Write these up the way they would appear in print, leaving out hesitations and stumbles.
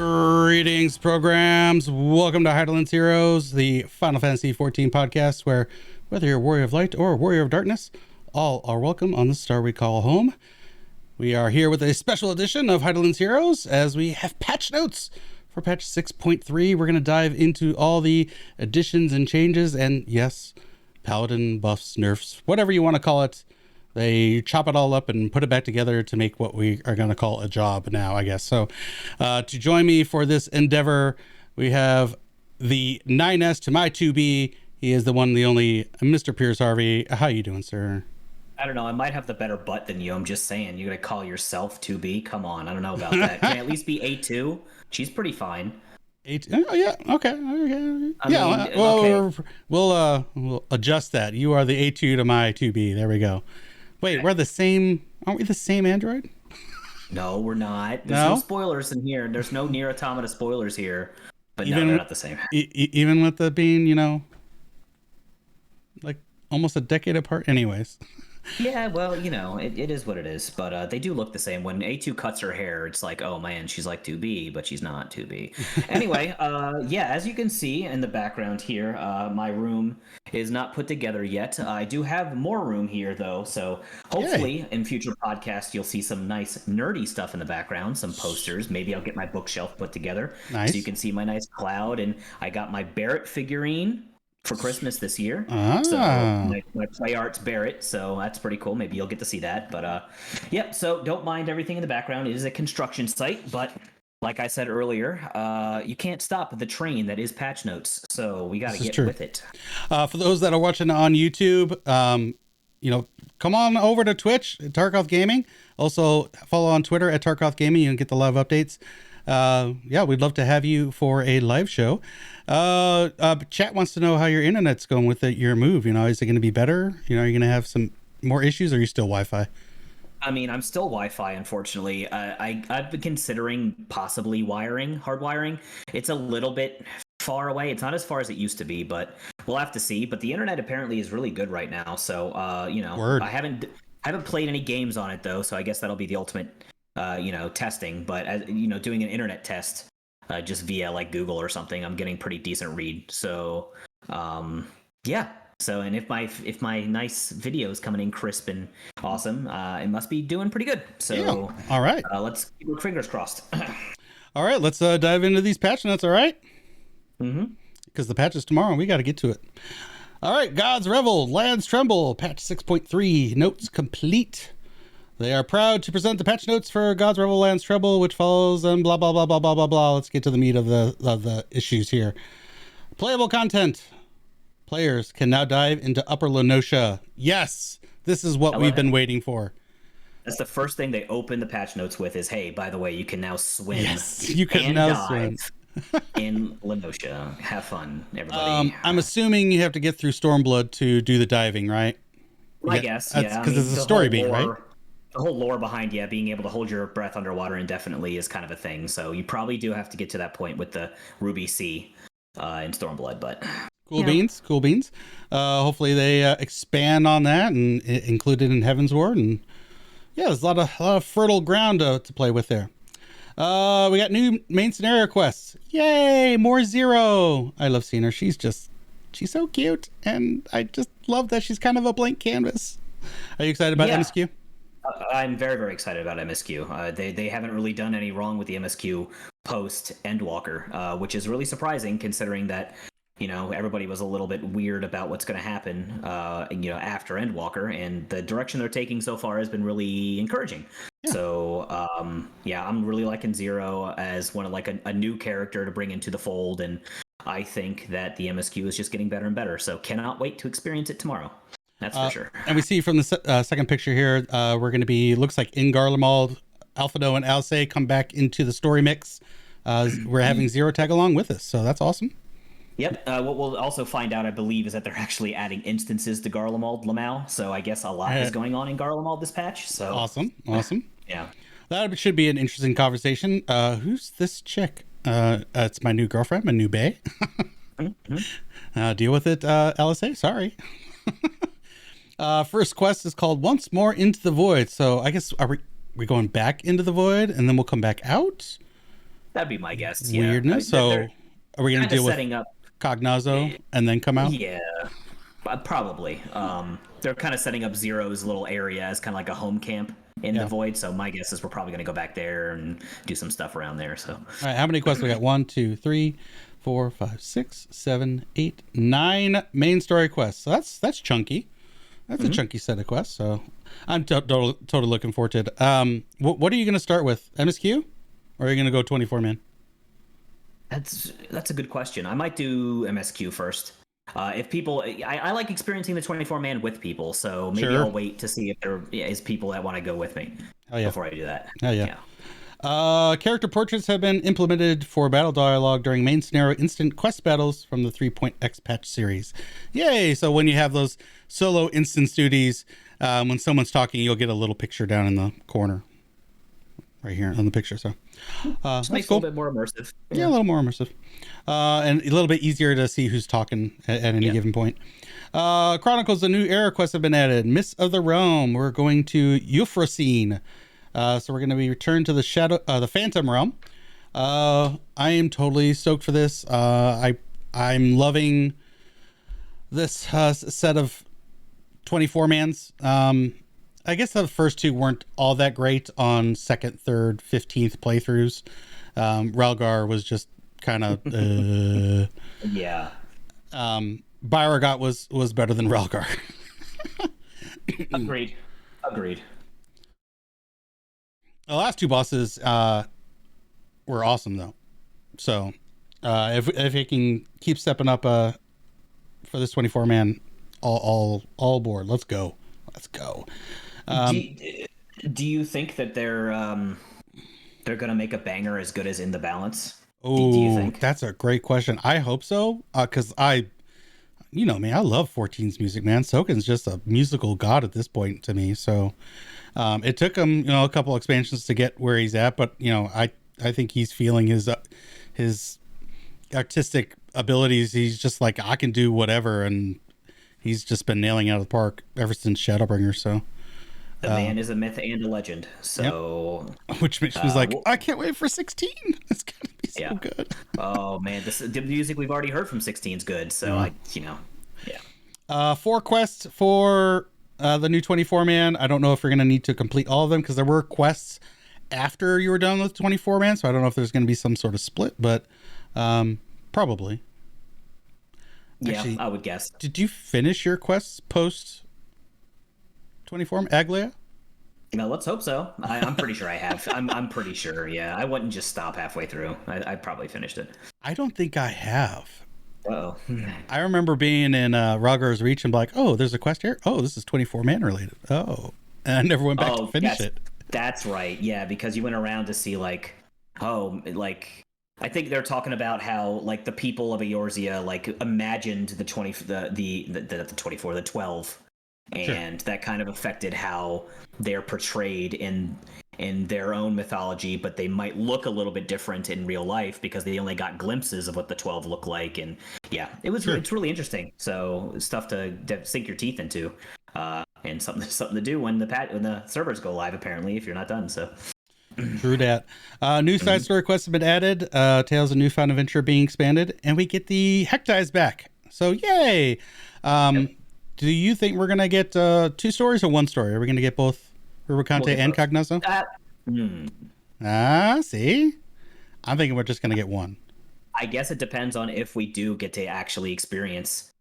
Greetings, programs. Welcome to Hydaelyn's Heroes, the Final Fantasy XIV podcast, where whether you're a warrior of light or a warrior of darkness, all are welcome on the star we call home. We are here with a special edition of Hydaelyn's Heroes as we have patch notes for patch 6.3. We're going to dive into all the additions and changes, and yes, paladin buffs, nerfs, whatever you want to call it. They chop it all up and put it back together to make what we are going to call a job now, I guess. So to join me for this endeavor, we have the 9S to my 2B. He is the one, the only Mr. Piers Harvey. How you doing, sir? I don't know. I might have the better butt than you. I'm just saying. You're going to call yourself 2B? Come on. I don't know about that. Can I at least be A2? She's pretty fine. Oh, yeah. Okay. We'll adjust that. You are the A2 to my 2B. There we go. Wait, we're the same. Aren't we the same android? No, we're not. There's no spoilers in here. There's no Nier Automata spoilers here. But no, they're not the same. Even with the being, like almost a decade apart anyways. Yeah, well, it is what it is. But they do look the same. When A2 cuts her hair, it's like, oh man, she's like 2B, but she's not 2B. Anyway, yeah, as you can see in the background here, my room is not put together yet. I do have more room here, though. So hopefully in future podcasts, you'll see some nice nerdy stuff in the background, some posters. Maybe I'll get my bookshelf put together. Nice. So you can see my nice cloud. And I got my Barrett figurine for Christmas this year. So my Play Arts Barrett, so that's pretty cool. Maybe you'll get to see that. But yep, so don't mind everything in the background. It is a construction site, but like I said earlier, you can't stop the train that is patch notes. So we got to get with it. For those that are watching on YouTube, come on over to Twitch, Tarkoth Gaming. Also follow on Twitter at Tarkoth Gaming. You can get the live updates. We'd love to have you for a live show. Chat wants to know how your internet's going with your move. Is it going to be better? Are you going to have some more issues, or are you still Wi-Fi? I mean, I'm still Wi-Fi, unfortunately. I've been considering possibly hard wiring. It's a little bit far away. It's not as far as it used to be, but we'll have to see. But the internet apparently is really good right now. So, Word. I haven't played any games on it though. So I guess that'll be the ultimate, testing. But as doing an internet test, just via like Google or something, I'm getting pretty decent read. So, yeah. So, and if my nice video is coming in crisp and awesome, it must be doing pretty good. So, yeah. All right. Let's keep our fingers crossed. All right, let's dive into these patch notes. All right. Mm-hmm. Because the patch is tomorrow, and we got to get to it. All right, Gods Revel, Lands Tremble, patch 6.3, notes complete. They are proud to present the patch notes for Gods Revel, Lands Tremble, which follows and blah blah blah blah blah blah blah. Let's get to the meat of the issues here. Playable content. Players can now dive into Upper Lenosha. Yes, this is what we've been waiting for. That's the first thing they open the patch notes with is, hey, by the way, you can now swim. Yes, you can now swim. In Lenosha. Have fun, everybody. I'm assuming you have to get through Stormblood to do the diving, right? I guess, yeah. Because it's a story beat, right? The whole lore behind, being able to hold your breath underwater indefinitely is kind of a thing. So you probably do have to get to that point with the Ruby Sea in Stormblood, but... Cool beans. Hopefully they expand on that and include it in Heaven's Ward. And yeah, there's a lot of fertile ground to play with there. We got new main scenario quests. Yay, more Zero. I love seeing her. She's so cute, and I just love that she's kind of a blank canvas. Are you excited about MSQ? I'm very, very excited about MSQ. They haven't really done any wrong with the MSQ post Endwalker, which is really surprising considering that everybody was a little bit weird about what's going to happen, after Endwalker, and the direction they're taking so far has been really encouraging. Yeah. So, I'm really liking Zero as one of a new character to bring into the fold, and I think that the MSQ is just getting better and better. So, cannot wait to experience it tomorrow. That's for sure. And we see from the second picture here, we're going to be, looks like in Garlemald, Alphado and Alcé come back into the story mix. We're having Zero tag along with us, so that's awesome. Yep. What we'll also find out, I believe, is that they're actually adding instances to Garlemald Lamau. So I guess a lot is going on in Garlemald this patch. So awesome. Yeah. That should be an interesting conversation. Who's this chick? It's my new girlfriend, my new bae. Mm-hmm. Deal with it, LSA. Sorry. First quest is called Once More Into the Void. So I guess are we going back into the void and then we'll come back out? That'd be my guess. Yeah. Weirdness. They're So are we going to kind of deal with setting up. Cognazo and then come out? Yeah, probably. They're kind of setting up Zero's little area as kind of like a home camp in the Yeah. void. So my guess is we're probably going to go back there and do some stuff around there. So All right. How many quests we got? 1, 2, 3, 4, 5, 6, 7, 8, 9 main story quests. So that's chunky. That's a chunky set of quests. So I'm totally looking forward to it. What are you going to start with? MSQ? Or are you going to go 24 man? that's a good question. I might do MSQ first. If people, I like experiencing the 24 man with people, so maybe Sure. I'll wait to see if there is people that want to go with me before I do that. Oh yeah. Character portraits have been implemented for battle dialogue during main scenario instant quest battles from the 3.x patch series. Yay! So when you have those solo instance duties, when someone's talking, you'll get a little picture down in the corner. Right here on the picture. So Just makes it a little bit more immersive. Yeah, a little more immersive. And a little bit easier to see who's talking at any given point. Chronicles, the new era quests have been added. Mists of the Realm. We're going to Euphrosyne. So we're going to be returned to the Phantom Realm. I am totally stoked for this. I'm loving this set of 24 mans. I guess the first two weren't all that great on second, third, 15th playthroughs. Relgar was just kind of Yeah. Byragot was better than Relgar. Agreed. The last two bosses were awesome though. So if he can keep stepping up for this 24 man, all aboard. Let's go. Do you think that they're gonna make a banger as good as In the Balance? Oh, do you think? That's a great question. I hope so, because I love 14's music, man. Soken's just a musical god at this point to me. So it took him, a couple expansions to get where he's at, but I think he's feeling his artistic abilities. He's just like, I can do whatever, and he's just been nailing it out of the park ever since Shadowbringer. So. The man is a myth and a legend. So, which makes me like, I can't wait for 16. It's gonna be so good. Oh man, the music we've already heard from 16 is good. So 4 quests for the new 24 man. I don't know if you're gonna need to complete all of them because there were quests after you were done with 24 man. So I don't know if there's gonna be some sort of split, but probably. Yeah, Actually, I would guess. Did you finish your quests post 24 Aglia? Let's hope so. I'm pretty sure I have. I'm pretty sure. Yeah, I wouldn't just stop halfway through. I probably finished it. I don't think I have. Oh. I remember being in Rogger's Reach and be like, oh, there's a quest here. Oh, this is 24 man related. Oh, and I never went back to finish it. That's right. Yeah, because you went around to see I think they're talking about how the people of Eorzea imagined the 12. And that kind of affected how they're portrayed in their own mythology, but they might look a little bit different in real life because they only got glimpses of what the 12 look like. And it's really interesting. So stuff to sink your teeth into, and something to do when the servers go live. Apparently, if you're not done, so. True that. New side story quests have been added. Tales of Newfound Adventure being expanded, and we get the Hectize back. So yay! Do you think we're gonna get 2 stories or 1 story? Are we gonna get both Rubicante and Cognazo? See? I'm thinking we're just gonna get 1. I guess it depends on if we do get to actually experience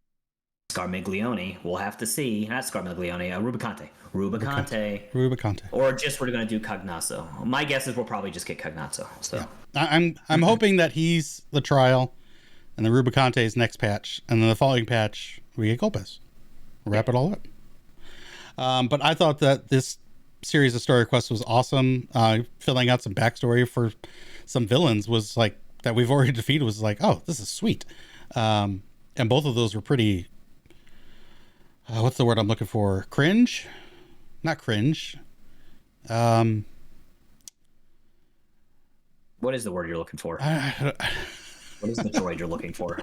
Scarmiglione. We'll have to see. Not Scarmiglione, Rubicante. Rubicante. Or just we're gonna do Cognazo. My guess is we'll probably just get Cognazo. So yeah. I'm hoping that he's the trial and the Rubicante is next patch, and then the following patch we get Golpes. Wrap it all up. But I thought that this series of story quests was awesome. Filling out some backstory for some villains was like that we've already defeated was like, oh, this is sweet. And both of those were pretty. What's the word I'm looking for? Cringe? Not cringe. What is the word you're looking for? What is the droid you're looking for?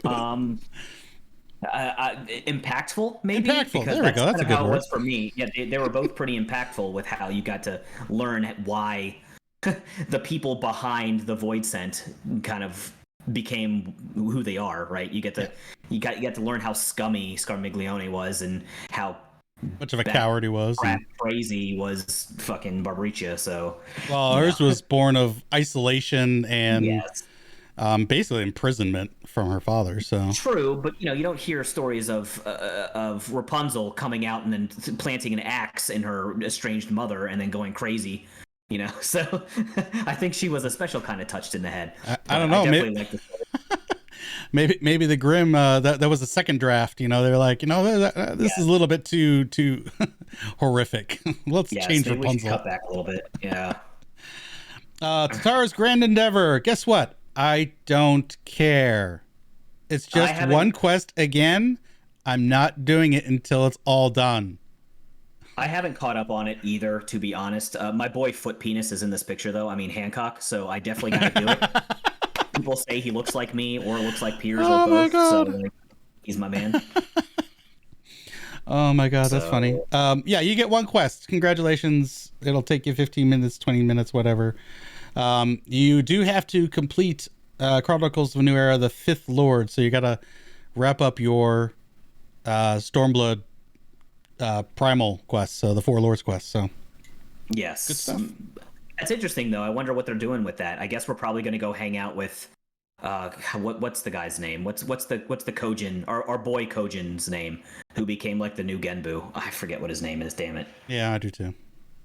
Impactful, maybe. Impactful. There we go. That's a good word. It was for me. Yeah, they were both pretty impactful with how you got to learn why the people behind the Void Scent kind of became who they are, right? You get to learn how scummy Scarmiglione was and how much of a coward he was, crap crazy was fucking Barbricia. So, well, hers was born of isolation and yes, basically imprisonment from her father. So true, but you don't hear stories of Rapunzel coming out and then planting an axe in her estranged mother and then going crazy. So I think she was a special kind of touched in the head. I don't know. Maybe the Grimm that was a second draft. They're like, this is a little bit too horrific. Let's change Rapunzel. We should cut back a little bit. Yeah. Tatara's grand endeavor. Guess what? I don't care. It's just one quest again. I'm not doing it until it's all done. I haven't caught up on it either, to be honest. My boy Foot Penis is in this picture, though. I mean, Hancock. So I definitely got to do it. People say he looks like me or looks like Piers or both. My God. So he's my man. Oh my God, that's funny. Yeah, you get one quest. Congratulations. It'll take you 15 minutes, 20 minutes, whatever. You do have to complete Chronicles of a New Era, the 5th Lord. So you got to wrap up your Stormblood primal quest, so the 4 Lords quest. So yes, good stuff. That's interesting, though. I wonder what they're doing with that. I guess we're probably going to go hang out with what's the guy's name? What's the Kojin, our boy Kojin's name, who became like the new Genbu? I forget what his name is. Damn it. Yeah, I do too.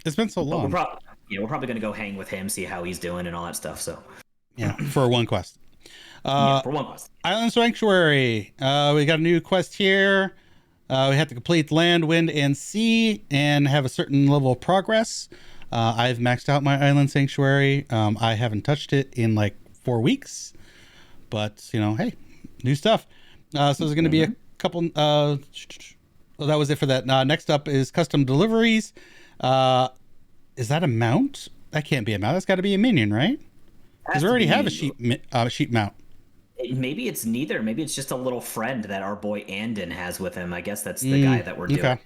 It's been so long. We're probably going to go hang with him, see how he's doing and all that stuff. So yeah, for one quest. For one quest. Island Sanctuary. We got a new quest here. We have to complete land, wind, and sea and have a certain level of progress. I've maxed out my Island Sanctuary. I haven't touched it in like 4 weeks, but hey, new stuff. So there's going to be a couple. Well, that was it for that. Next up is custom deliveries. Is that a mount? That can't be a mount. That's got to be a minion, right? Because we already have a sheep mount. Maybe it's neither. Maybe it's just a little friend that our boy Andon has with him. I guess that's the guy that we're doing. Okay.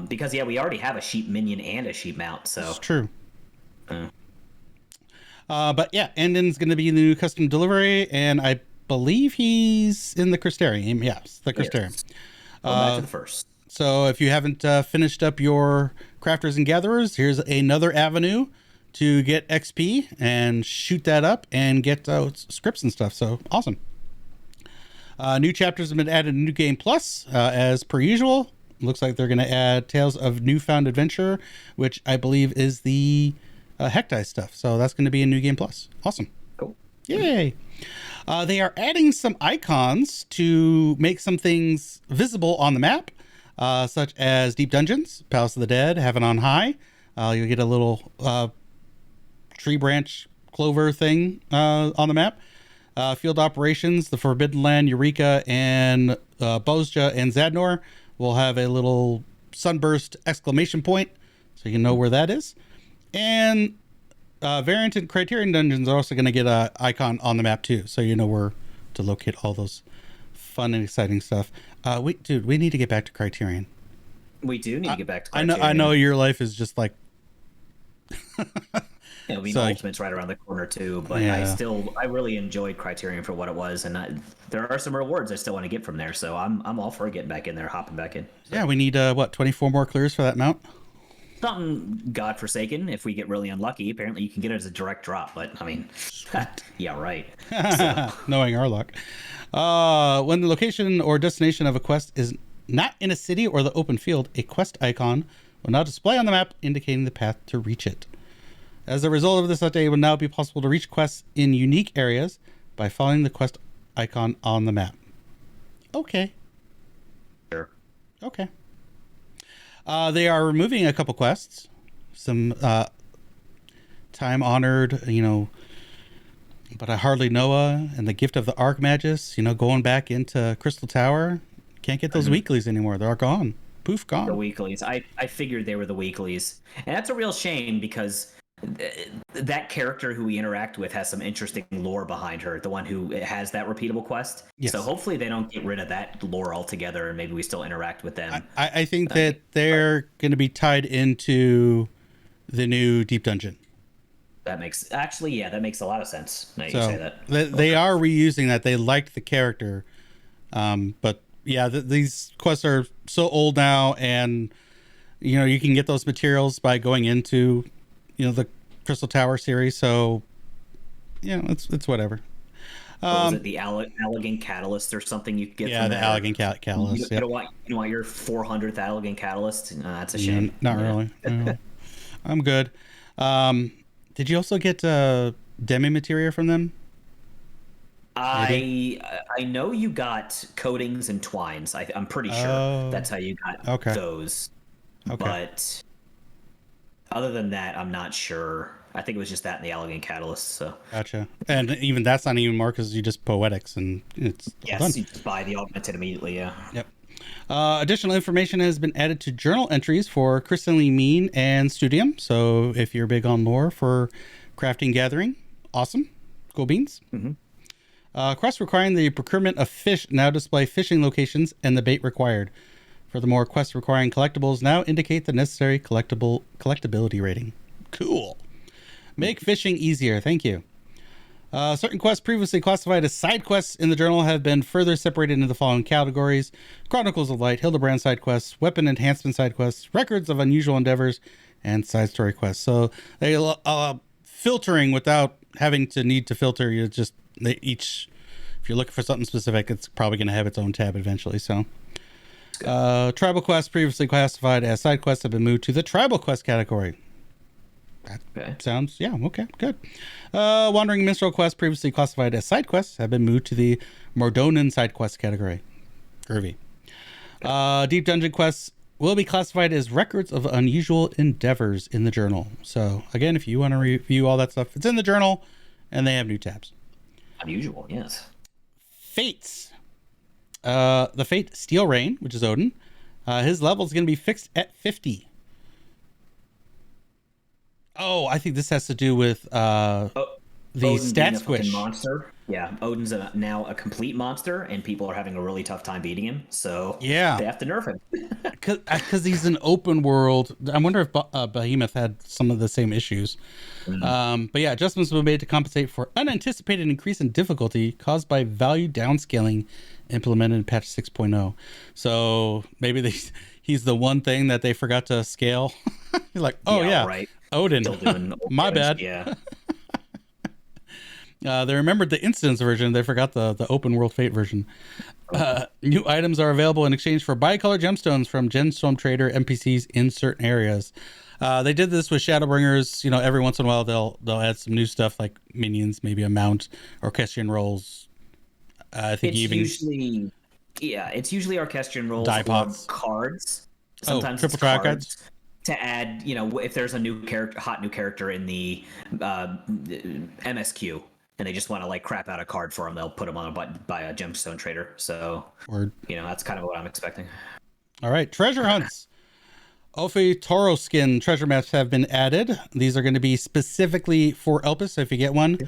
Because we already have a sheep minion and a sheep mount. So it's true. But yeah, Andon's going to be the new custom delivery, and I believe he's in the Crystarium. Yes, the Crystarium. Back to the first. So if you haven't finished up your crafters and gatherers, here's another avenue to get XP and shoot that up and get scripts and stuff. So awesome. New chapters have been added in New Game Plus, as per usual. Looks like they're going to add Tales of Newfound Adventure, which I believe is the Hectai stuff. So that's going to be in New Game Plus. Awesome. Cool. Yay. They are adding some icons to make some things visible on the map, such as Deep Dungeons, Palace of the Dead, Heaven on High. You'll get a little tree branch clover thing on the map. Field operations, the Forbidden Land, Eureka, and Bozja and Zadnor will have a little sunburst exclamation point, so you know where that is. And variant and Criterion dungeons are also going to get an icon on the map too, so you know where to locate all those fun and exciting stuff. We need to get back to Criterion. We do need to get back to Criterion. I know your life is just like Ultimate's right around the corner too, but yeah. I really enjoyed Criterion for what it was, and there are some rewards I still want to get from there, so I'm all for getting back in there, hopping back in. So. Yeah, we need 24 more clears for that mount? Something godforsaken if we get really unlucky. Apparently you can get it as a direct drop, but I mean, yeah, right. So. Knowing our luck. When the location or destination of a quest is not in a city or the open field, a quest icon will now display on the map indicating the path to reach it. As a result of this update, it will now be possible to reach quests in unique areas by following the quest icon on the map. Okay. Sure. Okay. They are removing a couple quests. Some time-honored, but I hardly Noah and the Gift of the Archmagus, going back into Crystal Tower. Can't get those weeklies anymore. They're gone. Poof, gone. The weeklies. I figured they were the weeklies. And that's a real shame because that character who we interact with has some interesting lore behind her, the one who has that repeatable quest. Yes. So hopefully they don't get rid of that lore altogether and maybe we still interact with them. I think that they're going to be tied into the new Deep Dungeon. That makes that makes a lot of sense. Now you say So that. they are reusing that. They liked the character, but yeah, these quests are so old now, and you can get those materials by going into the Crystal Tower series. So it's whatever. What was it, the Allegan Catalyst or something you could get Yeah, from the that? Or Allegan Catalyst. you Yep. don't want your 400th Allegan Catalyst? No, that's a shame. Not Yeah. really. No. I'm good. Did you also get demi materia from them? Maybe. I know you got coatings and twines. I'm pretty sure Oh, that's how you got okay. those. Okay. But other than that, I'm not sure. I think it was just that and the Allegan Catalyst. So Gotcha. And even that's not even more because you just poetics and it's all done. yes, you just buy the augmented immediately. Yeah. Yep. Additional information has been added to journal entries for crystalline mean and studium. So if you're big on lore for crafting gathering, awesome. Cool beans. Mm-hmm. Quests requiring the procurement of fish now display fishing locations and the bait required. Furthermore, quests requiring collectibles now indicate the necessary collectability rating. Cool. Make fishing easier. Thank you. Certain quests previously classified as side quests in the journal have been further separated into the following categories: Chronicles of Light, Hildebrand side quests, Weapon Enhancement side quests, Records of Unusual Endeavors, and Side Story quests. So they filtering without having to need to filter. You just each, if you're looking for something specific, it's probably going to have its own tab eventually. So tribal quests previously classified as side quests have been moved to the tribal quest category. That sounds, okay, good. Wandering Minstrel quests previously classified as side quests have been moved to the Mordonan side quest category. Groovy. Deep Dungeon quests will be classified as Records of Unusual Endeavors in the journal. So again, if you want to review all that stuff, it's in the journal and they have new tabs. Unusual, yes. Fates. The Fate Steel Rain, which is Odin, his level is going to be fixed at 50. Oh, I think this has to do with the Odin stat squish monster. Yeah, Odin's now a complete monster, and people are having a really tough time beating him. So yeah, they have to nerf him. Because he's an open world. I wonder if Behemoth had some of the same issues. Mm-hmm. But yeah, adjustments were made to compensate for unanticipated increase in difficulty caused by value downscaling implemented in patch 6.0. So maybe he's the one thing that they forgot to scale. You're like, right. Odin. Still doing my bad. Yeah. They remembered the instance version. They forgot the open world fate version. New items are available in exchange for bicolor gemstones from Gemstone Trader NPCs in certain areas. They did this with Shadowbringers. Every once in a while they'll add some new stuff like minions, maybe a mount, orchestrion rolls. I think it's usually orchestrion rolls die pots, cards. Sometimes triple track cards. To add, if there's a new character, hot new character in the MSQ, and they just want to crap out a card for them, they'll put them on by a Gemstone Trader. So, that's kind of what I'm expecting. All right, treasure hunts. Ophi Toro skin treasure maps have been added. These are going to be specifically for Elpis. So if you get one,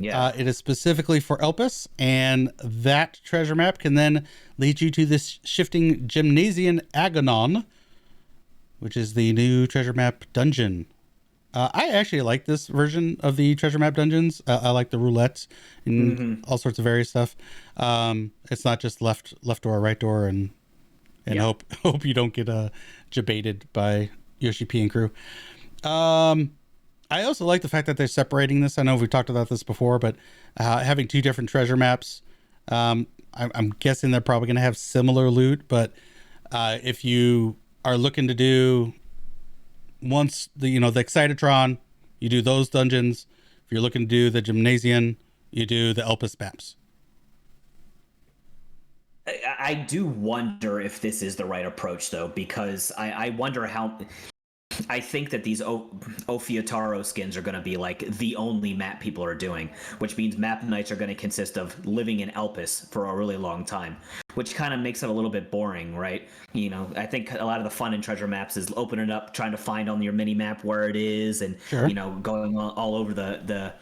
it is specifically for Elpis, and that treasure map can then lead you to this shifting Gymnasian Agonon, which is the new treasure map dungeon. I actually like this version of the treasure map dungeons. I like the roulette and all sorts of various stuff. It's not just left door, right door, and hope you don't get debated by Yoshi P and crew. I also like the fact that they're separating this. I know we've talked about this before, but having two different treasure maps. I'm guessing they're probably going to have similar loot, but if you are looking to do once the Excitotron, you do those dungeons. If you're looking to do the Gymnasium, you do the Elpis maps. I do wonder if this is the right approach, though, because I wonder how. I think that these Ophiotaro skins are going to be the only map people are doing, which means map nights are going to consist of living in Elpis for a really long time, which kind of makes it a little bit boring, right? I think a lot of the fun in treasure maps is opening it up, trying to find on your mini map where it is, and going all over the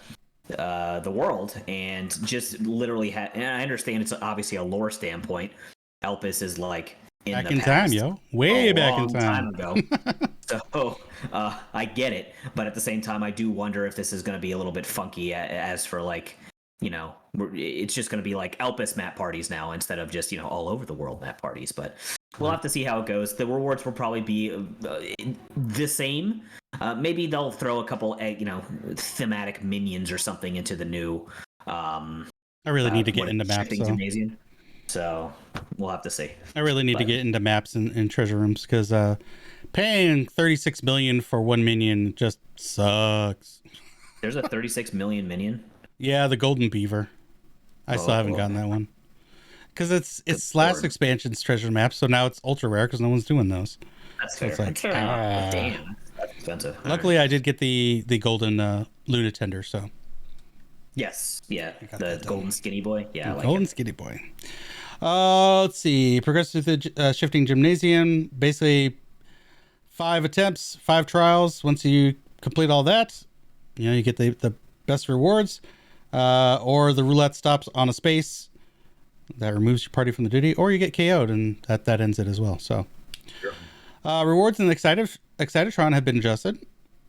world, and just literally and I understand it's obviously a lore standpoint. Elpis is in Back the in time, past, yo. Way a back in long time time. ago. So I get it, but at the same time, I do wonder if this is going to be a little bit funky as for like, it's just going to be like Elpis map parties now instead of just all over the world map parties. But we'll have to see how it goes. The rewards will probably be the same. Maybe they'll throw a couple, thematic minions or something into the new. I really need to get into maps, so. Gymnasium. So we'll have to see. I really need to get into maps and treasure rooms because paying 36 million for one minion just sucks. There's a 36 million minion. Yeah, the golden beaver. I still haven't gotten that one because it's last expansion's treasure map, so now it's ultra rare because no one's doing those. That's fair. So it's like, damn, that's expensive. Luckily, I did get the golden Luna tender, so. Yes, yeah, the golden skinny boy. Yeah, the golden skinny boy. Let's see. Progress through the shifting gymnasium. Basically, 5 attempts, 5 trials. Once you complete all that, you get the best rewards. Or the roulette stops on a space that removes your party from the duty, or you get KO'd, and that ends it as well. So, sure. Rewards in the Excitedtron have been adjusted,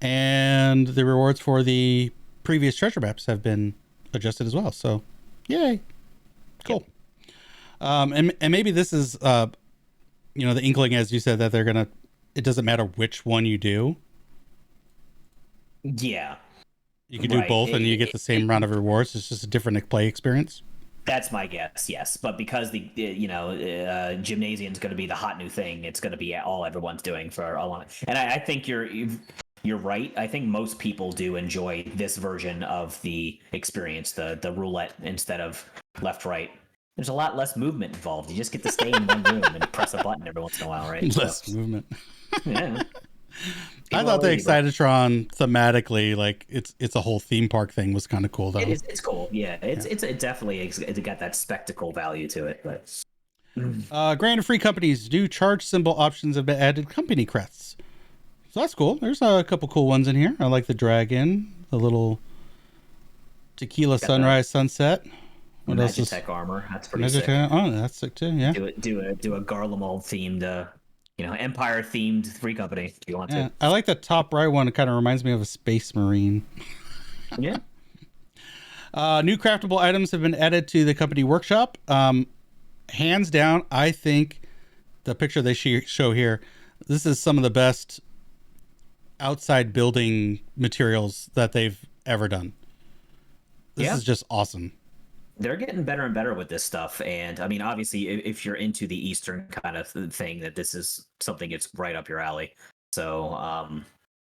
and the rewards for the previous treasure maps have been adjusted as well. So, yay, cool. Yep. And maybe this is the inkling, as you said, that they're gonna. It doesn't matter which one you do. Yeah, you can do both, and you get the same round of rewards. It's just a different play experience. That's my guess, yes. But because the gymnasium is going to be the hot new thing, it's going to be all everyone's doing for a long. And I think you're right. I think most people do enjoy this version of the experience, the roulette instead of left right. There's a lot less movement involved. You just get to stay in one room and press a button every once in a while, right? Less movement. Yeah. I thought the Excitedtron thematically, like it's a whole theme park thing, was kind of cool though. It's cool. Yeah, it definitely it's got that spectacle value to it. But granted, free companies do charge symbol options have been added company crests, so that's cool. There's a couple cool ones in here. I like the dragon, the little tequila sunrise sunset. What else? Magitech armor. That's pretty sick. Oh, that's sick too. Yeah. Do a Garlemald themed. Empire themed free company if you want to. I like the top right one. It kind of reminds me of a space marine. Yeah. New craftable items have been added to the company workshop. Hands down, I think the picture they show here, this is some of the best outside building materials that they've ever done. This is just awesome. They're getting better and better with this stuff. And I mean, obviously, if you're into the Eastern kind of thing, that this is something that's right up your alley. So,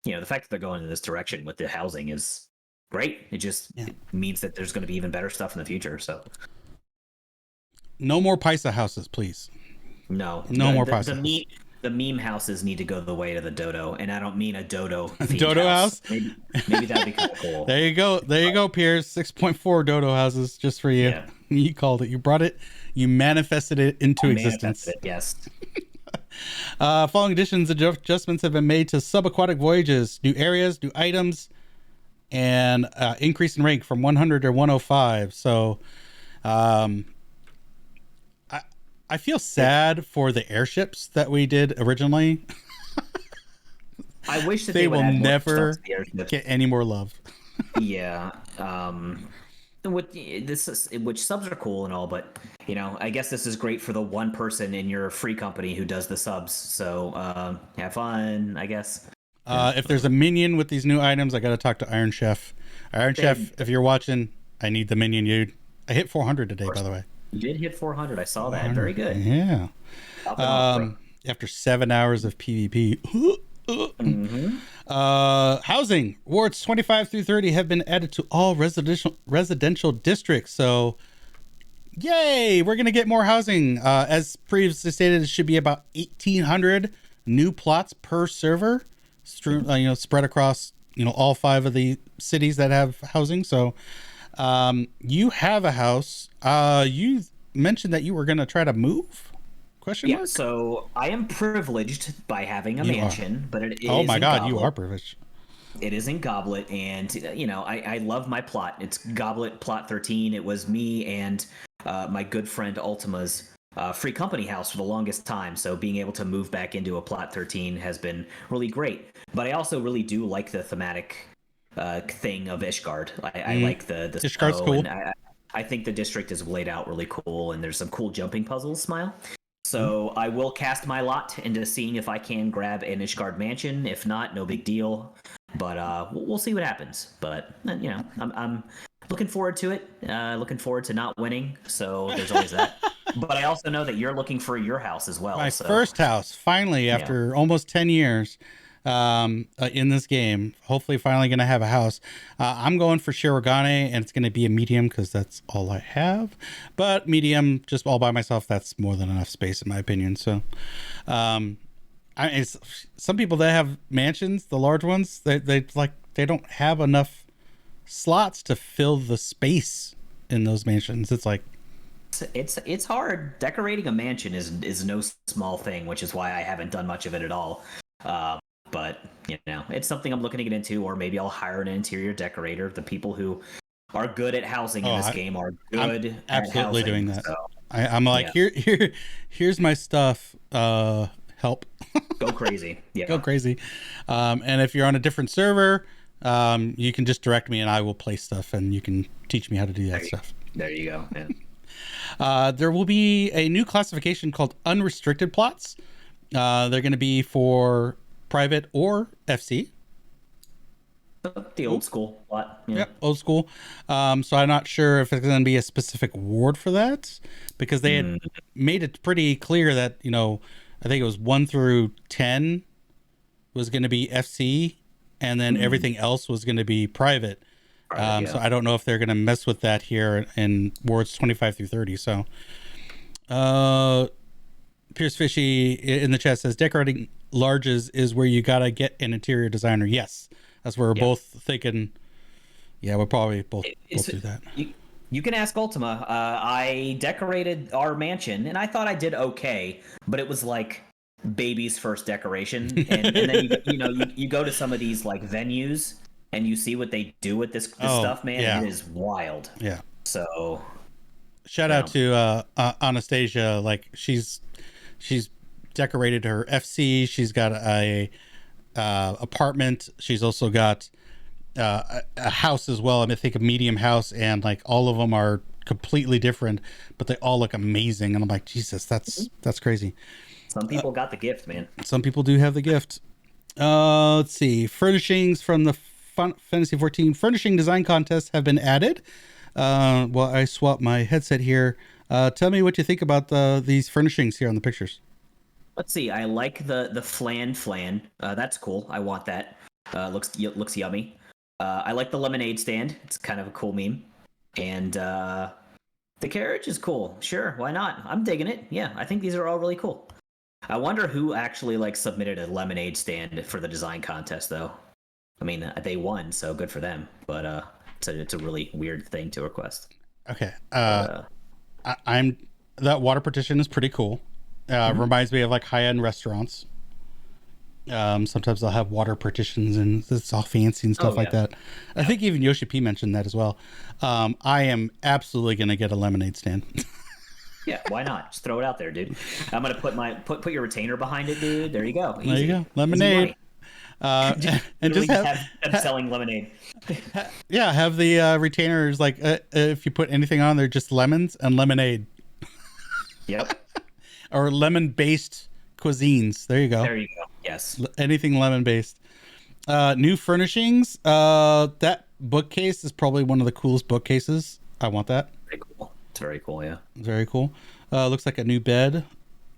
the fact that they're going in this direction with the housing is great. It just means that there's going to be even better stuff in the future. So, no more Paisa houses, please. No more Paisa. The meme houses need to go the way to the dodo, and I don't mean a dodo. Dodo house. Maybe that'd be kind of cool. There you go, Piers. 6.4 dodo houses just for you. Yeah. You called it. You brought it. You manifested it into existence. Yes. Following additions, adjustments have been made to subaquatic voyages, new areas, new items, and increase in rank from 100 to 105. So, I feel sad for the airships that we did originally. I wish that they will never get any more love. Yeah. Which subs are cool and all, but I guess this is great for the one person in your free company who does the subs. So have fun, I guess. If there's a minion with these new items, I got to talk to Iron Chef. Chef, if you're watching, I need the minion, dude. I hit 400 today, by the way. You did hit 400. I saw that. Very good. Yeah. After 7 hours of PvP. Mm-hmm. Housing wards 25 through 30 have been added to all residential districts. So, yay! We're gonna get more housing. As previously stated, it should be about 1,800 new plots per server, spread across all 5 of the cities that have housing. So. You have a house. You mentioned that you were going to try to move? Question mark? So I am privileged by having a mansion, but it is. Oh my God, you are privileged. It is in Goblet, and I love my plot. It's Goblet Plot 13. It was me and my good friend Ultima's free company house for the longest time. So being able to move back into a plot 13 has been really great. But I also really do like the thematic thing of Ishgard. I like the Ishgard's snow, cool. and I think the district is laid out really cool, and there's some cool jumping puzzles. Smile. So I will cast my lot into seeing if I can grab an Ishgard mansion. If not, no big deal. But we'll see what happens. But I'm looking forward to it. Looking forward to not winning. So there's always that. But I also know that you're looking for your house as well. My So first house, finally, after almost 10 years in this game. Hopefully, finally going to have a house. I'm going for Shirogane, and it's going to be a medium because that's all I have. But medium, just all by myself, that's more than enough space, in my opinion. So, it's some people that have mansions, the large ones, they don't have enough slots to fill the space in those mansions. It's like, it's hard. Decorating a mansion is no small thing, which is why I haven't done much of it at all. But it's something I'm looking to get into, or maybe I'll hire an interior decorator. The people who are good at housing in this game are good I'm at absolutely housing, doing that. So, I'm like, here's my stuff. Help. Go crazy. Yeah. Go crazy. And if you're on a different server, you can just direct me and I will play stuff and you can teach me how to do that stuff. There you go. Yeah. There will be a new classification called unrestricted plots. They're going to be for private or FC. The old school plot. Yeah. Yep, old school. So I'm not sure if it's going to be a specific ward for that because they had made it pretty clear that, I think it was 1 through 10 was going to be FC and then everything else was going to be private. So I don't know if they're going to mess with that here in wards 25 through 30. So, Piers Fishy in the chat says decorating larges is where you got to get an interior designer. Yes. That's where we're both thinking. Yeah, we'll probably both do that. You can ask Ultima. I decorated our mansion, and I thought I did okay, but it was like baby's first decoration. And then you go to some of these like venues, and you see what they do with this stuff, man. Yeah. It is wild. Yeah. So, shout out to Anastasia. Like she's decorated her FC. She's got a apartment. She's also got a house as well. I think a medium house, and like all of them are completely different, but they all look amazing. And I'm like, Jesus, that's crazy. Some people got the gift, man. Some people do have the gift. Let's see. Furnishings from the Fantasy 14 furnishing design contest have been added. Well, I swap my headset here. Tell me what you think about these furnishings here on the pictures. Let's see. I like the flan. That's cool. I want that. Looks yummy. I like the lemonade stand. It's kind of a cool meme. And the carriage is cool. Sure, why not? I'm digging it. Yeah, I think these are all really cool. I wonder who actually submitted a lemonade stand for the design contest, though. I mean, they won, so good for them. But it's a really weird thing to request. Okay. I'm that water partition is pretty cool. Reminds me of like high-end restaurants. Sometimes they'll have water partitions and it's all fancy and stuff like that. I think even Yoshi P mentioned that as well. I am absolutely going to get a lemonade stand. Yeah, why not? Just throw it out there, dude. I'm going to put your retainer behind it, dude. There you go. Easy. There you go. Lemonade. And just have them selling lemonade. Yeah, have the retainers like if you put anything on there, just lemons and lemonade. Yep. Or lemon-based cuisines. There you go. There you go. Yes. Anything lemon-based. New furnishings. That bookcase is probably one of the coolest bookcases. I want that. Very cool. It's very cool, yeah. Very cool. Looks like a new bed.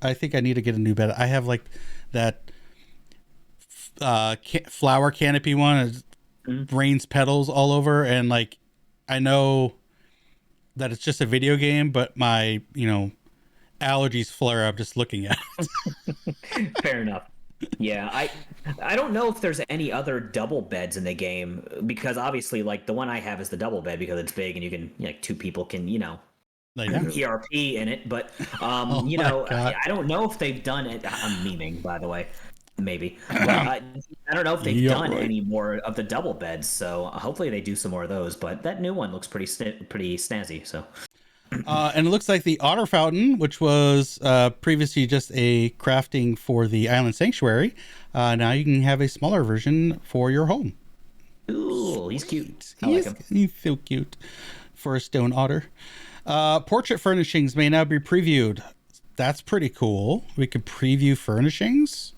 I think I need to get a new bed. I have like that flower canopy one. It rains petals all over, and like I know that it's just a video game, but my allergies flare up just looking at it. Fair enough. Yeah, I don't know if there's any other double beds in the game, because obviously like the one I have is the double bed because it's big and you can two people can ERP in it, but I don't know if they've done it. I'm memeing, by the way, maybe. But, I don't know if they've done any more of the double beds, so hopefully they do some more of those. But that new one looks pretty snazzy. So And it looks like the Otter Fountain, which was previously just a crafting for the Island Sanctuary, now you can have a smaller version for your home. Ooh, he's cute. I like him. He's so cute for a stone otter. Portrait furnishings may now be previewed. That's pretty cool. We could preview furnishings.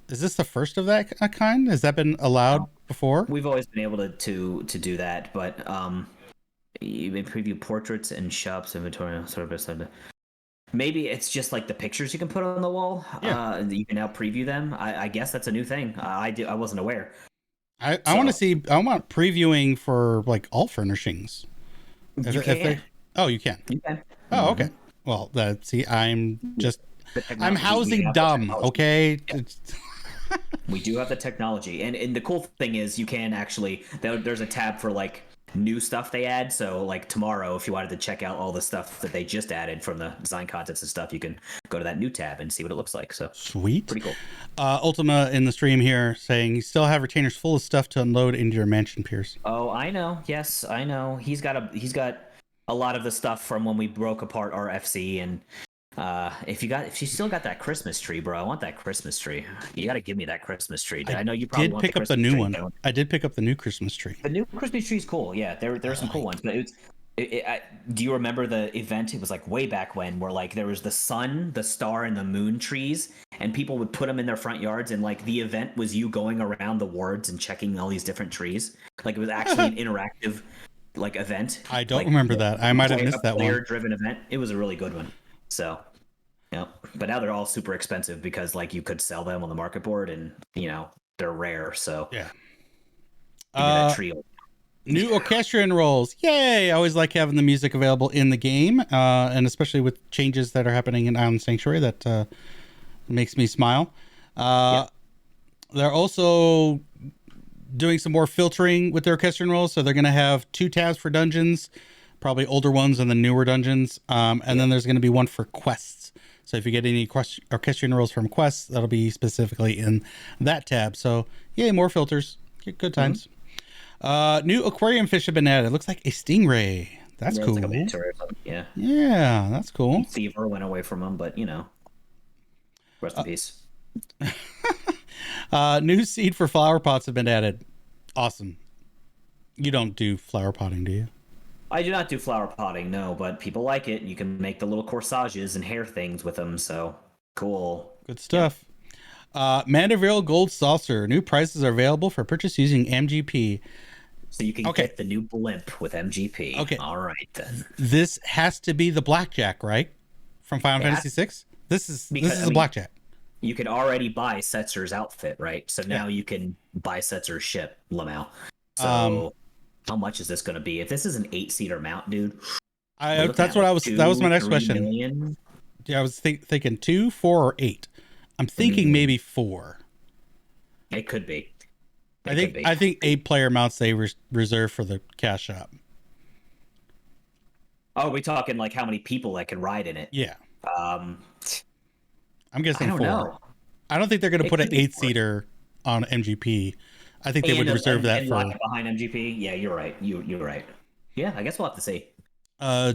Is this the first of that kind? Has that been allowed before? We've always been able to do that, but you may preview portraits and shops inventory sort of. Maybe it's just like the pictures you can put on the wall. Yeah. You can now preview them. I guess that's a new thing. I wasn't aware. I want to see. I want previewing for like all furnishings. You can. You can. You can. Oh, okay. Well, see, I'm housing dumb. Okay. We do have the technology, and the cool thing is you can actually. There's a tab for like new stuff they add. So like tomorrow, if you wanted to check out all the stuff that they just added from the design contests and stuff, you can go to that new tab and see what it looks like. So sweet. Pretty cool. Ultima in the stream here saying you still have retainers full of stuff to unload into your mansion, Piers. Oh, I know. Yes, I know. He's got a lot of the stuff from when we broke apart our FC, and if you still got that Christmas tree, bro, I want that Christmas tree. You got to give me that Christmas tree. I know you probably did want pick up the new one. I did pick up the new Christmas tree. The new Christmas tree is cool. Yeah, there are some cool ones. But do you remember the event? It was like way back when, where like there was the sun, the star, and the moon trees, and people would put them in their front yards, and like the event was you going around the wards and checking all these different trees. Like it was actually an interactive like event. I don't remember that. I might have missed that one. Player-driven event. It was a really good one. So, yeah. But now they're all super expensive because like you could sell them on the market board, and they're rare. So yeah. That trio. New orchestrion rolls. Yay! I always like having the music available in the game, and especially with changes that are happening in Island Sanctuary, that makes me smile. They're also doing some more filtering with their orchestrion rolls, so they're going to have 2 tabs for dungeons, probably older ones and the newer dungeons, and then there's going to be one for quests. So if you get any orchestrion rolls from quests, that'll be specifically in that tab. So yay, more filters. Good times. New aquarium fish have been added. Looks like a stingray. That's cool. Like a yeah, that's cool. Fever went away from him, but rest in peace. New seed for flower pots have been added. Awesome. You don't do flower potting, do you? I do not do flower potting, no, but people like it. You can make the little corsages and hair things with them, so cool. Good stuff. Mandeville Gold Saucer. New prices are available for purchase using MGP. So you can get the new blimp with MGP. Okay. All right, then. This has to be the blackjack, right? From Final Fantasy VI? This is a blackjack. You can already buy Setzer's outfit, right? So now you can buy Setzer's ship, Lamau. So how much is this going to be? If this is an 8-seater mount, dude. That was my next question. Million? Yeah, I was thinking 2, 4, or 8. I'm thinking maybe 4. It could be. I think 8-player mounts they reserve for the cash shop. Oh, are we talking like how many people that can ride in it? Yeah. I'm guessing 4. Know. I don't think they're going to put an 8-seater on MGP. I think they would reserve that for behind MGP. Yeah, you're right. You're right. Yeah, I guess we'll have to see.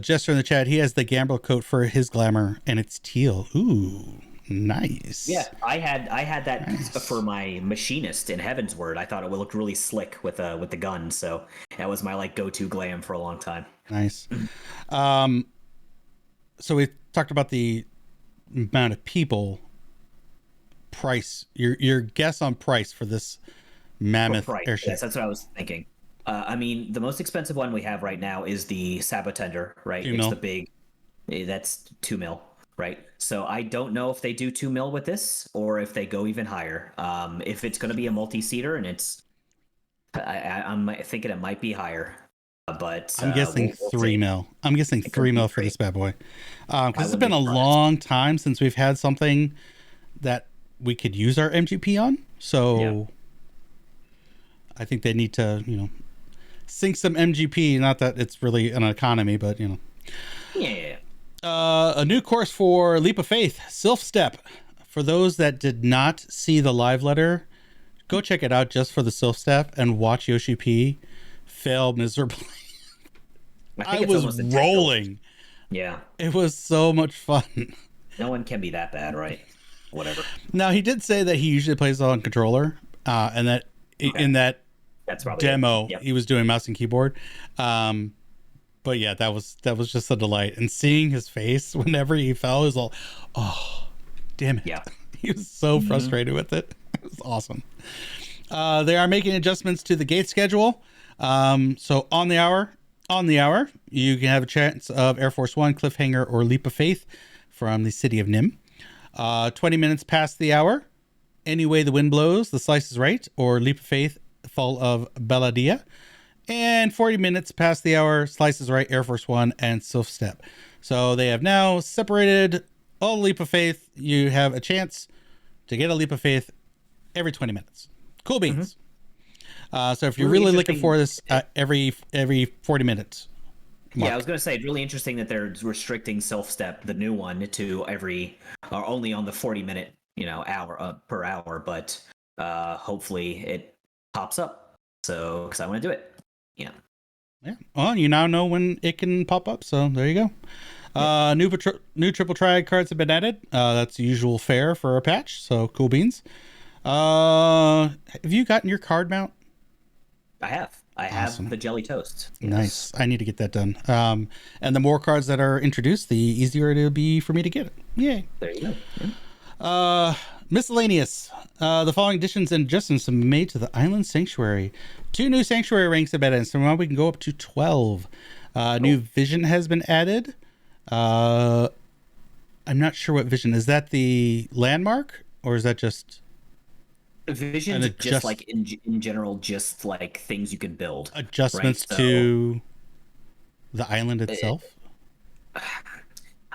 Jester in the chat, he has the gambler coat for his glamour, and it's teal. Ooh, nice. Yeah, I had that for my machinist in Heaven's Word. I thought it would look really slick with the gun, so that was my like go-to glam for a long time. Nice. So we talked about the amount of people. Price. Your guess on price for this mammoth airship? Yes, that's what I was thinking. I mean, the most expensive one we have right now is the Sabotender, right? It's the big. That's $2 million, right? So I don't know if they do $2 million with this or if they go even higher. If it's going to be a multi-seater and I'm thinking it might be higher. But I'm guessing $3 million. I'm guessing $3 million for this bad boy. Because it's been a long time since we've had something that we could use our MGP on. So I think they need to, sink some MGP. Not that it's really an economy, but Yeah. A new course for Leap of Faith, Sylph Step. For those that did not see the live letter, go check it out just for the Sylph Step and watch Yoshi P fail miserably. I was rolling. Yeah. It was so much fun. No one can be that bad, right? Whatever. Now, he did say that he usually plays on controller, and that Okay. in that That's probably it. demo Yep. he was doing mouse and keyboard. But yeah, that was just a delight. And seeing his face whenever he fell was all, oh, damn it. Yeah. He was so frustrated with it. It was awesome. They are making adjustments to the gate schedule. So on the hour, you can have a chance of Air Force One, Cliffhanger, or Leap of Faith from the city of Nim. 20 minutes past the hour, Any Way the Wind Blows, The Slice is Right, or Leap of Faith, Fall of Belladia. And 40 minutes past the hour, Slice is Right, Air Force One, and Sylph Step. So they have now separated all Leap of Faith. You have a chance to get a Leap of Faith every 20 minutes. Cool beans. So if you're really looking for this every 40 minutes. Yeah, I was going to say, really interesting that they're restricting Self-Step, the new one, to or only on the 40-minute, hour per hour, but hopefully it pops up. So, because I want to do it. Yeah. Yeah. Well, you now know when it can pop up, so there you go. New triple triad cards have been added. That's usual fare for a patch, so cool beans. Have you gotten your card mount? I have. I have the jelly toast. Yes. Nice. I need to get that done. And the more cards that are introduced, the easier it'll be for me to get it. Yay. There you go. Yeah. Miscellaneous. The following additions and adjustments have been made to the Island Sanctuary. 2 new Sanctuary ranks have been added, so now we can go up to 12. New vision has been added. I'm not sure what vision. Is that the landmark, or is that just... Vision just like in general, just like things you can build. Adjustments to the island itself?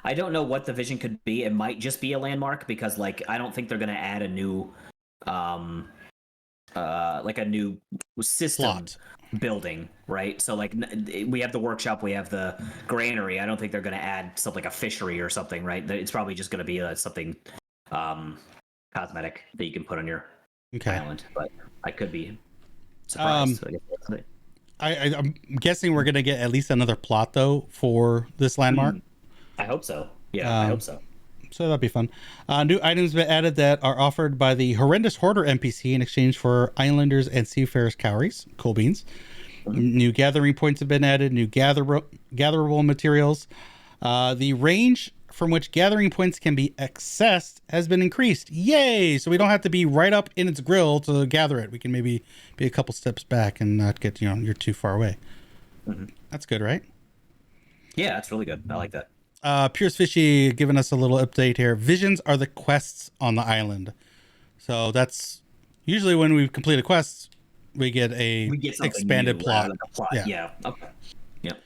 I don't know what the vision could be. It might just be a landmark because I don't think they're going to add a new a new system Plot. Building, right? So we have the workshop, we have the granary. I don't think they're going to add something like a fishery or something, right? It's probably just going to be something cosmetic that you can put on your island, but I could be surprised. I'm guessing we're going to get at least another plot though for this landmark. I hope so. Yeah, I hope so. So that'll be fun. New items have been added that are offered by the Horrendous Hoarder NPC in exchange for Islanders and Seafarers cowries. Cool beans. New gathering points have been added. New gatherable materials. The range from which gathering points can be accessed has been increased. Yay! So we don't have to be right up in its grill to gather it. We can maybe be a couple steps back and not get, you're too far away. That's good, right? Yeah, that's really good. I like that. Piers Fishy giving us a little update here. Visions are the quests on the island. So that's usually when we complete a quest, we get expanded plot. Like a plot. Yeah. Okay. Yep.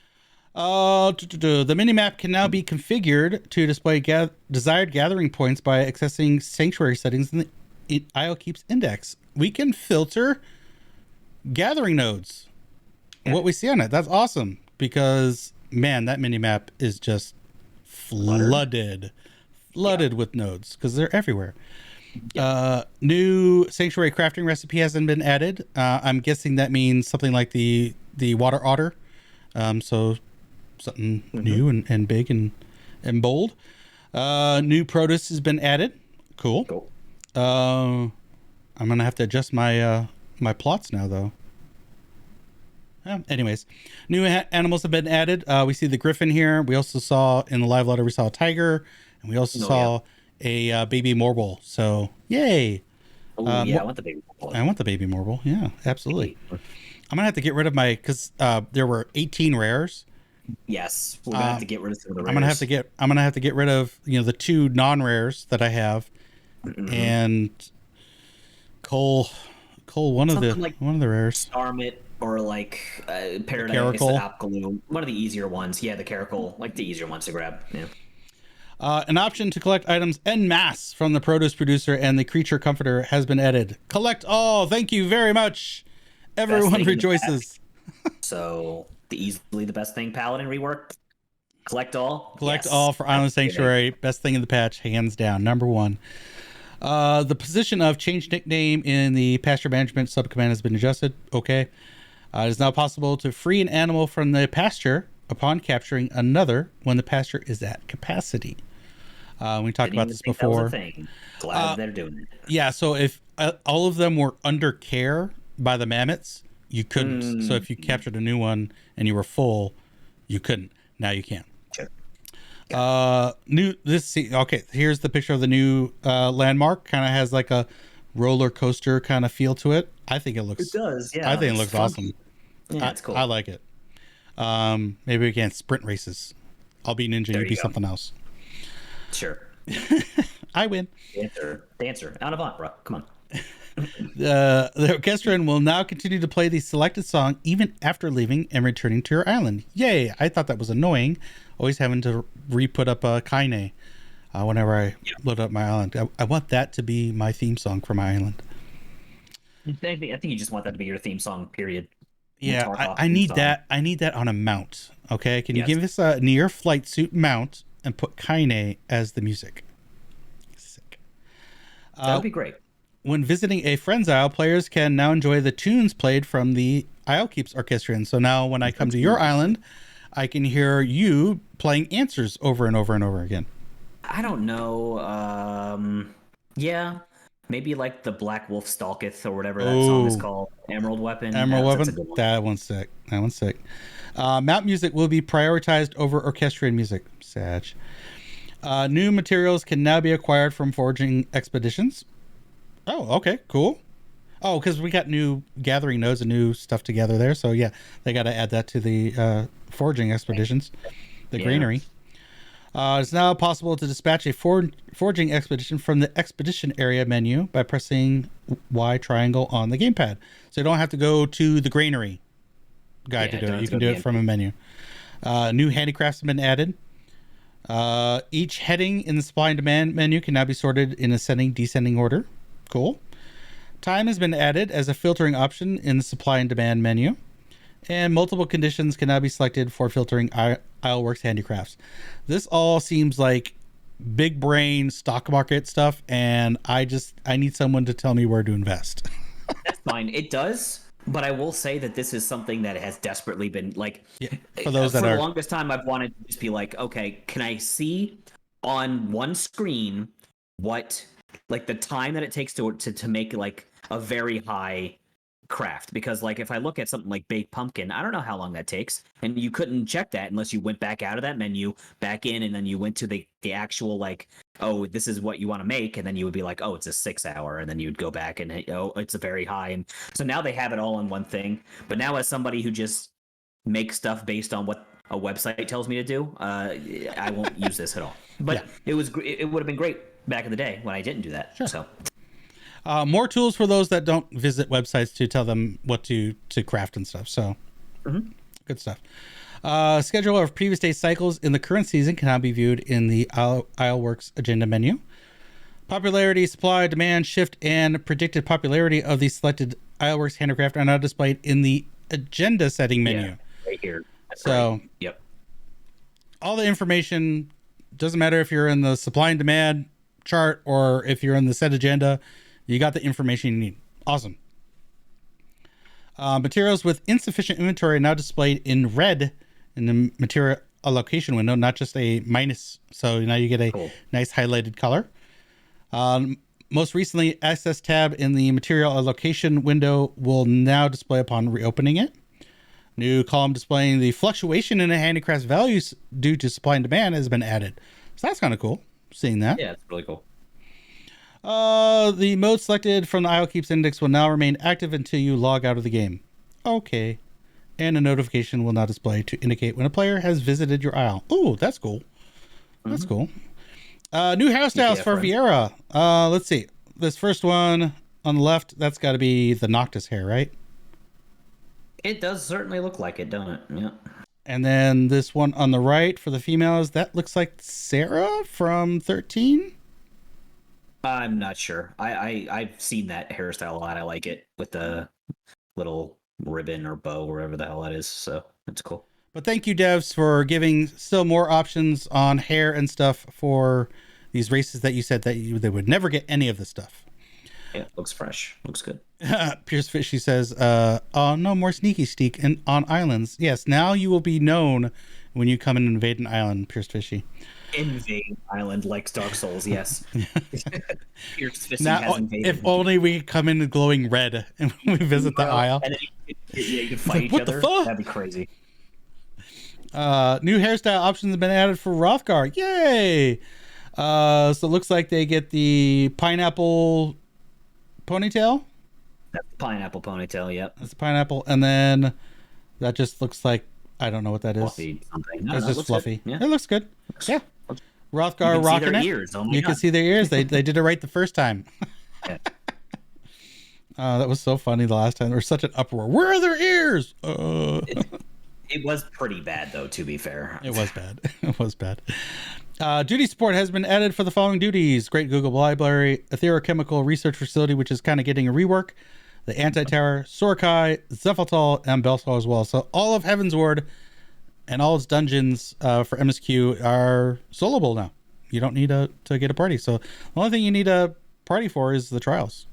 The minimap can now be configured to display desired gathering points by accessing sanctuary settings in the IO Keeps index. We can filter gathering nodes. What we see on it. That's awesome because, man, that minimap is just flooded with nodes because they're everywhere. New sanctuary crafting recipe hasn't been added. I'm guessing that means something like the water otter. So something new and big and bold. New produce has been added. Cool. I'm gonna have to adjust my my plots now though. Anyways, new animals have been added. We see the griffin here. We also saw in the live letter, we saw a tiger, and we also saw a baby morble. So, yay. I want the baby morble. I want the baby morble. Yeah, absolutely. I'm going to have to get rid of because there were 18 rares. Yes, we're going to have to get rid of some of the rares. I'm going to have to get rid of, the 2 non-rares that I have. And Cole, one of the rares. Starmit. Or Paradise, Apkaloo, one of the easier ones. Yeah, the Caracal, the easier ones to grab. Yeah. An option to collect items en masse from the produce producer and the creature comforter has been added. Collect all. Thank you very much. Everyone rejoices. So easily the best thing, Paladin rework. Collect all. Collect all for Island Sanctuary. Best thing in the patch, hands down. Number 1. The position of change nickname in the pasture management subcommand has been adjusted. Okay. It is now possible to free an animal from the pasture upon capturing another when the pasture is at capacity. We talked about this before. That was a thing. Glad they're doing it. Yeah, so if all of them were under care by the mammoths, you couldn't. So if you captured a new one and you were full, you couldn't. Now you can. Sure. Okay, here's the picture of the new landmark. Kind of has like a roller coaster kind of feel to it. I think it looks. It does. Yeah. I think it looks awesome. Yeah, it's cool. I like it. Maybe we can sprint races. I'll be Ninja. You be something else. Sure. I win. Dancer. Out of bro. Come on. The orchestrion will now continue to play the selected song even after leaving and returning to your island. Yay! I thought that was annoying, always having to re-put up a Kaine whenever I load up my island. I want that to be my theme song for my island. I think you just want that to be your theme song, period. Yeah, I need that. I need that on a mount. Okay, can you give us a near flight suit mount and put Kaine as the music? Sick. That would be great. When visiting a friend's isle, players can now enjoy the tunes played from the Isle Keeps Orchestrion. So now when I come to your island, I can hear you playing answers over and over and over again. I don't know. Yeah. Maybe like the Black Wolf Stalketh or whatever that song is called. Emerald Weapon. That one's sick. Mount music will be prioritized over orchestrion music. Sag. New materials can now be acquired from foraging expeditions. Oh, okay, cool. Oh, because we got new gathering nodes and new stuff together there. So yeah, they got to add that to the foraging expeditions, the granary. It's now possible to dispatch a foraging expedition from the expedition area menu by pressing Y triangle on the gamepad. So you don't have to go to the granary guide to do it. You can do it from a menu. New handicrafts have been added. Each heading in the supply and demand menu can now be sorted in ascending, descending order. Cool. Time has been added as a filtering option in the supply and demand menu. And multiple conditions can now be selected for filtering Isleworks handicrafts. This all seems like big brain stock market stuff, and I need someone to tell me where to invest. That's fine. It does, but I will say that this is something that has desperately been like for those that for the longest time I've wanted to just be like, okay, can I see on one screen what like the time that it takes to make like a very high craft? Because like if I look at something like baked pumpkin, I don't know how long that takes, and you couldn't check that unless you went back out of that menu, back in, and then you went to the actual like, oh, this is what you want to make, and then you would be like, oh, it's a 6 hour, and then you would go back and oh, it's a very high. And so now they have it all in one thing. But now as somebody who just makes stuff based on what a website tells me to do, I won't use this at all. But it would have been great back in the day when I didn't do that. Sure. So more tools for those that don't visit websites to tell them what to craft and stuff. So good stuff. Schedule of previous day cycles in the current season can now be viewed in the Isleworks agenda menu. Popularity, supply, demand, shift, and predicted popularity of the selected Isleworks handicraft are now displayed in the agenda setting menu. Yeah, right here. That's so right. Yep. All the information, doesn't matter if you're in the supply and demand chart or if you're in the set agenda, you got the information you need. Awesome. Materials with insufficient inventory are now displayed in red in the material allocation window, not just a minus. So now you get a nice highlighted color. Most recently, access tab in the material allocation window will now display upon reopening it. New column displaying the fluctuation in a handicraft's values due to supply and demand has been added. So that's kind of cool, seeing that. Yeah, it's really cool. The mode selected from the Isle Keeps index will now remain active until you log out of the game. Okay. And a notification will now display to indicate when a player has visited your isle. Oh, that's cool. That's cool. New hairstyles for Viera. Let's see. This first one on the left, that's got to be the Noctis hair, right? It does certainly look like it, don't it? Yeah. And then this one on the right for the females, that looks like Sarah from 13. I'm not sure. I've seen that hairstyle a lot. I like it with the little ribbon or bow, or whatever the hell that is. So it's cool. But thank you, devs, for giving still more options on hair and stuff for these races that you said that they would never get any of this stuff. Yeah, looks fresh. Looks good. Piers Fishy says, "Oh, no more sneaky sneak on islands. Yes, now you will be known when you come and invade an island." Piers Fishy. Invade Island like Dark Souls. Yes. Pierce Fissy Now, has if invaded. only we could come in glowing red and we visit the isle. And then you can fight like, each what the other. fuck? That'd be crazy. New hairstyle options have been added for Rothgar. Yay! So it looks like they get the pineapple ponytail. That's the pineapple ponytail. Yep. That's the pineapple, and then that just looks like, I don't know what that is. Fluffy something. No, It's just fluffy. Yeah. It looks good. Yeah. Rothgar you rocking see their it. ears. Oh my You God. can see their ears. They did it right the first time. Yeah. That was so funny the last time. There was such an uproar. Where are their ears? It was pretty bad, though, to be fair. It was bad. It was bad. Duty support has been added for the following duties: Great Google Library, Etherochemical Research Facility, which is kind of getting a rework, the Anti-Tower, Sorkai, Zephaltal, and Belsal as well. So all of Heavensward and all its dungeons for MSQ are soloable now. You don't need to get a party. So the only thing you need a party for is the trials.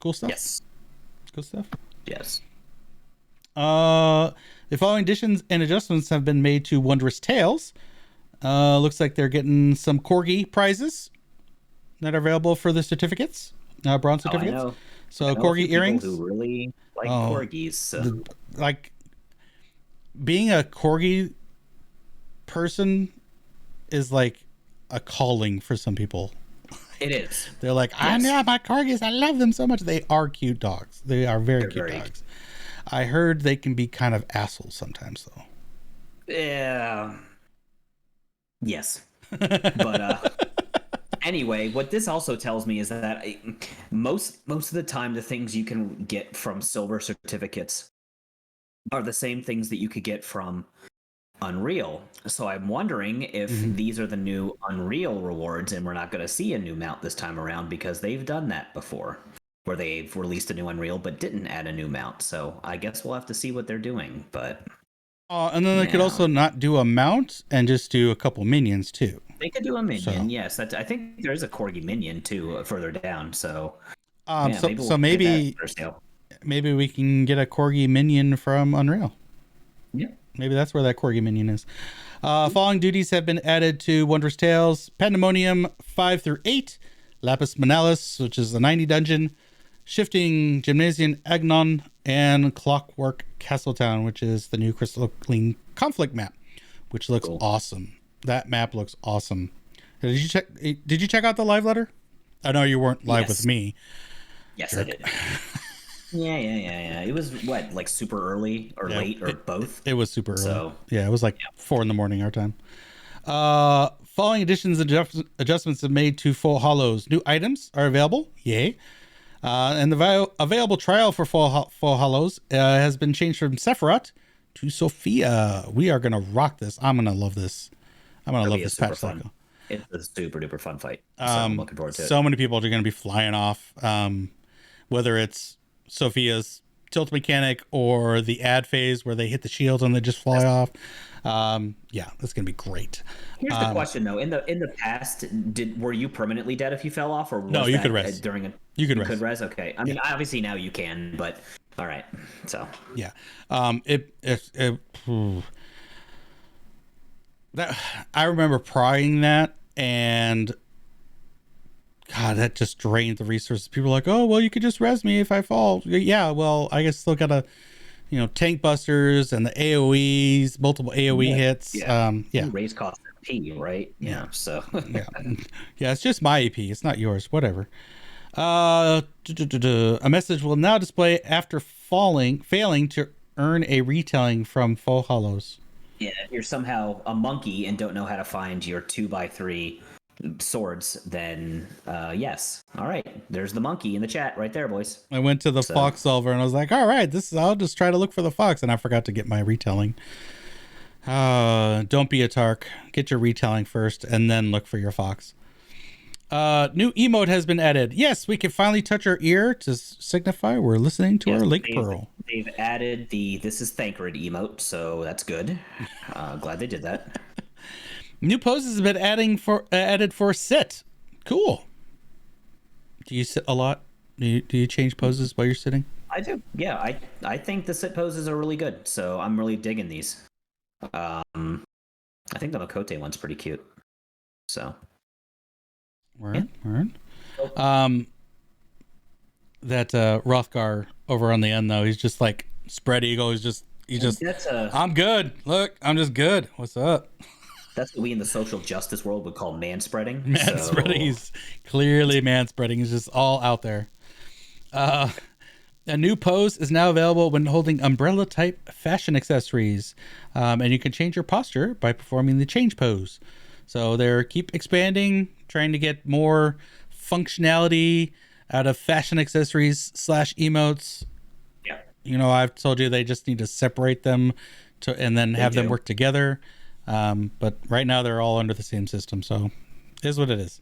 Cool stuff. Yes. Cool stuff. Yes. The following additions and adjustments have been made to Wondrous Tales. Looks like they're getting some corgi prizes that are available for the certificates, bronze certificates. I know. So corgi earrings. Who really like corgis? So. Like being a corgi person is like a calling for some people. It is. They're like, I know my corgis. I love them so much. They are cute dogs. They are very cute dogs. I heard they can be kind of assholes sometimes, though. Yeah. Yes. But anyway, what this also tells me is that most of the time, the things you can get from silver certificates are the same things that you could get from Unreal. So I'm wondering if these are the new Unreal rewards, and we're not going to see a new mount this time around, because they've done that before, where they've released a new Unreal but didn't add a new mount. So I guess we'll have to see what they're doing. But and then they could also not do a mount and just do a couple minions too. They could do a minion, yes. I think there is a corgi minion too further down. So maybe we can get a corgi minion from Unreal. Yeah. Maybe that's where that corgi minion is. Following duties have been added to Wondrous Tales: Pandemonium 5 through 8, Lapis Manalis, which is the 90 dungeon, Shifting Gymnasium Agnon, and Clockwork Castletown, which is the new Crystal Clean Conflict map, which looks awesome. That map looks awesome. Did you check out the live letter? I know you weren't live with me. Yes, Jerk. I did. Yeah. It was like super early or late or both? It was super early. So, it was like 4 a.m. our time. Following additions and adjustments have made to Full Hollows. New items are available. Yay. And the available trial for Full Hollows has been changed from Sephiroth to Sophia. We are going to rock this. I'm going to love this. I'm going to love this patch cycle. It's a super duper fun fight. So I'm looking forward to it. So many people are going to be flying off, whether it's Sophia's tilt mechanic or the ad phase where they hit the shields and they just fly off. That's gonna be great. Here's the question though: in the past, were you permanently dead if you fell off, or was no? You could res during a. You could res. Okay, I mean, obviously now you can, but all right. So yeah, that I remember prying that, and God, that just drained the resources. People are like, oh, well, you could just res me if I fall. Yeah, well, I guess still gotta, tank busters and the AoEs, multiple AoE hits. Raise cost P, right? Yeah. So yeah, it's just my AP. It's not yours. Whatever. A message will now display after failing to earn a retelling from Full Hollows. Yeah, if you're somehow a monkey and don't know how to find your 2x3 swords, then yes. All right, there's the monkey in the chat right there, boys. I went to the fox solver and I was like, all right, I'll just try to look for the fox, and I forgot to get my retelling. Don't be a Tark. Get your retelling first and then look for your fox. New emote has been added. Yes, we can finally touch our ear to signify we're listening to our Link Pearl. They've added the "This is Thancred" emote, so that's good. Glad they did that. New poses have been added for sit. Cool. Do you sit a lot? Do you change poses while you're sitting? I do. Yeah, I think the sit poses are really good, so I'm really digging these. I think the Makote one's pretty cute. So. Word. That Rothgar over on the end though, he's just like spread eagle. I'm good. Look, I'm just good. What's up? That's what we in the social justice world would call manspreading. Manspreading. He's clearly manspreading. He's just all out there. A new pose is now available when holding umbrella type fashion accessories. And you can change your posture by performing the change pose. So they're keep expanding, trying to get more functionality out of fashion accessories / emotes. Yeah. You know, I've told you they just need to separate them and then have them work together. But right now they're all under the same system. So it is what it is.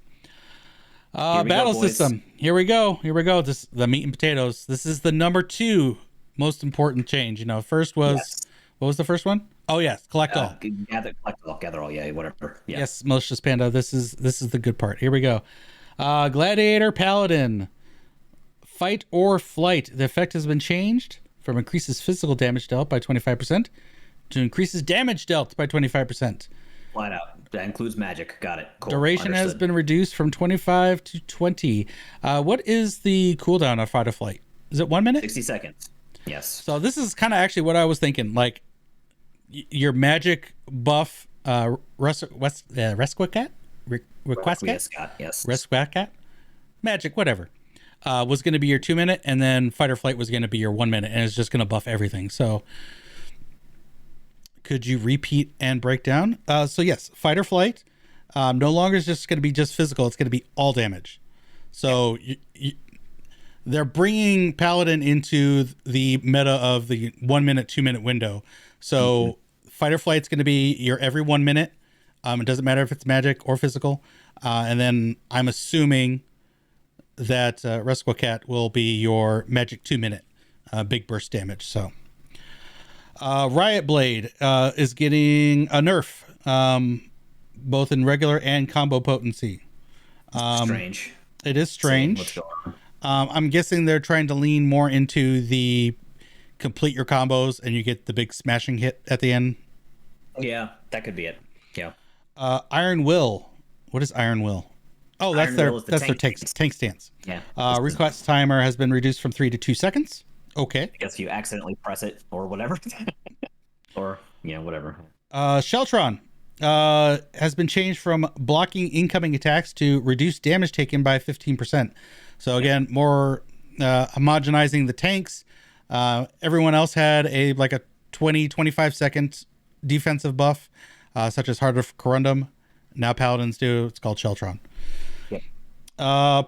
Battle system. Here we go. This the meat and potatoes. This is the number 2 most important change. You know, first was what was the first one? Oh yes, collect all. Gather all. Yeah, whatever. Yeah. Yes, malicious panda. This is the good part. Here we go. Gladiator paladin. Fight or flight. The effect has been changed from increases physical damage dealt by 25% to increases damage dealt by 25%. Flat out. That includes magic. Got it. Cool. Duration has been reduced from 25 to 20. What is the cooldown of fight or flight? Is it 1 minute? 60 seconds. Yes. So this is kind of actually what I was thinking. Like your magic buff, Resquicat? Resquicat? Magic, whatever. Was going to be your 2 minute, and then fight or flight was going to be your 1 minute, and it's just going to buff everything. So could you repeat and break down? So yes, fight or flight no longer is just going to be just physical. It's going to be all damage. So they're bringing paladin into the meta of the 1 minute, 2 minute window. So fight or flight's going to be your every 1 minute. It doesn't matter if it's magic or physical. And then I'm assuming that Resquicat will be your magic 2 minute big burst damage. So Riot Blade is getting a nerf, both in regular and combo potency. Strange. It is strange. What's going on? I'm guessing they're trying to lean more into the complete your combos and you get the big smashing hit at the end. Yeah, that could be it. Yeah. Iron Will. What is Iron Will? Oh, that's their tank stance. Yeah. Request timer has been reduced from 3 to 2 seconds. Okay. I guess you accidentally press it or whatever. Or, whatever. Sheltron has been changed from blocking incoming attacks to reduce damage taken by 15%. So again, more homogenizing the tanks. Everyone else had a 20-25 second defensive buff, such as Heart of Corundum. Now paladins do. It's called Sheltron.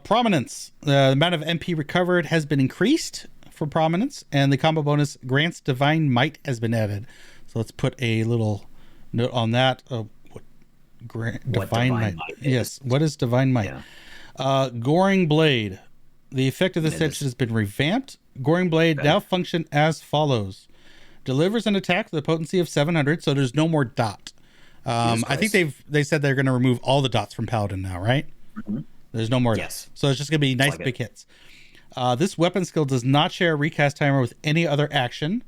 Prominence. The amount of MP recovered has been increased for prominence, and the combo bonus grants divine might has been added. So let's put a little note on that. Divine might. Yes. What is divine might? Yeah. Goring blade. The effect of this section has been revamped. Goring blade now function as follows: delivers an attack with a potency of 700. So there's no more dot. I think they said they're going to remove all the dots from paladin now, right? Mm-hmm. There's no more. Yes. So it's just going to be nice big hits. This weapon skill does not share a recast timer with any other action.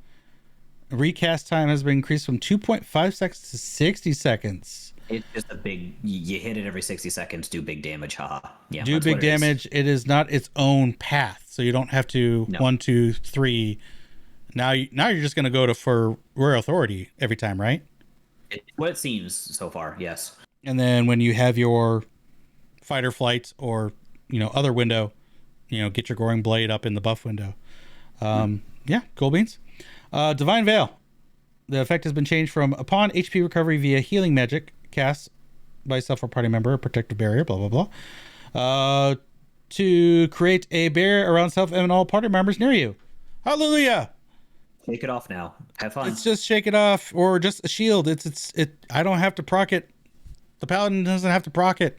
Recast time has been increased from 2.5 seconds to 60 seconds. It's just a big, you hit it every 60 seconds, do big damage, haha. Yeah, do big damage. It is not its own path, so you don't have to 1, 2, 3. Now you're just going to go for Royal Authority every time, right? What it seems so far, yes. And then when you have your fight or flight or other window, get your Goring Blade up in the buff window. Yeah, cool beans. Divine Veil. The effect has been changed from upon HP recovery via healing magic cast by self or party member, a protective barrier, blah, blah, blah, to create a barrier around self and all party members near you. Hallelujah. Shake it off now. Have fun. It's just shake it off, or just a shield. I don't have to proc it. The paladin doesn't have to proc it.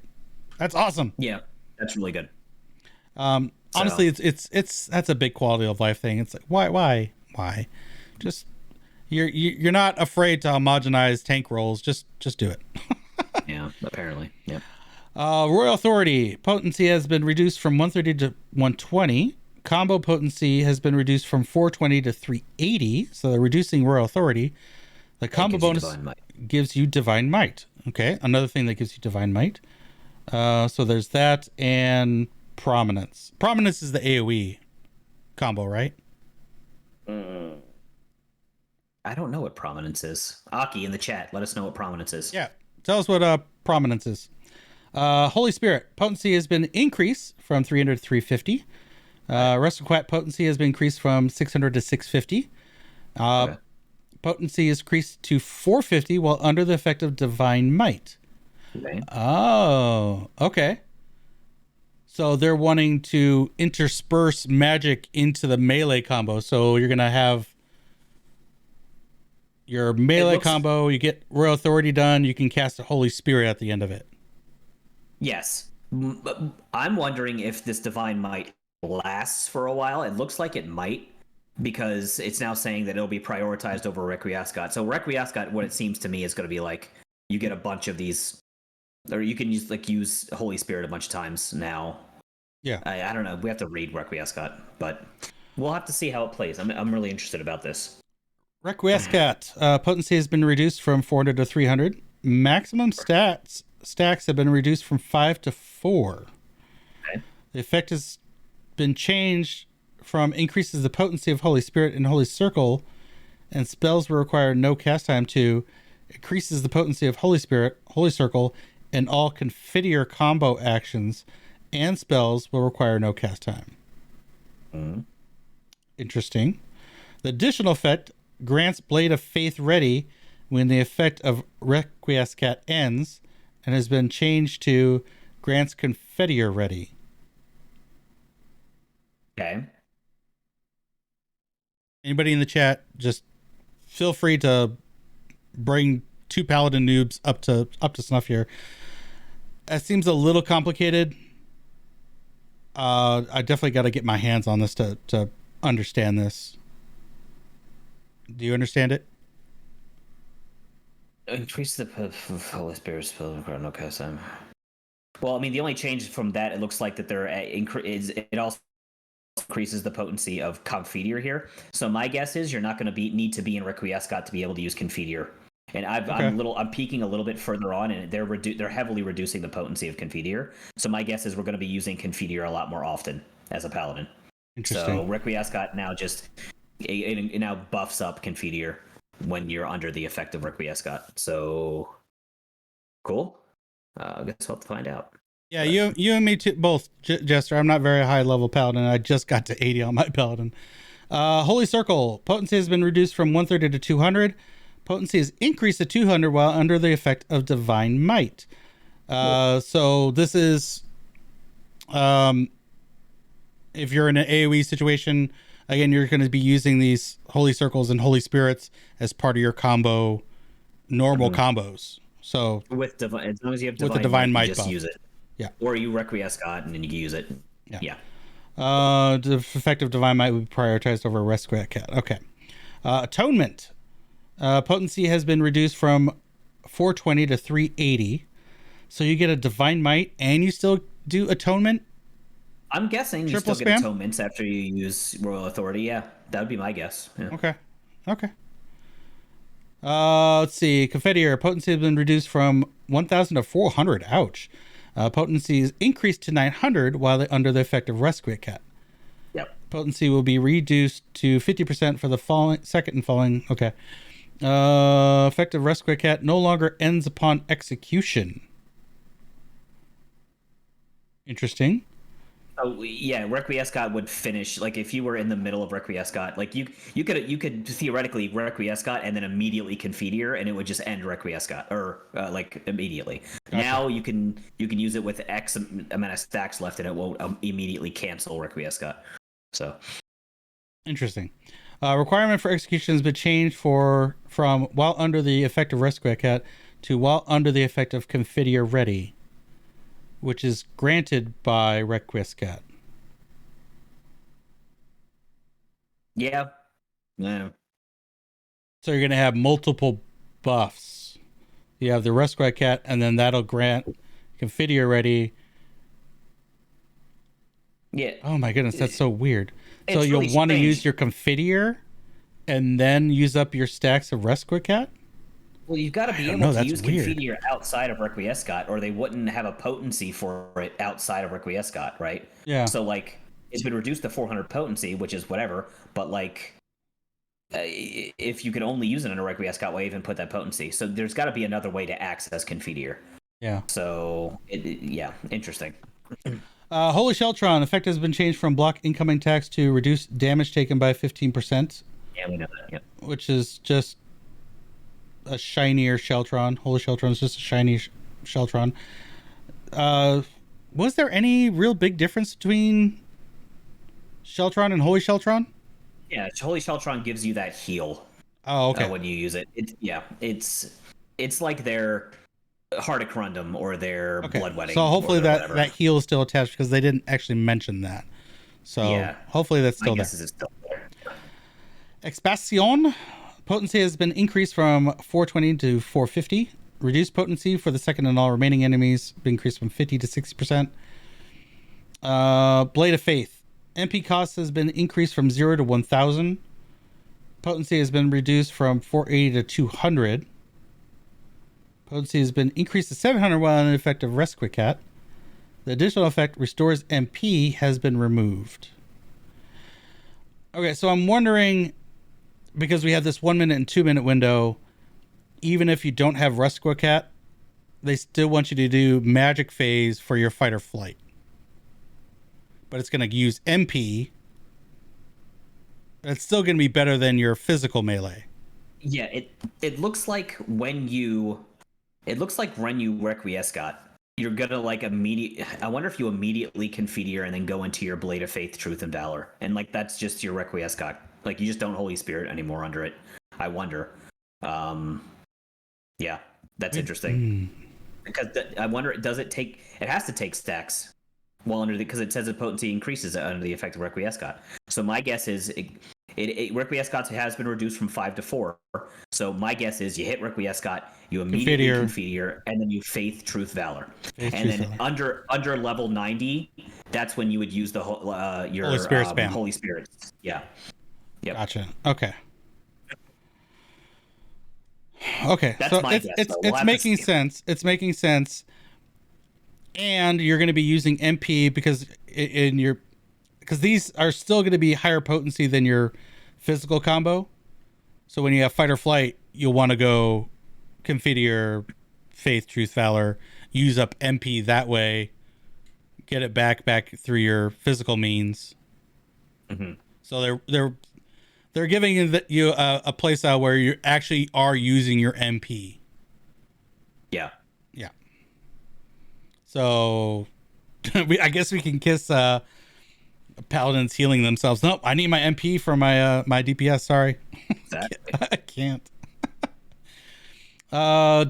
That's awesome. Yeah, that's really good. Honestly, it's that's a big quality of life thing. It's like why? Just you're not afraid to homogenize tank rolls. Just do it. Yeah, apparently. Yeah. Royal Authority potency has been reduced from 130 to 120. Combo potency has been reduced from 420 to 380. So they're reducing Royal Authority. The combo bonus gives you Divine Might. Okay, another thing that gives you Divine Might. So there's that and Prominence. Prominence is the AoE combo, right? I don't know what Prominence is. Aki in the chat, let us know what Prominence is. Yeah, tell us what Prominence is. Holy Spirit potency has been increased from 300 to 350. Restoquat potency has been increased from 600 to 650. Okay. Potency is increased to 450 while under the effect of Divine Might. Okay. Oh, okay. So they're wanting to intersperse magic into the melee combo. So you're going to have your melee combo, you get Royal Authority done, you can cast a Holy Spirit at the end of it. Yes. I'm wondering if this Divine Might lasts for a while. It looks like it might, because it's now saying that it'll be prioritized over Requiescat. So Requiescat, what it seems to me, is going to be like, you get a bunch of these, or you can use Holy Spirit a bunch of times now. Yeah. I don't know. We have to read Requiescat, but we'll have to see how it plays. I'm really interested about this. Requiescat potency has been reduced from 400 to 300. Maximum stacks have been reduced from 5 to 4. Okay. The effect has been changed from increases the potency of Holy Spirit and Holy Circle, and spells will require no cast time, to increases the potency of Holy Spirit, Holy Circle, and all Confiteor combo actions and spells will require no cast time. Interesting. The additional effect grants Blade of Faith ready when the effect of Requiescat ends, and has been changed to grants Confiteor ready. Okay. Anybody in the chat, just feel free to bring 2 paladin noobs up to snuff here. That seems a little complicated. I definitely got to get my hands on this to understand this. Do you understand it? Increase the Holy Spirit spell. No cast time. Well, I mean, the only change from that, it looks like that it also increases the potency of Confiteor here. So my guess is you're not going to need to be in Requiescat to be able to use Confiteor. And I'm peeking a little bit further on, and they're heavily reducing the potency of Confiteor. So my guess is we're going to be using Confiteor a lot more often as a paladin. Interesting. So Requiescat now it now buffs up Confiteor when you're under the effect of Requiescat. So cool. I guess we'll have to find out. Yeah, you and me too, both, Jester. I'm not very high level paladin. I just got to 80 on my paladin. Holy Circle potency has been reduced from 130 to 200. Potency is increased to 200 while under the effect of Divine Might. So this is, if you're in an AoE situation, again, you're going to be using these Holy Circles and Holy Spirits as part of your normal combos. So as long as you have Divine Might, you just use it. Yeah. Or you Requiescat and then you can use it. Yeah. The effect of Divine Might would be prioritized over Requiescat. Okay. Atonement. Potency has been reduced from 420 to 380. So you get a Divine Might and you still do Atonement? I'm guessing you still get atonements after you use Royal Authority. Yeah, that would be my guess. Yeah. Okay. Let's see. Confiteor potency has been reduced from 1,000 to 400. Ouch. Potency is increased to 900 while under the effect of Requiescat. Yep. Potency will be reduced to 50% for the second and following. Okay. Effect of Requiescat no longer ends upon execution. Interesting. Oh yeah, Requiescat would finish, like if you were in the middle of Requiescat, like you could theoretically Requiescat and then immediately Confiteor, and it would just end Requiescat or like immediately. Gotcha. Now you can use it with X amount of stacks left, and it won't immediately cancel Requiescat. So interesting. Requirement for execution has been changed from while under the effect of Requiescat to while under the effect of Confiteor ready, which is granted by Requiescat. Yeah. So you're going to have multiple buffs. You have the Requiescat, and then that'll grant Confidia ready. Yeah. Oh my goodness, that's so weird. So It's you'll really want to strange. use your Confidier and then use up your stacks of Resquicat? Well, you've got to I be don't able know, to that's use weird. Confidier outside of Requiescat, or they wouldn't have a potency for it outside of Requiescat, right? Yeah. So, like, it's been reduced to 400 potency, which is whatever, but, like, if you could only use it in a Requiescat, why even put that potency? So there's got to be another way to access Confidier. Yeah. So, yeah, interesting. Holy Sheltron effect has been changed from block incoming attacks to reduce damage taken by 15%, Yeah, we know that. Yep. which is just a shinier Sheltron. Holy Sheltron is just a shiny Sheltron. Uh, was there any real big difference between Sheltron and Holy Sheltron? Yeah, Holy Sheltron gives you that heal Oh, okay. when you use it. It's like their Hearticrundum or their Okay. Blood So Wedding or hopefully their that whatever. that heal is still attached because they didn't actually mention that. So Yeah, hopefully that's my still guess there. is it's still there. Expansion potency has been increased from 420 to 450. Reduced potency for the second and all remaining enemies increased from 50 to 60%. Blade of Faith. MP cost has been increased from 0 to 1000. Potency has been reduced from 480 to 200. Potency has been increased to 700 while an effect of Resquicat. The additional effect restores MP has been removed. Okay, so I'm wondering, because we have this 1 minute and 2 minute window, even if you don't have Resquicat, they still want you to do magic phase for your fight or flight. But it's going to use MP. It's still going to be better than your physical melee. Yeah, it looks like when you Requiescat, you're gonna like I wonder if you immediately Confidier and then go into your Blade of Faith, Truth, and Valor, and like that's just your Requiescat. Like you just don't Holy Spirit anymore under it. I wonder. Yeah, that's interesting. Because I wonder, does it take? It has to take stacks. Well, because it says the potency increases under the effect of Requiescat. So my guess is Requiescat has been reduced from 5 to 4. So my guess is you hit Requiescat, you immediately Confidier, and then you Faith, Truth, Valor. Faith, And Truth, then Valor. under level 90, that's when you would use the your Holy Spirit spam. Holy Spirit. Yeah. Yep. Gotcha. Okay. Okay. That's so my guess. It's making sense. It's making sense. And you're going to be using MP because these are still going to be higher potency than your physical combo. So when you have fight or flight, you'll want to go Confidier, Faith, Truth, Valor, use up MP that way, get it back through your physical means. Mm-hmm. So they're giving you a place out where you actually are using your MP. Yeah. Yeah. So I guess we can kiss paladins healing themselves. Nope, I need my MP for my my DPS. Sorry. Exactly. I can't.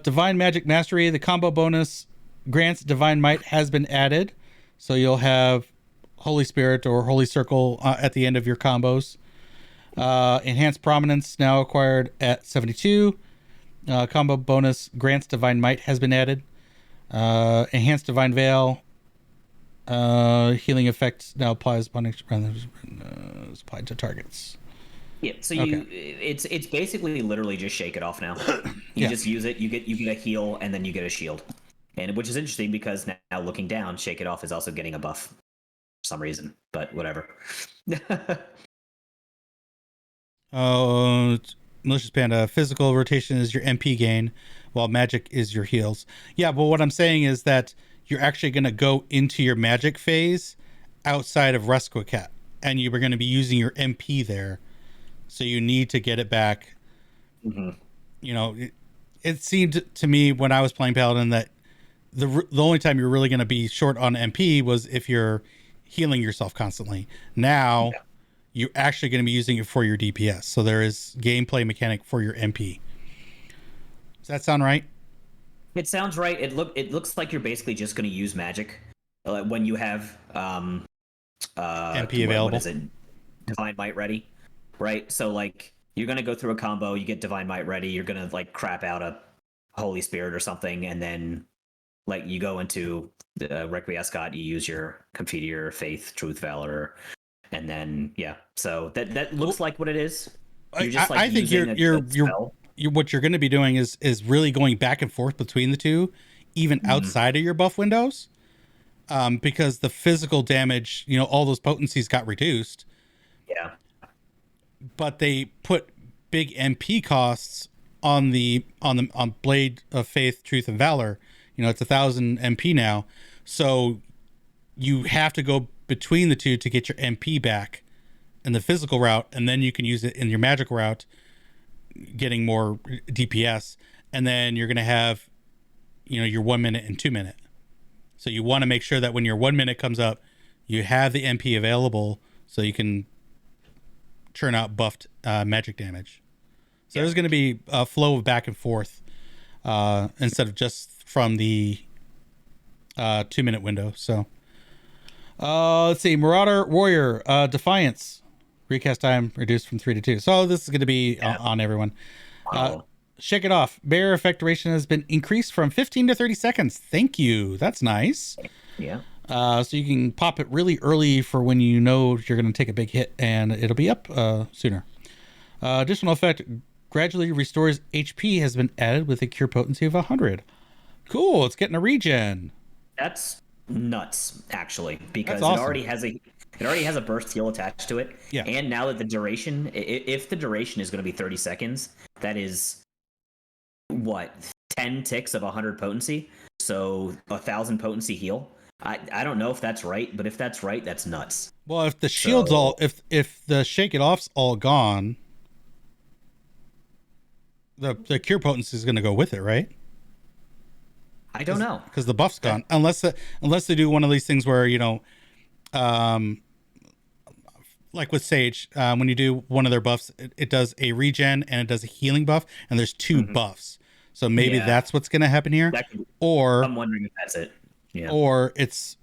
Divine Magic Mastery, the combo bonus grants Divine Might has been added. So you'll have Holy Spirit or Holy Circle at the end of your combos. Enhanced Prominence now acquired at 72. Combo bonus grants Divine Might has been added. Enhanced Divine Veil. Healing effect now applies upon is applied to targets. Yeah, so it's basically literally just shake it off now. You just use it, you get a heal, and then you get a shield. And which is interesting because now looking down, shake it off is also getting a buff for some reason, but whatever. Malicious Panda, physical rotation is your MP gain, while magic is your heals. Yeah, but what I'm saying is that you're actually going to go into your magic phase outside of Resquicat, and you were going to be using your MP there, so you need to get it back. Mm-hmm. You know, it seemed to me when I was playing Paladin that the only time you're really going to be short on MP was if you're healing yourself constantly. Now, you're actually going to be using it for your DPS, so there is gameplay mechanic for your MP. Does that sound right? It sounds right. It looks like you're basically just going to use magic when you have MP available. What is it? Divine Might ready, right? So like you're going to go through a combo, you get Divine Might ready, you're going to like crap out a Holy Spirit or something, and then like you go into the Requiescat, you use your Confidier, Faith, Truth, Valor, and then so that looks like what it is. You're just like I think using a spell. what you're going to be doing is really going back and forth between the two, even outside of your buff windows, because the physical damage, all those potencies got reduced. Yeah, but they put big MP costs on Blade of Faith, Truth, and Valor. It's 1,000 MP now, so you have to go between the two to get your MP back in the physical route, and then you can use it in your magical route, getting more DPS, and then you're going to have, your 1 minute and 2 minute. So you want to make sure that when your 1 minute comes up, you have the MP available so you can churn out buffed magic damage. So there's going to be a flow of back and forth instead of just from the 2 minute window. So let's see. Marauder Warrior Defiance recast time reduced from 3 to 2. So this is going to be on everyone. Wow. Shake it off. Barrier effect duration has been increased from 15 to 30 seconds. Thank you. That's nice. Yeah. So you can pop it really early for when you know you're going to take a big hit, and it'll be up sooner. Additional effect gradually restores HP has been added with a cure potency of 100. Cool. It's getting a regen. That's nuts, actually, because That's awesome. It already has a burst heal attached to it. Yeah. And now that the duration, if the duration is going to be 30 seconds, that is what, 10 ticks of 100 potency. So 1,000 potency heal. I don't know if that's right, but if that's right, that's nuts. Well, if the shield's if the shake it off's all gone, the cure potency is going to go with it, right? I don't know, because the buff's gone. Unless they do one of these things where like with Sage, when you do one of their buffs, it does a regen and it does a healing buff, and there's two buffs. So maybe that's what's going to happen here. Or I'm wondering if that's it. Yeah. Or it's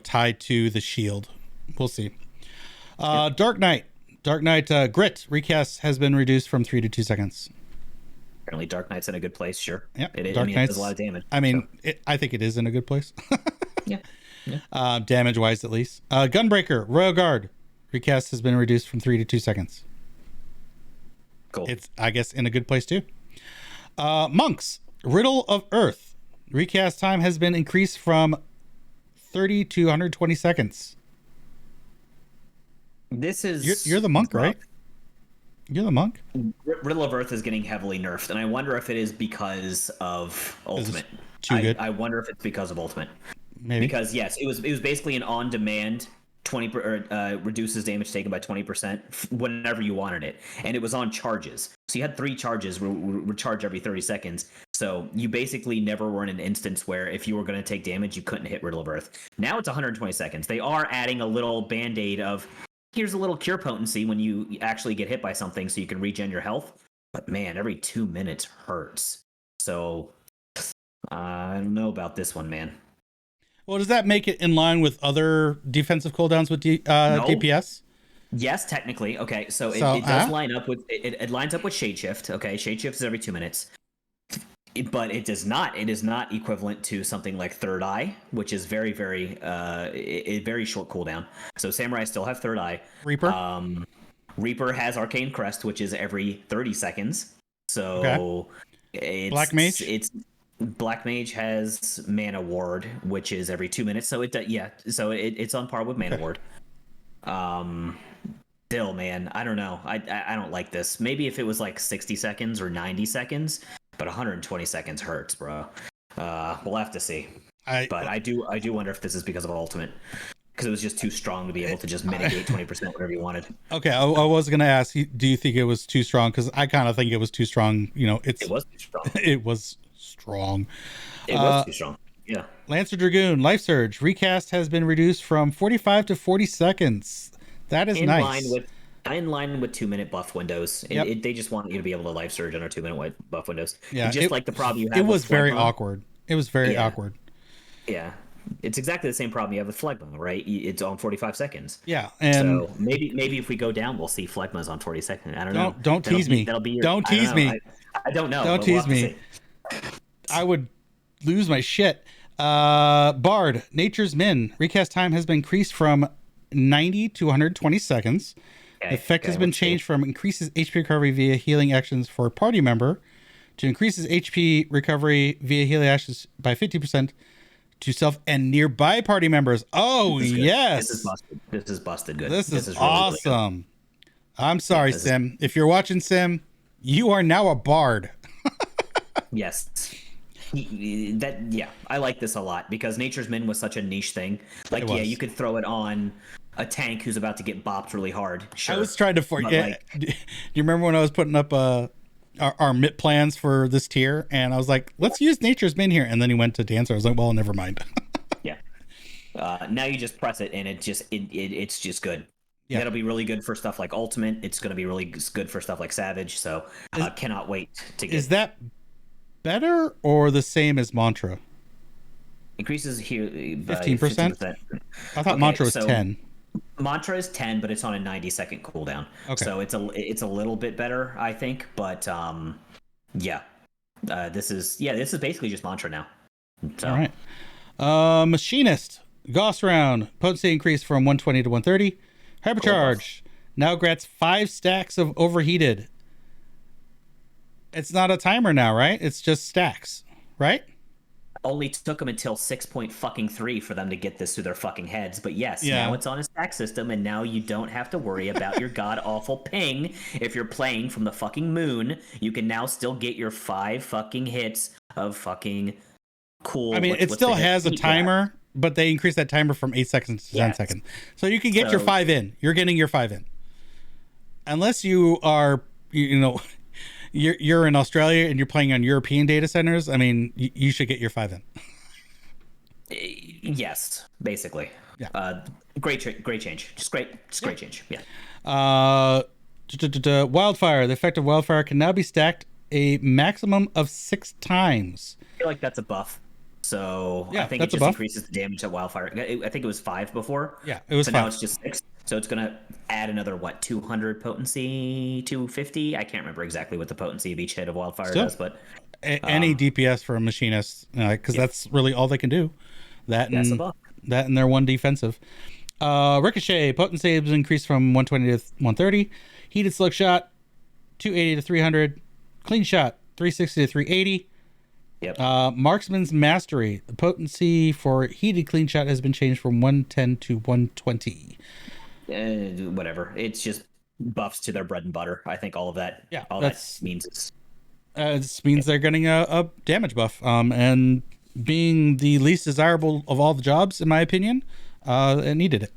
tied to the shield. We'll see. Dark Knight Grit recast has been reduced from 3 to 2 seconds. Apparently, Dark Knight's in a good place. Sure. Yeah. It does a lot of damage. I mean, I think it is in a good place. Yeah. Damage wise, at least. Gunbreaker Royal Guard recast has been reduced from 3 to 2 seconds. Cool. It's, I guess, in a good place too. Monks Riddle of Earth recast time has been increased from 30 to 120 seconds. This is you're the monk, right? You're the monk. Riddle of Earth is getting heavily nerfed, and I wonder if it is because of Ultimate. Too good. I wonder if it's because of Ultimate. Maybe. Because yes, it was basically an on-demand 20 reduces damage taken by 20% whenever you wanted it, and it was on charges. So you had 3 charges recharge every 30 seconds. So you basically never were in an instance where if you were going to take damage, you couldn't hit Riddle of Earth. Now it's 120 seconds. They are adding a little band-aid of here's a little cure potency when you actually get hit by something, so you can regen your health. But man, every 2 minutes hurts. So I don't know about this one, man. Well, does that make it in line with other defensive cooldowns with No. DPS? Yes, technically. Okay, so it does line up with it lines up with Shadeshift. Okay, Shadeshift is every 2 minutes, but it does not. It is not equivalent to something like Third Eye, which is very, very very short cooldown. So Samurai still have Third Eye. Reaper has Arcane Crest, which is every 30 seconds. So Black Mage. Black Mage has Mana Ward, which is every 2 minutes. So it's on par with Mana Ward. Still, man, I don't know. I don't like this. Maybe if it was like 60 seconds or 90 seconds, but 120 seconds hurts, bro. We'll have to see. But I do wonder if this is because of Ultimate, because it was just too strong to be able to just mitigate 20% whatever you wanted. Okay, I was gonna ask, do you think it was too strong? Because I kind of think it was too strong. It was too strong. It was strong. It was too strong. Yeah. Lancer Dragoon Life Surge recast has been reduced from 45 to 40 seconds. That is nice. In line with 2 minute buff windows. Yep. They just want you to be able to life surge under 2 minute buff windows. Yeah. And just like the problem you have. It was very awkward. It was very awkward. Yeah. It's exactly the same problem you have with Phlegma, right? It's on 45 seconds. Yeah, and so maybe if we go down, we'll see Phlegma's on 40 seconds. I don't know. Don't tease me. Don't tease me. I don't know. Don't tease me. I would lose my shit. Bard, Nature's Min. Recast time has been increased from 90 to 120 seconds. The effect has been changed from increases HP recovery via healing actions for a party member to increases HP recovery via healing actions by 50% to self and nearby party members. Oh, yes. This is busted good. This is really, awesome. Really I'm sorry, Sim. If you're watching, Sim, you are now a bard. Yes. I like this a lot because Nature's Min was such a niche thing. Like, yeah, you could throw it on a tank who's about to get bopped really hard. Sure. I was trying to forget. Do you remember when I was putting up our MIP plans for this tier, and I was like, let's use Nature's Min here, and then he went to Dancer. I was like, well, never mind. Yeah. Now you just press it, and it's just good. Yeah. That'll be really good for stuff like Ultimate. It's going to be really good for stuff like Savage. So cannot wait to get. Is that better or the same as Mantra? Increases here 15%. I thought Mantra was 10. Mantra is 10, but it's on a 90-second cooldown. Okay. So it's a little bit better, I think. But this is basically just Mantra now. So. All right. Machinist, Gauss round, potency increase from 120 to 130. Hypercharge now grants 5 stacks of overheated. It's not a timer now, right? It's just stacks, right? Only took them until 6.3 for them to get this through their fucking heads. But yes, now it's on a stack system, and now you don't have to worry about your god-awful ping. If you're playing from the fucking moon, you can now still get your 5 fucking hits of fucking cool. I mean, it still has a timer, but they increased that timer from 8 seconds to 10 seconds. So you can get your 5 in. You're getting your 5 in. Unless you are, you're in Australia and you're playing on European data centers. I mean, you should get your 5 in. Yes, basically. Yeah. Great change. Just great change. Yeah. Wildfire. The effect of wildfire can now be stacked a maximum of 6 times. I feel like that's a buff. So I think it just increases the damage at wildfire. I think it was 5 before. Yeah, it was 5. Now it's just 6. So it's going to add another, 200 potency, 250? I can't remember exactly what the potency of each hit of wildfire does, but... any DPS for a machinist, because that's really all they can do. That and their 1 defensive. Ricochet, potency is increased from 120 to 130. Heated slug shot, 280 to 300. Clean shot, 360 to 380. Yep. Marksman's Mastery. The potency for heated clean shot has been changed from 110 to 120. Whatever. It's just buffs to their bread and butter. I think all of that. Yeah. All that means is. It means they're getting a damage buff. And being the least desirable of all the jobs, in my opinion, it needed it.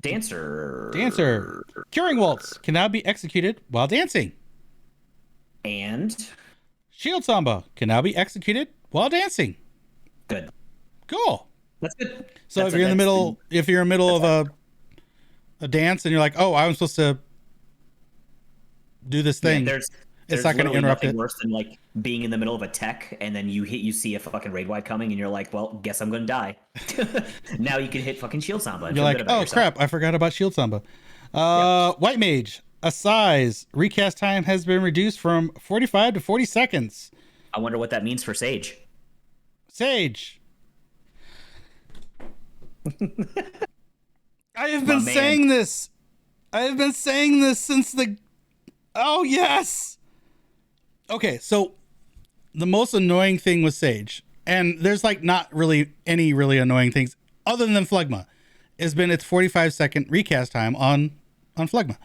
Dancer. Curing Waltz can now be executed while dancing. And Shield Samba can now be executed while dancing. Good. Cool. That's good. So if you're in the middle of a dance and you're like, oh, I'm supposed to do this thing. There's not going to interrupt it. Worse than being in the middle of a tech and then you see a fucking raid wide coming and you're like, well, guess I'm going to die. Now you can hit fucking Shield Samba. You're like, oh crap, I forgot about Shield Samba. White Mage. A size. Recast time has been reduced from 45 to 40 seconds. I wonder what that means for Sage. Sage. I have been saying this. Since the... Oh, yes. Okay, so the most annoying thing with Sage, and there's not really any really annoying things other than Phlegma, has been its 45-second recast time on Phlegma.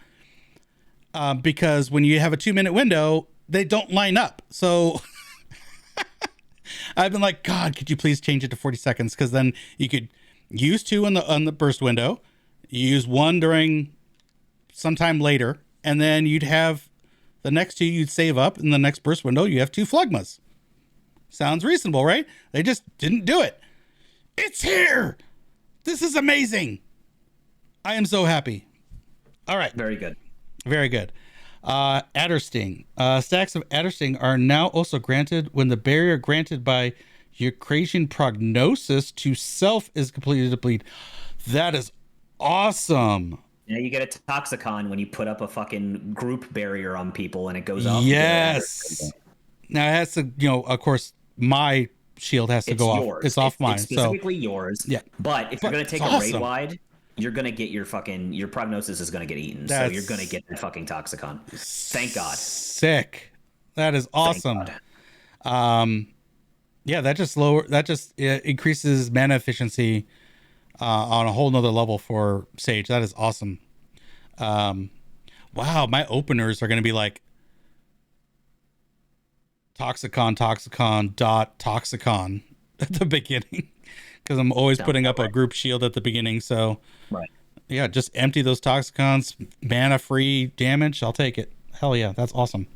Because when you have a 2-minute window, they don't line up. So I've been like, God, could you please change it to 40 seconds? Because then you could use 2 on the burst window, you use 1 during sometime later, and then you'd have the next 2 you'd save up. In the next burst window, you have 2 Phlegmas. Sounds reasonable, right? They just didn't do it. It's here. This is amazing. I am so happy. All right. Very good. Very good. Adder Sting. Stacks of Adder Sting are now also granted when the barrier granted by Eucrasian Prognosis to self is completely depleted. That is awesome. Yeah, you get a Toxicon when you put up a fucking group barrier on people and it goes off. Yes. Now it has to, of course, my shield has to It's go off. yours. It's off mine. It's specifically yours. Yeah. But if you're gonna take it's a raid awesome. wide, you're gonna get your prognosis is gonna get eaten. So you're gonna get the fucking Toxicon. Thank God. Sick. That is awesome. Yeah, that just increases mana efficiency on a whole nother level for Sage. That is awesome. Wow, my openers are going to be like Toxicon dot Toxicon at the beginning, because I'm always putting up a group shield at the beginning. So right. Yeah, just empty those Toxicons, mana free damage. I'll take it. Hell yeah, that's awesome.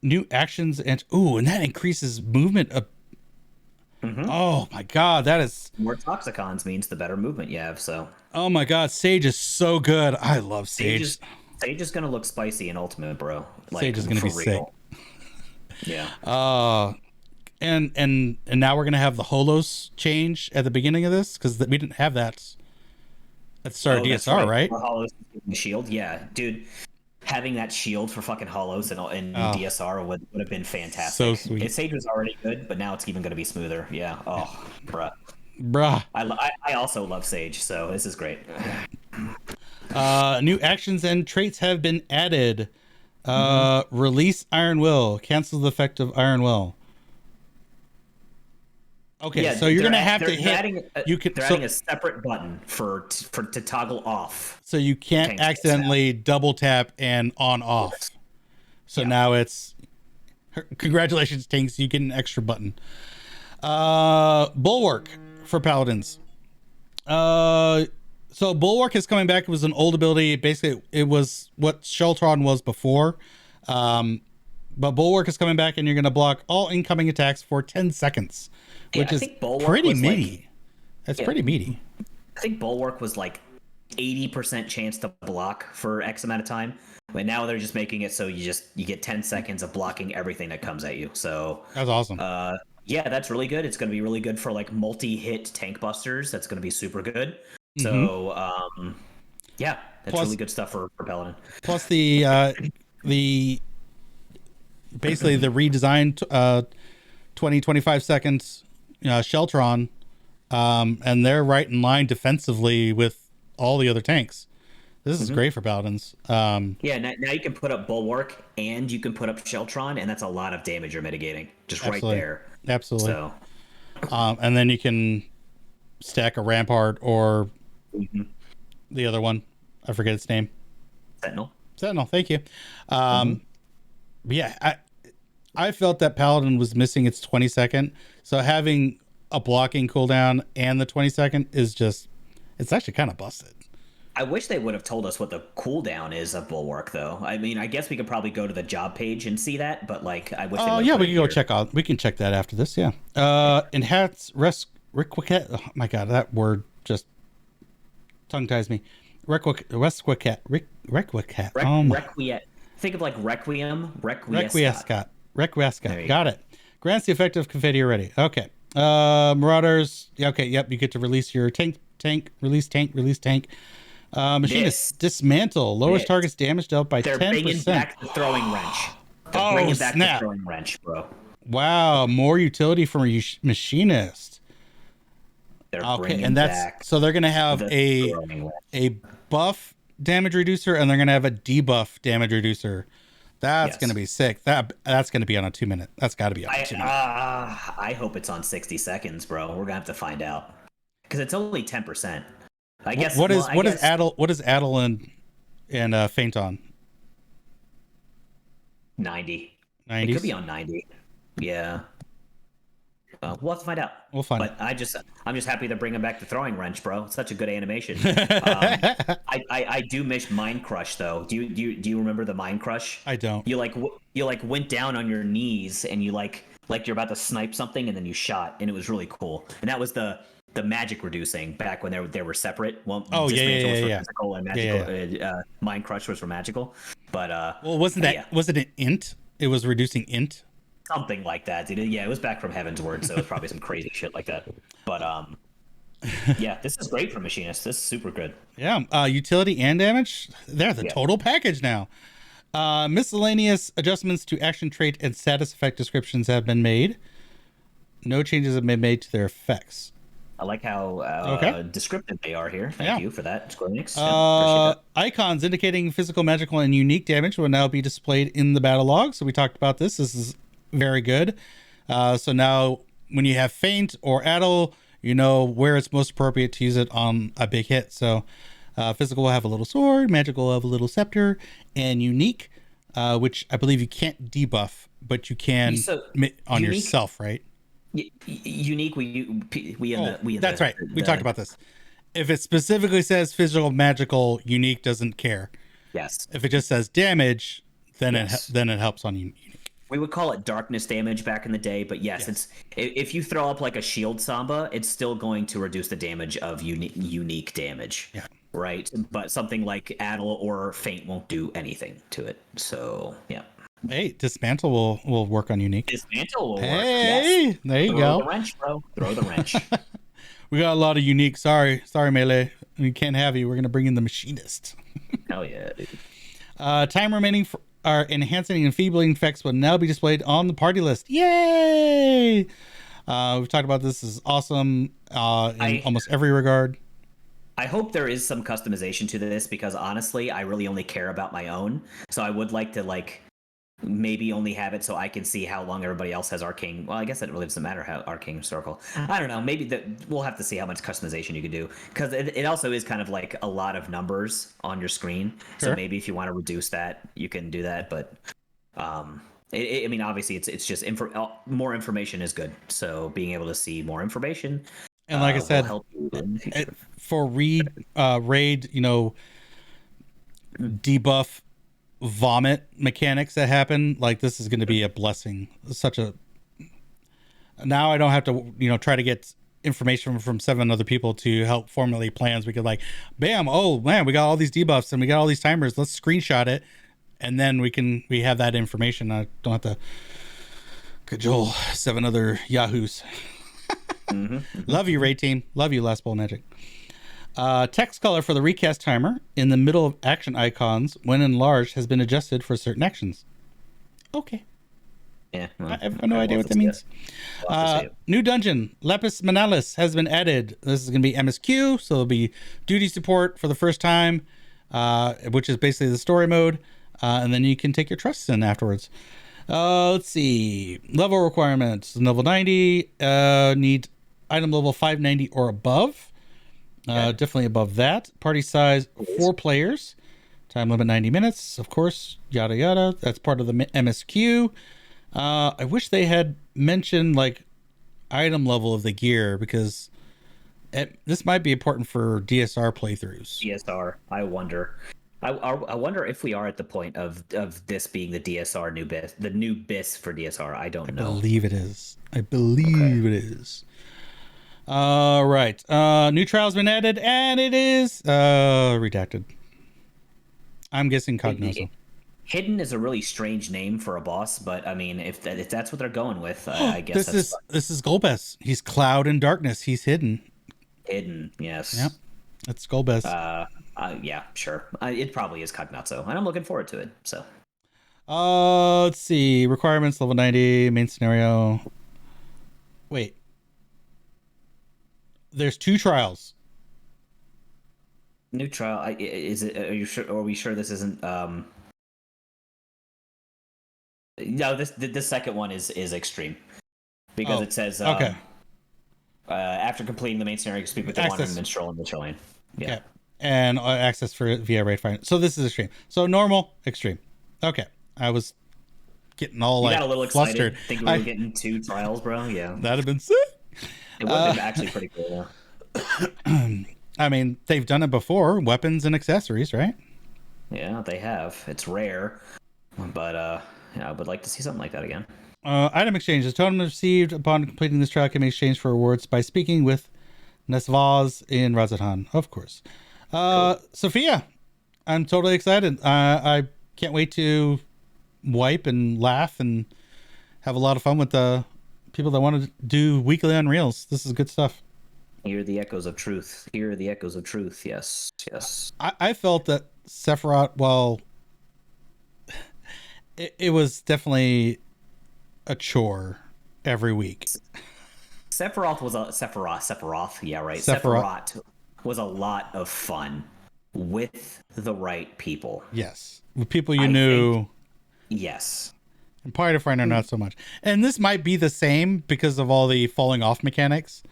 New actions and that increases movement. Oh my god, that is more Toxicons means the better movement you have. So oh my god, Sage is so good. I love Sage. Sage is gonna look spicy in Ultimate, bro. Like, Sage is gonna be real. Sick. Yeah. And now we're gonna have the Holos change at the beginning of this, because we didn't have that at the start of DSR, right? Holos shield, yeah, dude. Having that shield for fucking Holos and DSR would have been fantastic. So sweet. Sage was already good, but now it's even going to be smoother. Yeah. Oh, bruh. I also love Sage, so this is great. New actions and traits have been added. Release Iron Will. Cancel the effect of Iron Will. Okay, yeah, so you're gonna have to hit. Adding a separate button to toggle off. So you can't accidentally double tap and on off. So now it's congratulations, Tanks. You get an extra button. Bulwark for Paladins. So Bulwark is coming back. It was an old ability. Basically, it was what Sheltron was before. But Bulwark is coming back, and you're gonna block all incoming attacks for 10 seconds. Which is pretty meaty. That's pretty meaty. I think Bulwark was like 80% chance to block for X amount of time. But now they're just making it so you get 10 seconds of blocking everything that comes at you. So that's awesome. Yeah, that's really good. It's going to be really good for like multi-hit tank busters. That's going to be super good. So yeah, that's really good stuff for Paladin. Plus the basically the redesigned 20-25 seconds Sheltron, and they're right in line defensively with all the other tanks. This is great for Paladins. Yeah, now you can put up Bulwark and you can put up Sheltron, and that's a lot of damage you're mitigating just right there. Absolutely. So, and then you can stack a Rampart or the other one. I forget its name. Sentinel. Thank you. Yeah, I felt that Paladin was missing its 20-second. So having a blocking cooldown and the 20-second is just, it's actually kind of busted. I wish they would have told us what the cooldown is of Bulwark, though. I mean, I guess we could probably go to the job page and see that, but like, I wish. Oh yeah, we can go check out. We can check that after this. Yeah. Enhance Requicat. Oh my god, that word just tongue ties me. Requicat. Think of like Requiem. Requiescat. Got it. Grants the effect of confetti already. Okay. Marauders. Okay. Yep. You get to release your tank. Release tank. Machinist. Dismantle. Lowers target's damage dealt by 10%. They're bringing back the throwing wrench. The throwing wrench, bro. Wow. More utility from a machinist. So they're gonna have a buff damage reducer, and they're gonna have a debuff damage reducer. That's going to be sick. That's going to be on a 2-minute. That's got to be on a 2 minute. I hope it's on 60 seconds, bro. We're going to have to find out. Because it's only 10%. I guess. What is Hydaelyn and Faint on? 90. 90. It could be on 90. Yeah. We'll have to find out. But I'm just happy they're bringing back the throwing wrench, bro. It's such a good animation. I do miss Mind Crush though. Do you remember the Mind Crush? I don't. You went down on your knees and you like you're about to snipe something and then you shot, and it was really cool. And that was the magic reducing back when they were separate. Well, physical and magical. Mind Crush was for magical, but wasn't it an int? It was reducing int. Something like that, dude. Yeah, it was back from Heaven's Word, so it was probably some crazy shit like that. But yeah, this is great for Machinist. This is super good. Yeah, utility and damage. They're the total package now. Miscellaneous adjustments to action trait and status effect descriptions have been made. No changes have been made to their effects. I like how Okay. descriptive they are here. Thank Yeah. you for that, Square Enix. Yeah, appreciate that. Icons indicating physical, magical, and unique damage will now be displayed in the battle log. So we talked about this. This is very good. So now when you have feint or addle, you know where it's most appropriate to use it on a big hit. So physical will have a little sword, magical will have a little scepter, and unique, which I believe you can't debuff, but you can on unique, yourself, right? Unique. That's right. We talked about this. If it specifically says physical, magical, unique doesn't care. Yes. If it just says damage, then it helps on unique. We would call it darkness damage back in the day, but yes, it's if you throw up like a shield samba, it's still going to reduce the damage of unique damage. Yeah. Right. But something like addle or feint won't do anything to it. So yeah. Hey, dismantle will work on unique. Dismantle will work. Hey, yes. There you Throw go. The wrench, bro. Throw the wrench. We got a lot of unique. Sorry, Melee. We can't have you. We're gonna bring in the machinist. Hell yeah, dude. Time remaining for our enhancing and enfeebling effects will now be displayed on the party list. Yay! We've talked about this. This is awesome in almost every regard. I hope there is some customization to this because honestly, I really only care about my own. So I would like to maybe only have it so I can see how long everybody else has arcane. Well, I guess it really doesn't matter how arcane historical. I don't know. Maybe we'll have to see how much customization you can do because it also is kind of like a lot of numbers on your screen. Sure. So maybe if you want to reduce that, you can do that. But I mean, obviously, it's just more information is good. So being able to see more information. And like I said, for raid, debuff vomit mechanics that happen, like this is going to be a blessing. Now I don't have to, try to get information from 7 other people to help formulate plans. We could bam, oh man, we got all these debuffs and we got all these timers. Let's screenshot it. And then we have that information. I don't have to cajole 7 other yahoos. Love you, raid team. Love you, Last Bowl Magic. Text color for the recast timer in the middle of action icons when enlarged has been adjusted for certain actions. Okay. Yeah. I have no idea what that means. New dungeon, Lepus Manalis, has been added. This is going to be MSQ, so there'll be duty support for the first time, which is basically the story mode, and then you can take your trusts in afterwards. Let's see. Level requirements. Level 90. Need item level 590 or above. Definitely above that. Party size 4 players. Time limit 90 minutes. Of course, yada yada. That's part of the MSQ. I wish they had mentioned item level of the gear because this might be important for DSR playthroughs. DSR. I wonder. I wonder if we are at the point of this being the DSR new BIS, the new BIS for DSR. I don't know. I believe it is. It is. All right. New trial's been added, and it is redacted. I'm guessing Cognoso. Hidden is a really strange name for a boss, but I mean, if that's what they're going with, I guess this is Golbez. He's cloud and darkness. He's hidden. Hidden, yes. Yep, that's Golbez. Yeah, sure. It probably is Cognazzo, and I'm looking forward to it. So, let's see. Requirements level 90. Main scenario. Wait. There's 2 trials. New trial. Is it? Are you sure? Are we sure this isn't? No, this second one is extreme because it says okay. After completing the main scenario, you can speak with the wandering minstrel and the Trillian. Yeah. Okay. And access for via raid find. So this is extreme. So normal, extreme. Okay. I was getting all got a little flustered. Excited. Thinking we were getting 2 trials, bro. Yeah. That'd have been sick. It would have been actually pretty cool. I mean, they've done it before. Weapons and accessories, right? Yeah, they have. It's rare, but I would like to see something like that again. Item exchange. The totem received upon completing this trial can be exchanged for rewards by speaking with Nesvaz in Razatan, of course. Cool. Sophia, I'm totally excited. I can't wait to wipe and laugh and have a lot of fun with the people that want to do weekly Unreals. This is good stuff. Hear the echoes of truth. Hear the echoes of truth. Yes. I felt that Sephiroth, well, it was definitely a chore every week. Sephiroth. Yeah, right. Sephiroth. Sephiroth was a lot of fun with the right people. Yes. With people you I knew. think, yes. And Pathfinder, not so much. And this might be the same because of all the falling off mechanics.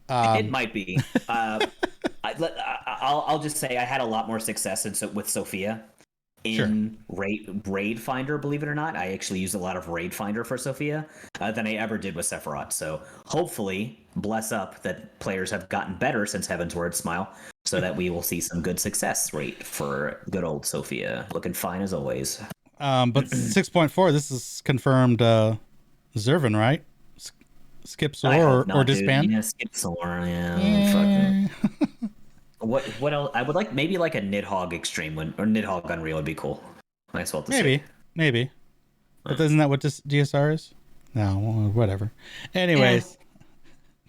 It might be. I'll just say I had a lot more success with Sophia in Raid Finder. Believe it or not, I actually used a lot of Raid Finder for Sophia than I ever did with Sephiroth. So hopefully, bless up that players have gotten better since Heaven's Word Smile, so that we will see some good success rate for good old Sophia, looking fine as always. But 6.4, this is confirmed Zervin, right? Skip Soar or disband? Yeah, skip Soar. Yeah. Fucking. What else? I would like maybe like a Nidhogg Extreme or Nidhogg Unreal would be cool. Nice well to see. Maybe. But isn't that what this DSR is? No, whatever. Anyways,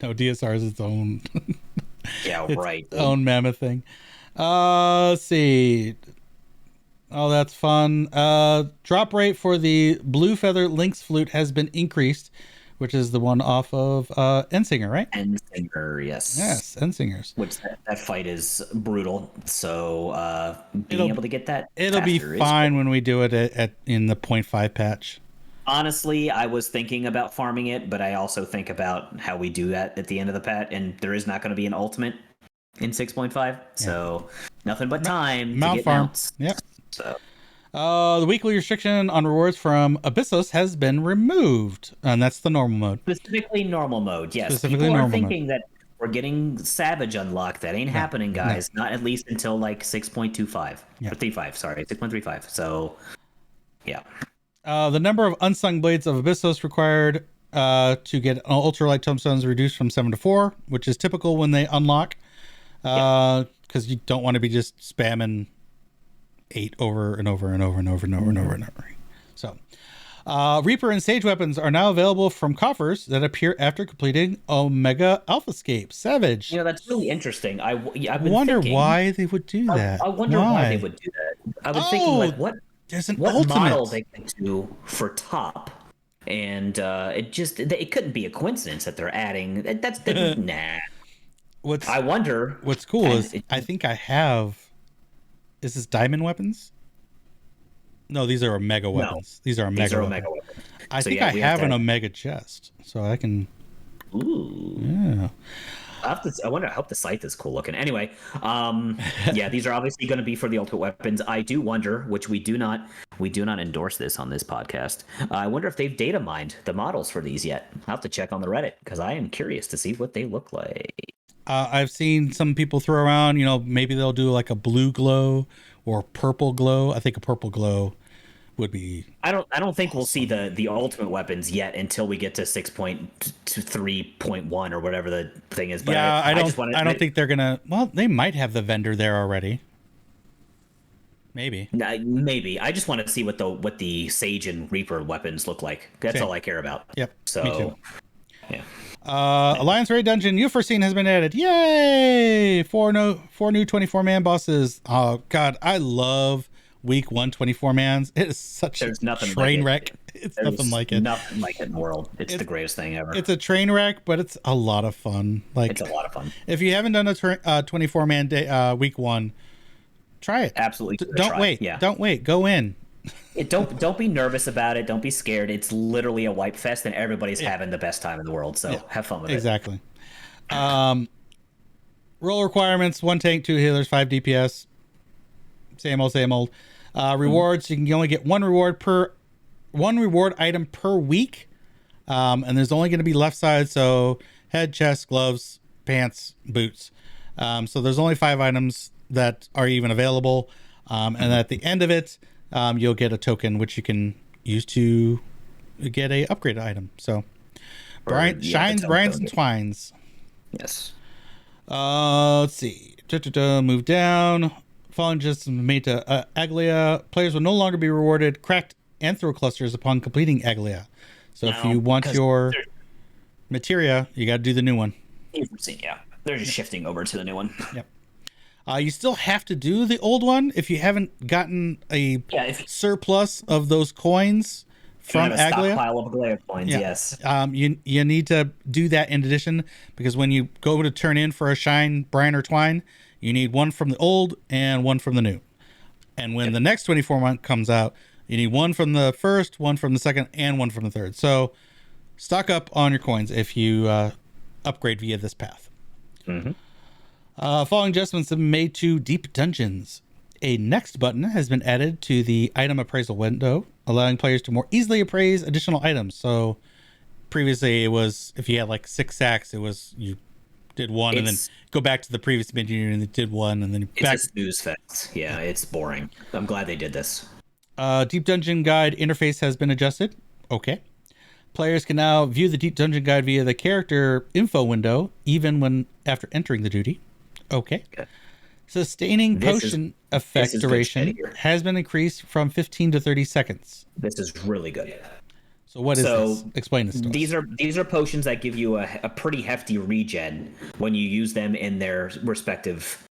no, DSR is its own. Yeah, its right. own mammoth thing. Let's see. Oh, that's fun. Drop rate for the Blue Feather Lynx Flute has been increased, which is the one off of Ensinger, right? Ensinger, yes. Yes, Ensingers. Which that fight is brutal. So being able to get that, it'll be fine when we do it in the 0.5 patch. Honestly, I was thinking about farming it, but I also think about how we do that at the end of the patch, and there is not going to be an ultimate in 6.5, so nothing but time to get mounts. Yep. So. The weekly restriction on rewards from Abyssos has been removed, and that's the normal mode. Specifically normal mode, yes. Specifically People normal are thinking mode. that we're getting Savage unlocked. That ain't happening, guys. Not at least until like 6.25. Yeah. Or 35, sorry. 6.35. So, yeah. The number of unsung blades of Abyssos required to get ultralight tombstones is reduced from 7 to 4, which is typical when they unlock, because you don't want to be just spamming 8 over and over and over and over and over and over and over. So, Reaper and Sage weapons are now available from coffers that appear after completing Omega Alphascape. Savage. You know, that's really interesting. I wonder why they would do that. I wonder why they would do that. I was thinking, like, what model they could do for top, and it couldn't be a coincidence that they're adding. That's nah. What's cool is I think I have. Is this diamond weapons? No, these are Omega weapons. These are Omega weapons. I think I have an Omega chest, so I can. Ooh. Yeah. I hope the scythe is cool looking. Anyway, yeah, these are obviously going to be for the ultimate weapons. I do wonder, which we do not endorse this on this podcast. I wonder if they've data mined the models for these yet. I'll have to check on the Reddit because I am curious to see what they look like. I've seen some people throw around, maybe they'll do like a blue glow or purple glow. I think a purple glow would be. I don't think we'll see the ultimate weapons yet until we get to 6.3.1 or whatever the thing is. But yeah, I don't think they're gonna. Well, they might have the vendor there already. Maybe. Maybe. I just want to see what the Sage and Reaper weapons look like. That's all I care about. Yep. So. Me too. Yeah. Alliance Raid Dungeon Unforeseen has been added. Yay! Four new 24-man bosses. Oh God, I love week 1 24-mans. It is such a train wreck. It's nothing like it. Nothing like it in the world. It's the greatest thing ever. It's a train wreck, but it's a lot of fun. It's a lot of fun. If you haven't done a 24-man day week 1, try it. Absolutely. Don't wait. Yeah. Don't wait. Go in. Don't be nervous about it. Don't be scared. It's literally a wipe fest, and everybody's having the best time in the world. So have fun with it. Exactly. Role requirements: 1 tank, 2 healers, 5 DPS. Same old, same old. Rewards: you can only get one reward item per week, and there's only going to be left side. So head, chest, gloves, pants, boots. So there's only 5 items that are even available, and at the end of it. You'll get a token which you can use to get a upgraded item. So, shines, brinds, and twines. Yes. Let's see. Move down. Falling just made to Aglia. Players will no longer be rewarded cracked anthro clusters upon completing Aglia. So if you want your materia, you got to do the new one. Yeah, they're just shifting over to the new one. Yep. You still have to do the old one if you haven't gotten a surplus of those coins from a Aglaia. Stockpile of Aglaia coins, Yeah. yes. You need to do that in addition, because when you go to turn in for a shine, brine, or twine, you need one from the old and one from the new. And when the next 24 month comes out, you need one from the first, one from the second, and one from the third. So stock up on your coins if you upgrade via this path. Following adjustments have been made to deep dungeons. A next button has been added to the item appraisal window, allowing players to more easily appraise additional items. So previously it was, if you had like 6 sacks, it was you did one and then go back to the previous menu and it did one and then back. It's a snooze fest. Yeah, it's boring. I'm glad they did this. Deep Dungeon Guide interface has been adjusted. Okay. Players can now view the Deep Dungeon Guide via the character info window, even when after entering the duty. Okay. Sustaining potion effect duration has been increased from 15 to 30 seconds. This is really good. So what is this? Explain this to us. These are potions that give you a pretty hefty regen when you use them in their respective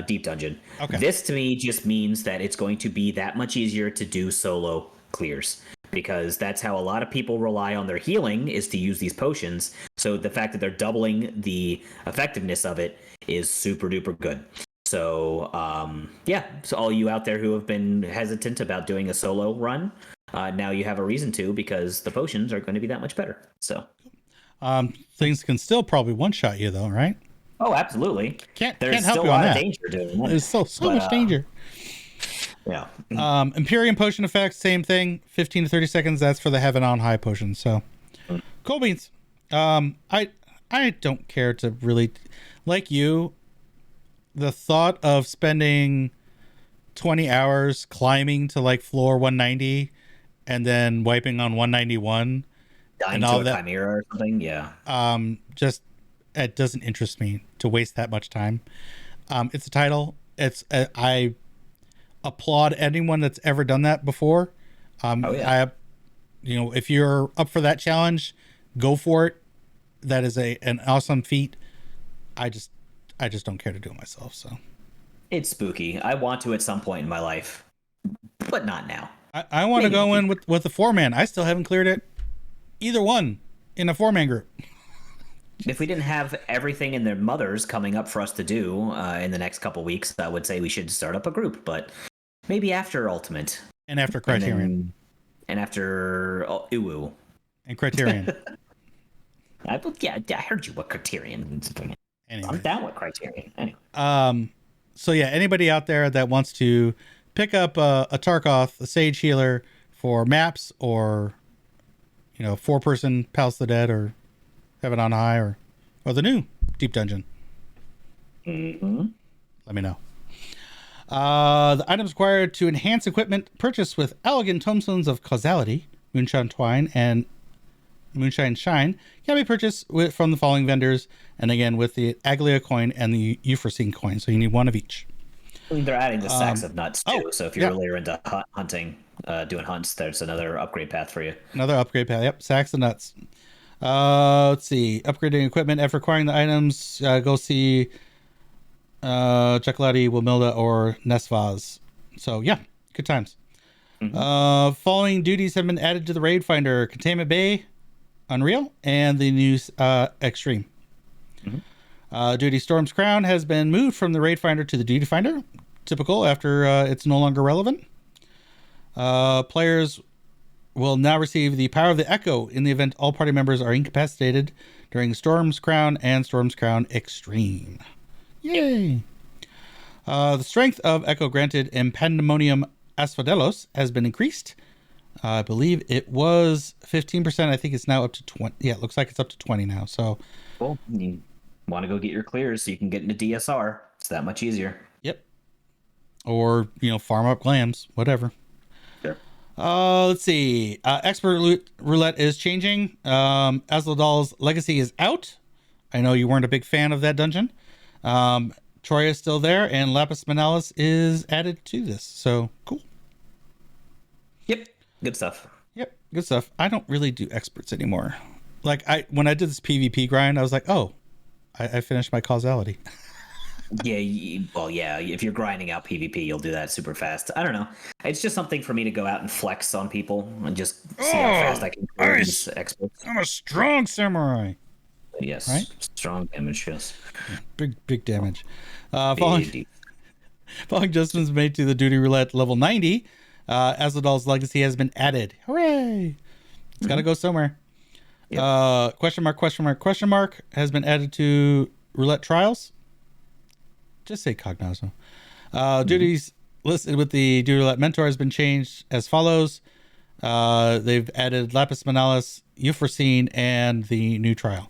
deep dungeon. Okay. This to me just means that it's going to be that much easier to do solo clears, because that's how a lot of people rely on their healing, is to use these potions. So the fact that they're doubling the effectiveness of it is super duper good. So so all you out there who have been hesitant about doing a solo run, now you have a reason to, because the potions are going to be that much better. So things can still probably one-shot you though, right? Oh, absolutely. Can't There's help still you a on lot that. of danger doing that. There's so much danger. Yeah. Imperium potion effects, same thing. 15 to 30 seconds. That's for the Heaven on High potion. So cool beans. I don't care to really, like you, the thought of spending 20 hours climbing to like floor 190 and then wiping on 191 Dying and to all a that chimera or something. Yeah. just it doesn't interest me to waste that much time. It's a title. I applaud anyone that's ever done that before. If you're up for that challenge, go for it. That is an awesome feat. I just don't care to do it myself. So it's spooky. I want to at some point in my life, but not now. I want to go in with the 4-man. I still haven't cleared it. Either one in a 4-man group. If we didn't have everything in their mothers coming up for us to do in the next couple weeks, I would say we should start up a group, but maybe after Ultimate. And after Criterion. And after Uwu. And Criterion. I heard you what Criterion means. Anyway. I'm down with Criterion. Anyway. So yeah, anybody out there that wants to pick up a Tarkoth, a Sage Healer for maps, or 4-person Palace of the Dead, or Heaven on High, or the new Deep Dungeon. Let me know. The items required to enhance equipment purchased with Elegant Tombstones of Causality, Moonshine Twine, and Moonshine Shine can be purchased from the following vendors, and again with the Aglaia coin and the Euphrosyne coin. So you need one of each. They're adding the sacks of nuts too. So if you're really into hunting, doing hunts, there's another upgrade path for you. Another upgrade path. Yep, sacks of nuts. Let's see. Upgrading equipment after acquiring the items. Go see Chocolati, Wamilda, or Nesvaz. So yeah, good times. Following duties have been added to the raid finder: Containment Bay, Unreal, and the new Extreme. Duty Storm's Crown has been moved from the raid finder to the duty finder. Typical after it's no longer relevant. Players will now receive the Power of the Echo in the event all party members are incapacitated during Storm's Crown and Storm's Crown Extreme. Yay! The strength of Echo granted in Pandemonium Asphodelos has been increased. I believe it was 15%. I think it's now up to 20. Yeah, it looks like it's up to 20 now. So, cool. You want to go get your clears so you can get into DSR. It's that much easier. Yep. Or, farm up glams, whatever. Sure. Let's see. Expert Roulette is changing. Asladal's Legacy is out. I know you weren't a big fan of that dungeon. Troya is still there, and Lapis Manalis is added to this. So, cool. Yep. Good stuff. Yep. Good stuff. I don't really do experts anymore. Like, when I did this PvP grind, I was like, oh, I finished my causality. Yeah, well, yeah. If you're grinding out PvP, you'll do that super fast. I don't know. It's just something for me to go out and flex on people and just see how fast Oh, I can clear these experts. I'm a strong samurai. Right? Yes, strong damage. Yes, Yeah, big damage. Following big. following adjustments made to the duty roulette level 90, Azadal's legacy has been added. Hooray! It's got to go somewhere. Yep. Question mark has been added to roulette trials. Just say Cognazo. Duties listed with the duty roulette mentor has been changed as follows. They've added Lapis Manalis, Euphrosyne, and the new trial.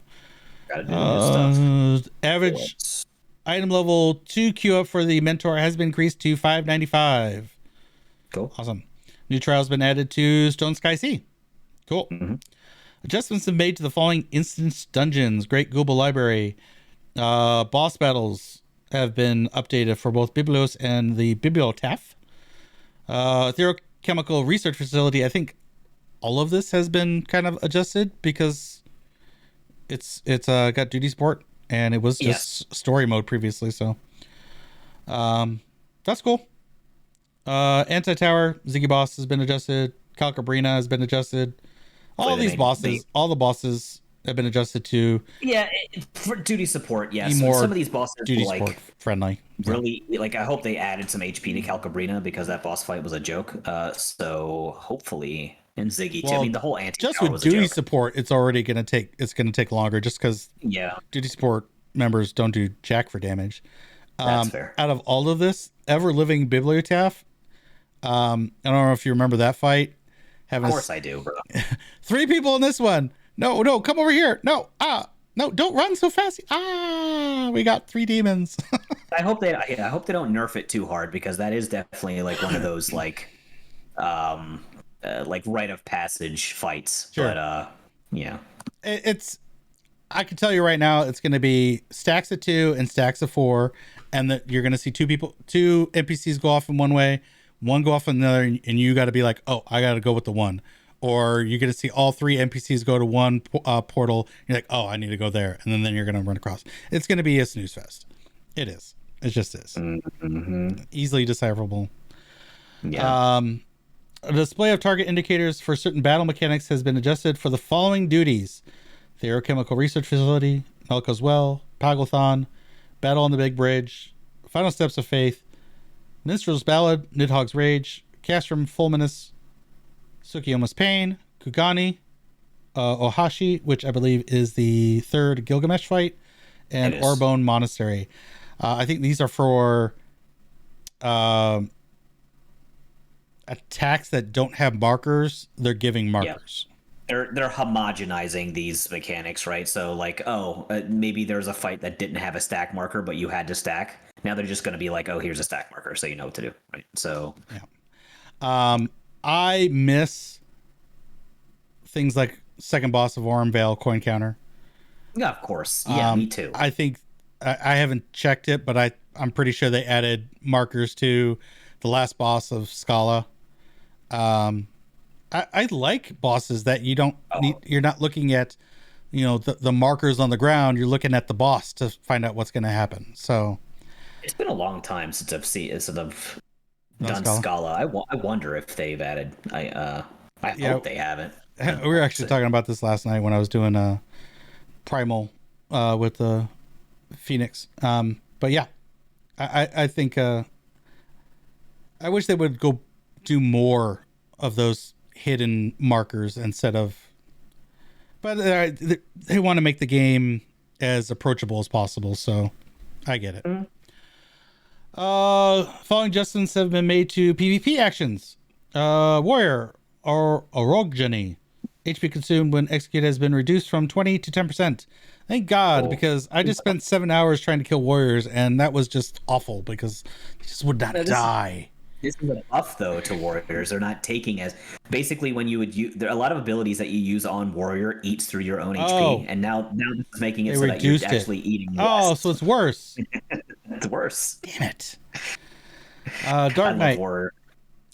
Gotta do new stuff. Average item level 2 queue up for the mentor has been increased to 595. Cool. Awesome. New trials been added to Stone Sky Sea. Cool. Adjustments have been made to the following instance dungeons. Great Google Library. Boss battles have been updated for both Biblos and the Bibliotaph. Theochemical Research Facility. I think all of this has been kind of adjusted because it's got duty support and it was just story mode previously. So that's cool. Anti-Tower Ziggy Boss has been adjusted. Calcabrina has been adjusted. All the bosses have been adjusted to for duty support. Yes, more some of these bosses duty were, support friendly. Really, like I hope they added some HP to Calcabrina because that boss fight was a joke. So hopefully, and Ziggy too. I mean, the whole anti just with duty support, it's already gonna take longer just because duty support members don't do jack for damage. That's fair. Out of all of this, Ever Living Bibliotaph, I don't know if you remember that fight. Of course I do, bro. 3 people in this one. No, come over here. No, don't run so fast. We got 3 demons. I hope they don't nerf it too hard because that is definitely like one of those like rite of passage fights. Sure. But yeah, I can tell you right now, it's going to be stacks of 2 and stacks of 4, and that you're going to see 2 NPCs go off in one way, one go off in another, and you got to be like, oh, I got to go with the one. Or you're going to see all 3 NPCs go to one portal. You're like, oh, I need to go there. And then you're going to run across. It's going to be a snooze fest. It is. It just is. Easily decipherable. Yeah. A display of target indicators for certain battle mechanics has been adjusted for the following duties. The Aerochemical Research Facility, Melko's Well, Paglathon, Battle on the Big Bridge, Final Steps of Faith, Minstrel's Ballad, Nidhogg's Rage, Castrum Fulminus, Tsukiyoma's Pain, Kugani, Ohashi, which I believe is the 3rd Gilgamesh fight, and Orbone Monastery. I think these are for attacks that don't have markers. They're giving markers. They're homogenizing these mechanics, right? So like, maybe there's a fight that didn't have a stack marker, but you had to stack. Now they're just going to be like, oh, here's a stack marker, so you know what to do, right? So I miss things like second boss of Vale coin counter. Yeah, of course. Yeah, me too. I think I haven't checked it, but I'm pretty sure they added markers to the last boss of Scala. I like bosses that you don't need. You're not looking at, the markers on the ground. You're looking at the boss to find out what's going to happen. So it's been a long time since I've done Scala. I wonder if they've added. I hope they haven't. We were actually talking about this last night when I was doing a Primal with the Phoenix. But yeah, I think I wish they would go do more of those hidden markers instead of. But they want to make the game as approachable as possible, so I get it. Following adjustments have been made to PvP actions. Warrior or Orogeny. HP consumed when executed has been reduced from 20 to 10%. Thank God, because I just spent 7 hours trying to kill warriors, and that was just awful because they just would not die. This is a buff, though, to warriors. They're not taking as... Basically, when you would use... There are a lot of abilities that you use on warrior eats through your own HP, and now this is making it so that you're actually eating less. Oh, so it's worse. It's worse. Damn it. Dark Knight.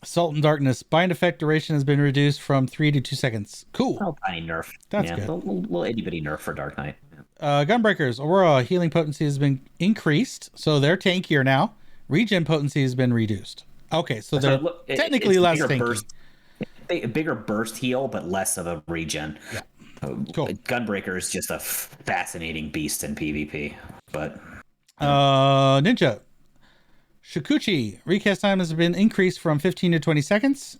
Assault and Darkness. Bind effect duration has been reduced from 3 to 2 seconds. Cool. Oh, tiny nerf. That's good. A little itty-bitty nerf for Dark Knight. Gunbreakers, Aurora healing potency has been increased, so they're tankier now. Regen potency has been reduced. Okay, so they're technically it's less tanky. Bigger burst heal, but less of a regen. Yeah. Cool. Gunbreaker is just a fascinating beast in PvP. But Ninja Shikuchi recast time has been increased from 15 to 20 seconds.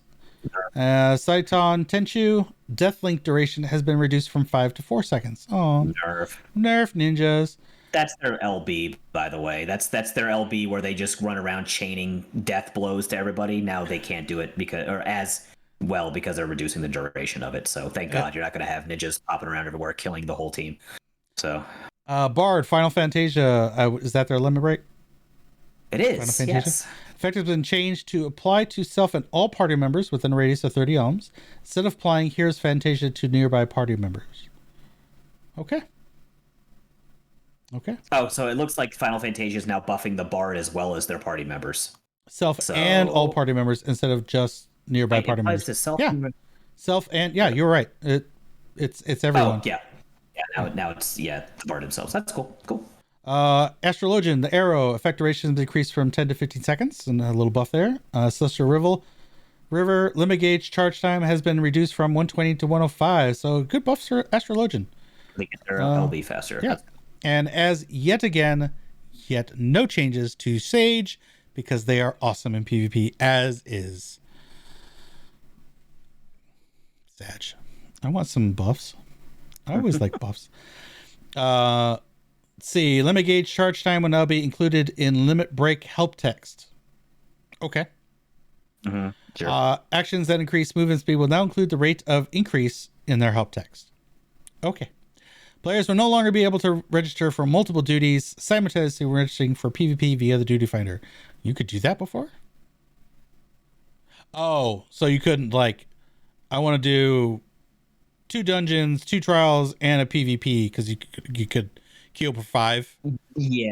Saiton Tenchu deathlink duration has been reduced from 5 to 4 seconds. Oh, nerf ninjas. That's their LB, by the way. That's their LB where they just run around chaining death blows to everybody. Now they can't do it because they're reducing the duration of it. So thank God you're not going to have ninjas popping around everywhere killing the whole team. So Bard Final Fantasia, is that their limit break? It is. Yes. Effect has been changed to apply to self and all party members within a radius of 30 ohms, instead of applying Here's Fantasia to nearby party members. Okay. Oh, so it looks like Final Fantasia is now buffing the Bard as well as their party members. And all party members instead of just nearby party members. To self. Yeah. Self and you're right. It's everyone. Oh, yeah. Now it's the Bard themselves. That's cool. Astrologian, the arrow effect duration decreased from 10 to 15 seconds, and a little buff there. Celestial River limit gauge charge time has been reduced from 120 to 105, so good buffs for Astrologian. They get their LB faster. Yeah. And as yet no changes to Sage, because they are awesome in PvP as is. Sage. I want some buffs. I always like buffs. Let's see. Limit gauge charge time will now be included in limit break help text. Okay. Mm-hmm. Sure. Actions that increase movement speed will now include the rate of increase in their help text. Okay. Players will no longer be able to register for multiple duties simultaneously registering for PvP via the duty finder. You could do that before? Oh, so you couldn't, like, I want to do 2 dungeons, 2 trials, and a PvP, because you could queue for 5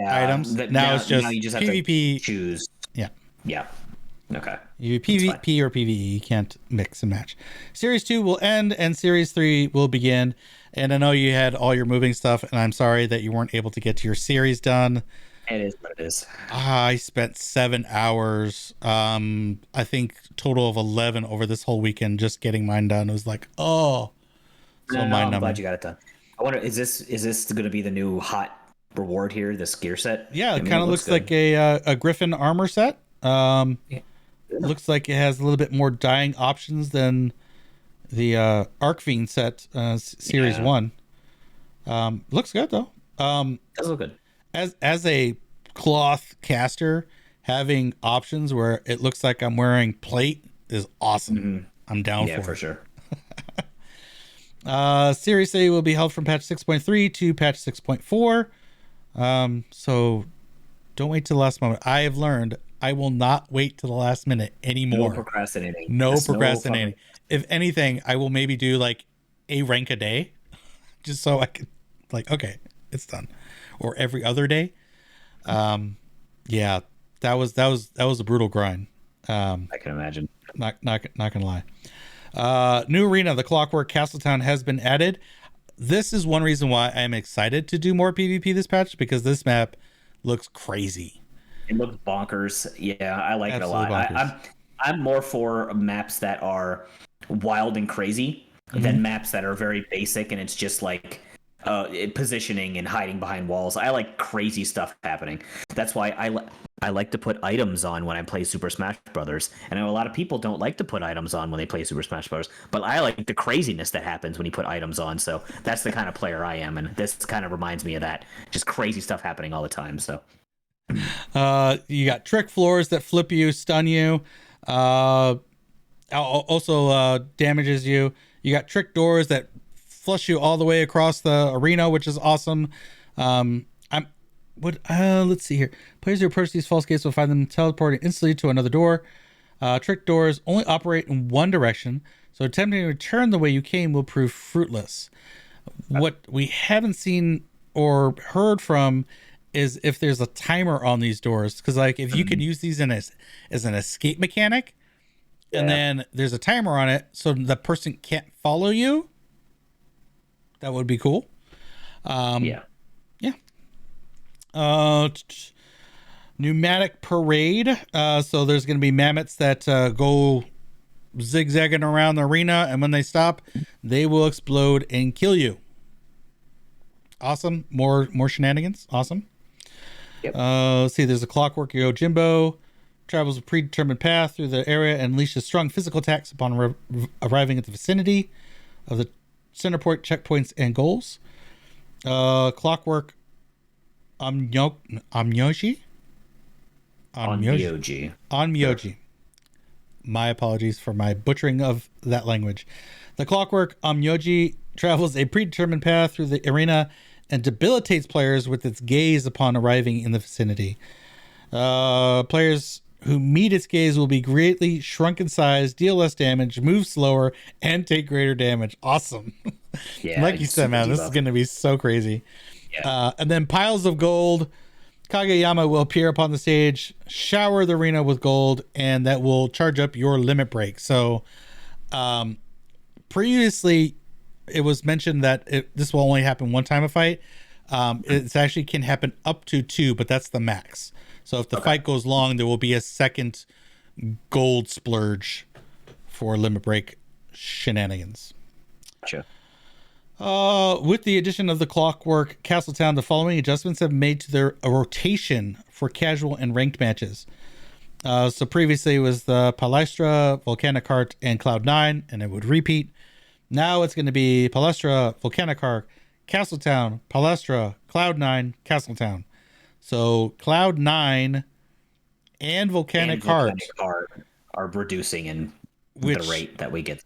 items. Now it's just you just have PvP. To choose. Yeah. Okay. You PvP or PvE. You can't mix and match. Series 2 will end and Series 3 will begin. And I know you had all your moving stuff, and I'm sorry that you weren't able to get to your series done. It is what it is. I spent 7 hours, I think total of 11 over this whole weekend just getting mine done. It was like, I'm glad you got it done. I wonder, is this going to be the new hot reward here? This gear set? Yeah, it kind of looks like a Griffin armor set. Looks like it has a little bit more dying options than the Arcfiend set, Series 1. Looks good though. Does look good. As a cloth caster, having options where it looks like I'm wearing plate is awesome. Mm-hmm. I'm down for it. Yeah, for sure. Series A will be held from patch 6.3 to patch 6.4. So don't wait till the last moment. I have learned I will not wait till the last minute anymore. No procrastinating. No procrastinating. If anything, I will maybe do like a rank a day, just so I can, like, okay, it's done, or every other day. Yeah, that was a brutal grind. I can imagine. Not gonna lie. New arena, the Clockwork Castletown, has been added. This is one reason why I'm excited to do more PvP this patch, because this map looks crazy. It looks bonkers. Yeah, I like Absolutely it a lot. I'm more for maps that are wild and crazy than maps that are very basic and it's just like positioning and hiding behind walls. I like crazy stuff happening. That's why I like to put items on when I play Super Smash Brothers. And I know a lot of people don't like to put items on when they play Super Smash Brothers, but I like the craziness that happens when you put items on. So that's the kind of player I am, and this kind of reminds me of that. Just crazy stuff happening all the time. So you got trick floors that flip you, stun you, also damages you. You got trick doors that flush you all the way across the arena, which is awesome. Let's see here. Players who approach these false gates will find them teleporting instantly to another door. Trick doors only operate in one direction, so attempting to return the way you came will prove fruitless. What we haven't seen or heard from is if there's a timer on these doors, because like if you could use these as an escape mechanic, and then there's a timer on it so the person can't follow you, that would be cool. Yeah. Pneumatic parade. So there's going to be mammoths that go zigzagging around the arena, and when they stop, they will explode and kill you. Awesome. More shenanigans. Awesome. Yep. Let's see. There's a Clockwork Yojimbo. Travels a predetermined path through the area and unleashes strong physical attacks upon arriving at the vicinity of the center point checkpoints and goals. Clockwork Onmyoji. Onmyoji. My apologies for my butchering of that language. The Clockwork Onmyoji travels a predetermined path through the arena and debilitates players with its gaze upon arriving in the vicinity. Players who meet its gaze will be greatly shrunk in size, deal less damage, move slower, and take greater damage. Awesome. Yeah, like you said, man, this is going to be so crazy. Yeah. And then piles of gold. Kageyama will appear upon the stage, shower the arena with gold, and that will charge up your limit break. So previously it was mentioned that this will only happen one time a fight. It actually can happen up to 2, but that's the max. So if the fight goes long, there will be a second gold splurge for limit break shenanigans. Gotcha. With the addition of the Clockwork Castletown, the following adjustments have made to their rotation for casual and ranked matches. So previously it was the Palestra, Volcanic Heart, and Cloud9, and it would repeat. Now it's going to be Palestra, Volcanic Heart, Castletown, Palestra, Cloud9, Castletown. So Cloud9 and Volcanic Heart are reducing in the rate that we get,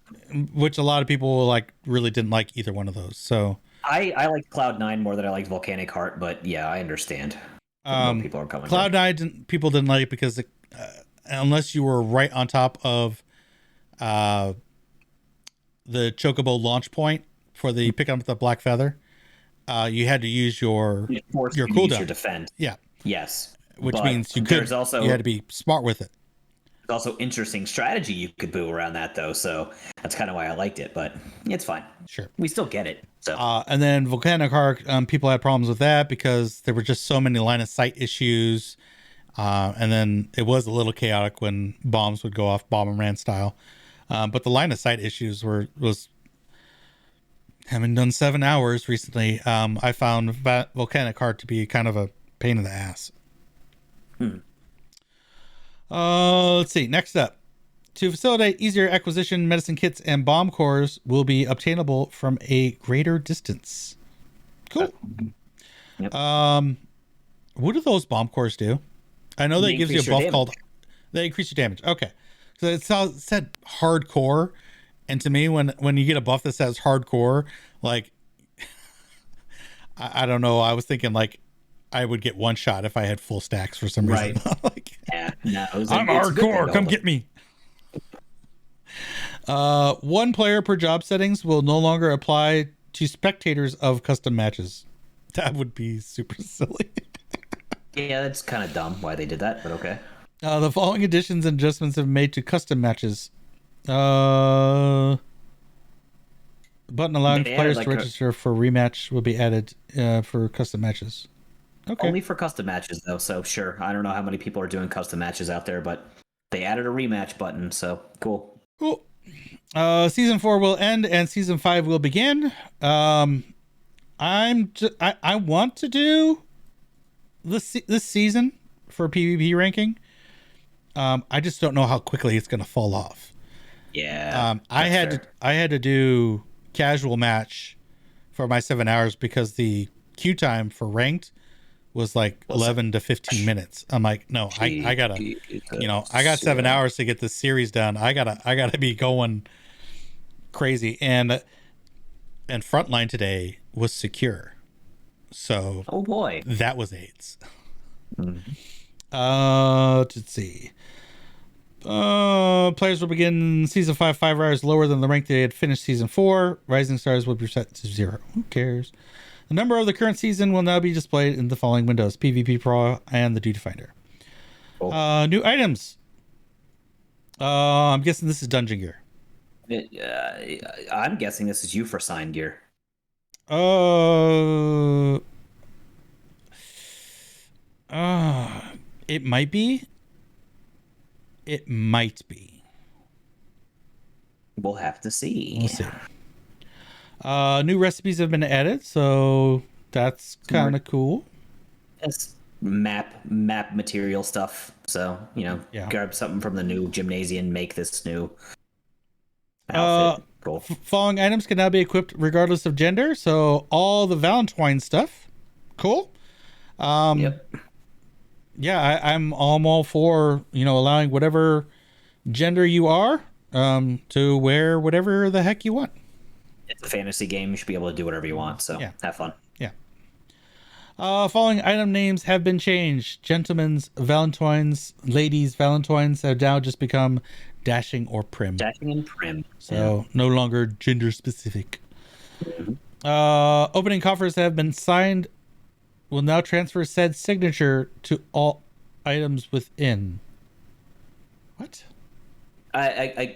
which a lot of people really didn't like either one of those. So I like Cloud9 more than I like Volcanic Heart, but yeah, I understand. People are coming. Cloud9 people didn't like it because unless you were right on top of the Chocobo launch point for the pick up the Black Feather, you had to use your cooldown. Your defend. Yeah. Yes. Which means you had to be smart with it. There's also interesting strategy you could boo around that, though. So that's kind of why I liked it, but it's fine. Sure. We still get it. So. And then Volcanic Heart, people had problems with that because there were just so many line of sight issues. And then it was a little chaotic when bombs would go off Bomberman style. But the line of sight issues was having done 7 hours recently. I found Volcanic Heart to be kind of a pain in the ass. Let's see. Next up, to facilitate easier acquisition, medicine kits and bomb cores will be obtainable from a greater distance. Cool. Yep. What do those bomb cores do? I know that gives you a buff called. They increase your damage. Okay. So it said hardcore, and to me, when you get a buff that says hardcore, I don't know. I was thinking I would get one shot if I had full stacks for some reason. Right. No, I'm hardcore. Come get me. 1 player per job settings will no longer apply to spectators of custom matches. That would be super silly. Yeah, that's kind of dumb why they did that, but okay. The following additions and adjustments have made to custom matches. Button allowing players to register for rematch will be added for custom matches. Okay. Only for custom matches, though, so sure. I don't know how many people are doing custom matches out there, but they added a rematch button, so cool. Cool. Season 4 will end and Season 5 will begin. I want to do this season for PvP ranking. I just don't know how quickly it's going to fall off. Yeah. I had to do casual match for my 7 hours because the queue time for ranked was 11 to 15 minutes. I'm like, no, I gotta, I got 7 hours to get this series done. I gotta be going crazy. And Frontline today was secure. So, oh boy, that was AIDS. Let's see. Players will begin Season 5 5 hours lower than the rank they had finished Season 4. Rising stars will be set to 0. Who cares? The number of the current season will now be displayed in the following windows: PvP Pro and the Duty Finder. Cool. New items. I'm guessing this is Dungeon Gear. I'm guessing this is you for sign gear. It might be. It might be. We'll have to see. We'll see. New recipes have been added, so that's kind of cool. It's map material stuff. So, grab something from the new gymnasium, make this new outfit. Cool. Following items can now be equipped regardless of gender, so all the Valentine stuff. Cool. Yep. Yeah, I'm all for, allowing whatever gender you are to wear whatever the heck you want. It's a fantasy game. You should be able to do whatever you want, so have fun. Yeah. Following item names have been changed. Gentlemen's Valentines, ladies' Valentines have now just become dashing or prim. Dashing and prim. So no longer gender specific. Mm-hmm. Opening coffers have been signed will now transfer said signature to all items within. What?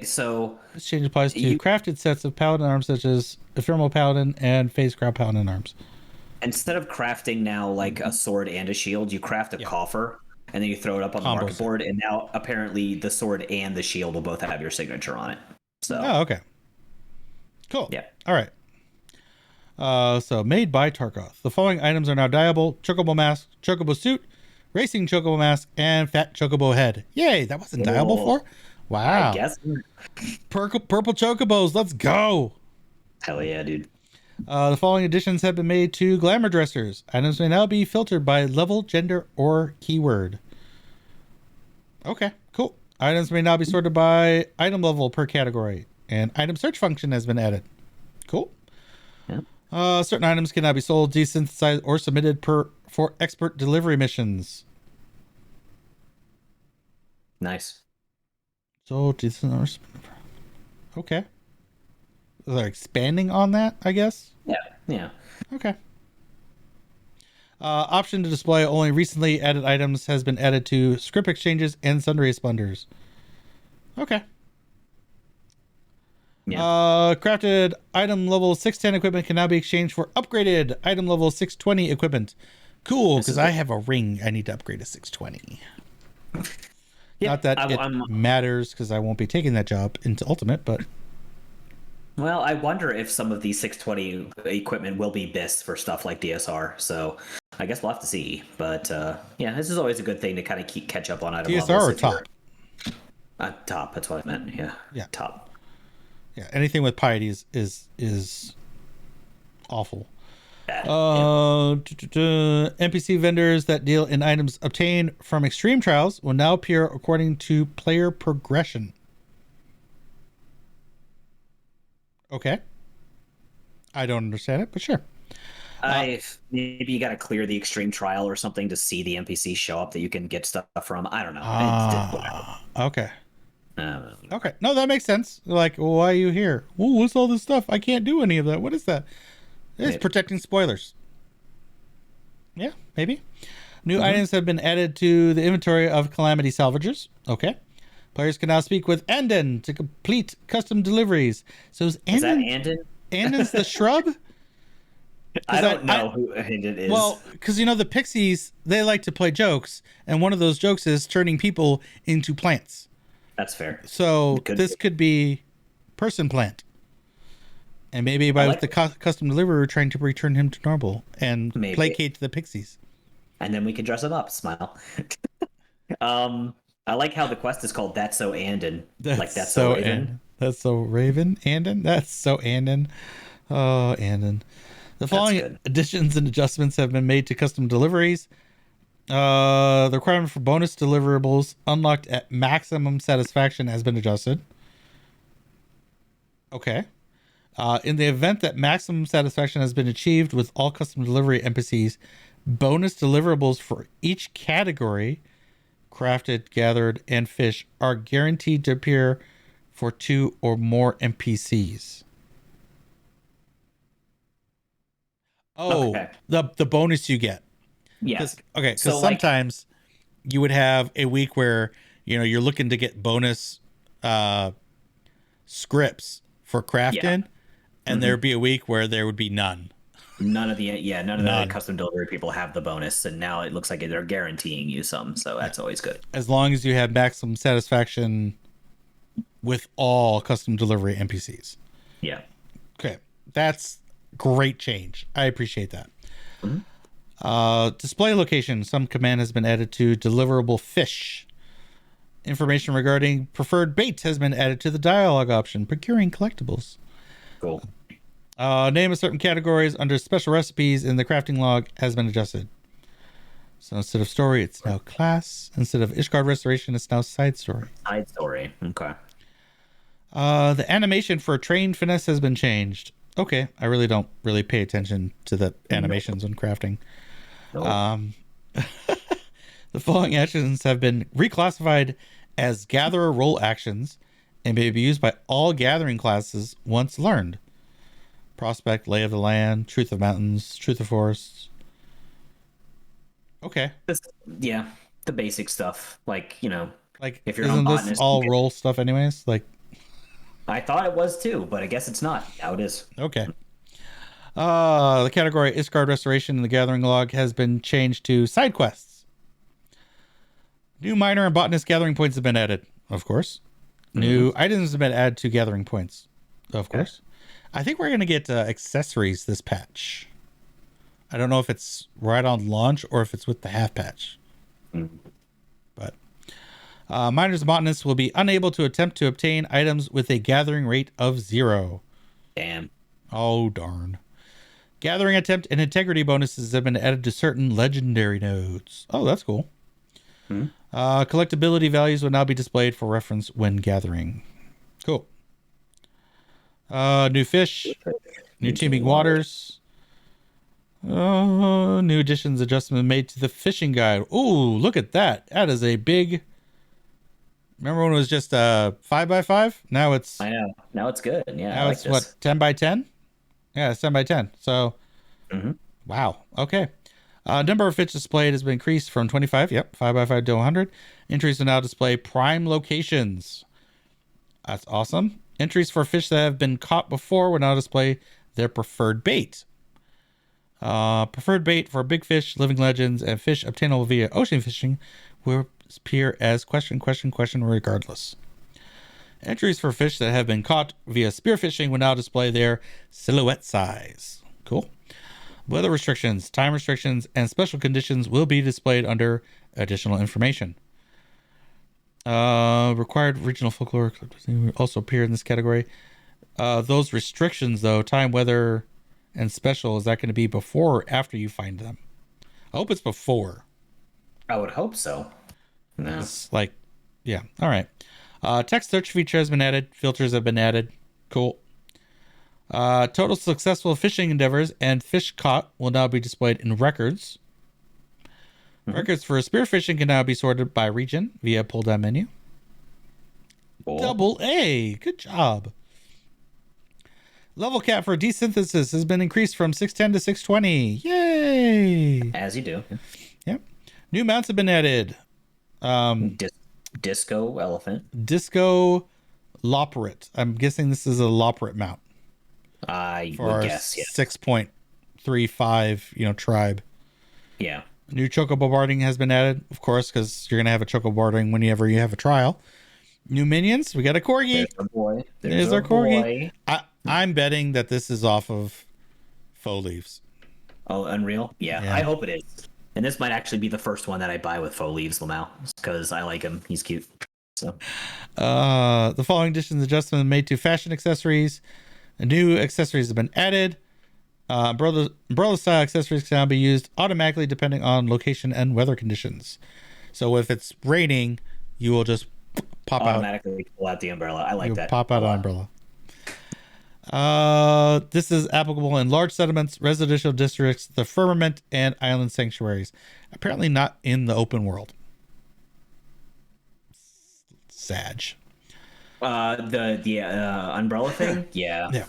So this change applies to crafted sets of paladin arms such as ephemeral paladin and phase crowd paladin arms. Instead of crafting now like a sword and a shield, you craft a coffer and then you throw it up on the market board, and now apparently the sword and the shield will both have your signature on it. So okay. Cool. Yeah. All right. So made by Tarkoth. The following items are now dyeable: chocobo mask, chocobo suit, racing chocobo mask, and fat chocobo head. Yay, that wasn't dyeable before? Wow. I guess. Purple chocobos, let's go. Hell yeah, dude. The following additions have been made to glamour dressers. Items may now be filtered by level, gender, or keyword. Okay, cool. Items may now be sorted by item level per category, and item search function has been added. Cool. Yeah. Certain items can now be sold, desynthesized, or submitted for expert delivery missions. Nice. So, okay. They're expanding on that, I guess? Yeah. Okay. Option to display only recently added items has been added to script exchanges and sundry spunders. Okay. Yeah. Crafted item level 610 equipment can now be exchanged for upgraded item level 620 equipment. Cool, because I have a ring I need to upgrade to 620. Not that it matters, because I won't be taking that job into Ultimate, but... Well, I wonder if some of these 620 equipment will be BIS for stuff like DSR, so I guess we'll have to see. But this is always a good thing to kind of catch up on item DSR levels. or top? Top, that's what I meant, yeah. Top. Yeah, anything with piety is awful. Bad. NPC vendors that deal in items obtained from extreme trials will now appear according to player progression. Okay. I don't understand it, but sure. Maybe you got to clear the extreme trial or something to see the NPC show up that you can get stuff from. I don't know. Okay. Okay. No, that makes sense. Like, why are you here? Well, what's all this stuff? I can't do any of that. What is that? It's protecting spoilers. Yeah, maybe. New items have been added to the inventory of Calamity Salvagers. Okay. Players can now speak with Andon to complete custom deliveries. So is that Andon? Andon's the shrub? I don't know who Andon is. Well, because the pixies, they like to play jokes, and one of those jokes is turning people into plants. That's fair. So this could be person plant. And maybe with the custom delivery, we're trying to return him to normal and placate the pixies. And then we can dress him up. Smile. I like how the quest is called That's So Andon. That's so Raven. That's so Raven? Andon? That's so Andon. Oh, Andon. The following additions and adjustments have been made to custom deliveries. The requirement for bonus deliverables unlocked at maximum satisfaction has been adjusted. Okay. In the event that maximum satisfaction has been achieved with all custom delivery NPCs, bonus deliverables for each category, crafted, gathered, and fish, are guaranteed to appear for 2 or more NPCs. Oh, okay. The bonus you get. Yes. Okay, because sometimes you would have a week where you're looking to get bonus scripts for crafting, and there'd be a week where there would be none. None of the None. custom delivery people have the bonus, and now it looks like they're guaranteeing you some, so Yeah. that's always good. As long as you have maximum satisfaction with all custom delivery NPCs. Yeah. Okay. That's great change. I appreciate that. Display location. Some command has been added to deliverable fish. Information regarding preferred bait has been added to the dialogue option. Procuring collectibles. Cool. Name of certain categories under special recipes in the crafting log has been adjusted. So instead of story, it's now class. Instead of Ishgard restoration, it's now side story. Side story. Okay. The animation for trained finesse has been changed. Okay, I really don't really pay attention to the animations when crafting. Nope. The following actions have been reclassified as gatherer role actions and may be used by all gathering classes once learned. Prospect, lay of the land, truth of mountains, truth of forests. Okay. Yeah, the basic stuff. Like, Like, if you're a isn't this botanist, all role stuff anyways? Like, I thought it was too, but I guess it's not. Now it is. okay. The category Ishgard Restoration in the Gathering Log has been changed to side quests. New miner and botanist gathering points have been added, of course. New items have been added to gathering points, of course. I think we're going to get accessories this patch. I don't know if it's right on launch or if it's with the half patch. But miners and botanists will be unable to attempt to obtain items with a gathering rate of 0. Damn. Oh, darn. Gathering attempt and integrity bonuses have been added to certain legendary nodes. Oh, that's cool. Collectability values will now be displayed for reference when gathering. Cool. New fish, new teeming waters. New additions, adjustment made to the fishing guide. Ooh, look at that. That is a big... Remember when it was just 5x5? Now it's... I know. Now it's good. Yeah, Now I it's like what, this. 10x10? Yeah, it's 10x10. So, wow. Okay. Number of fish displayed has been increased from 25. Yep, 5x5 to 100. Entries will now display prime locations. That's awesome. Entries for fish that have been caught before will now display their preferred bait. Preferred bait for big fish, living legends, and fish obtainable via ocean fishing will appear as question regardless. Entries for fish that have been caught via spearfishing will now display their silhouette size. Cool. Weather restrictions, time restrictions, and special conditions will be displayed under additional information. Required regional folklore also appear in this category. Those restrictions, though, time, weather, and special, is that going to be before or after you find them? I hope it's before. I would hope so. No. It's like, yeah. All right. Text search feature has been added. Filters have been added. Cool. Total successful fishing endeavors and fish caught will now be displayed in records. Records for spearfishing can now be sorted by region via pull-down menu. Cool. Double A. Good job. Level cap for desynthesis has been increased from 610 to 620. Yay! As you do. Yep. New mounts have been added. Disco elephant. Disco Loporite. I'm guessing this is a Loporite mount. I For would our guess, yeah. 6.35, tribe. Yeah. New chocobo barding has been added, of course, because you're going to have a chocobo barding whenever you have a trial. New minions. We got a corgi. There's our boy. There's our corgi. I'm betting that this is off of Faux Leaves. Oh, Unreal? Yeah, I hope it is. And this might actually be the first one that I buy with Faux Leaves, Lamau, because I like him. He's cute. So, the following additions adjustments made to fashion accessories. New accessories have been added. Umbrella style accessories can now be used automatically depending on location and weather conditions. So if it's raining, you will just pop automatically pull out the umbrella. I like that. Pop out an umbrella. This is applicable in large settlements, residential districts, the firmament, and island sanctuaries. Apparently not in the open world. Sag. The umbrella thing? Yeah. Yeah.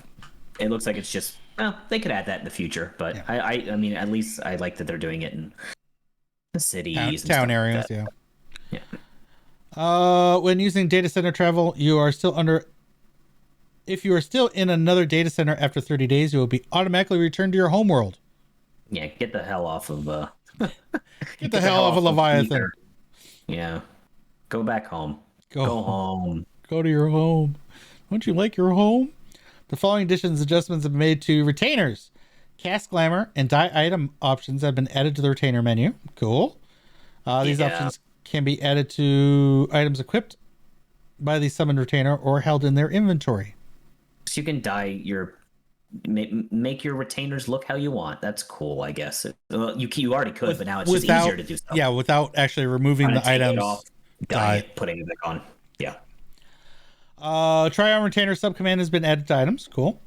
It looks like it's just, well, they could add that in the future, but Yeah. I mean, at least I like that they're doing it in the cities. Town areas, like yeah. When using data center travel, you are still under If you are still in another data center after 30 days, you will be automatically returned to your homeworld. Yeah, get the hell off of Get the hell off of Leviathan. Yeah. Go back home. Go home. Go to your home. Don't you like your home? The following additions adjustments have been made to retainers. Cast glamour and dye item options have been added to the retainer menu. Cool. These options can be added to items equipped by the summoned retainer or held in their inventory. So you can make your retainers look how you want. That's cool, I guess. Well, you already could, but now it's just easier to do stuff. Yeah, without actually removing the items. Off, dye it, putting it back on. Yeah. Try on retainer subcommand has been added to items. Cool.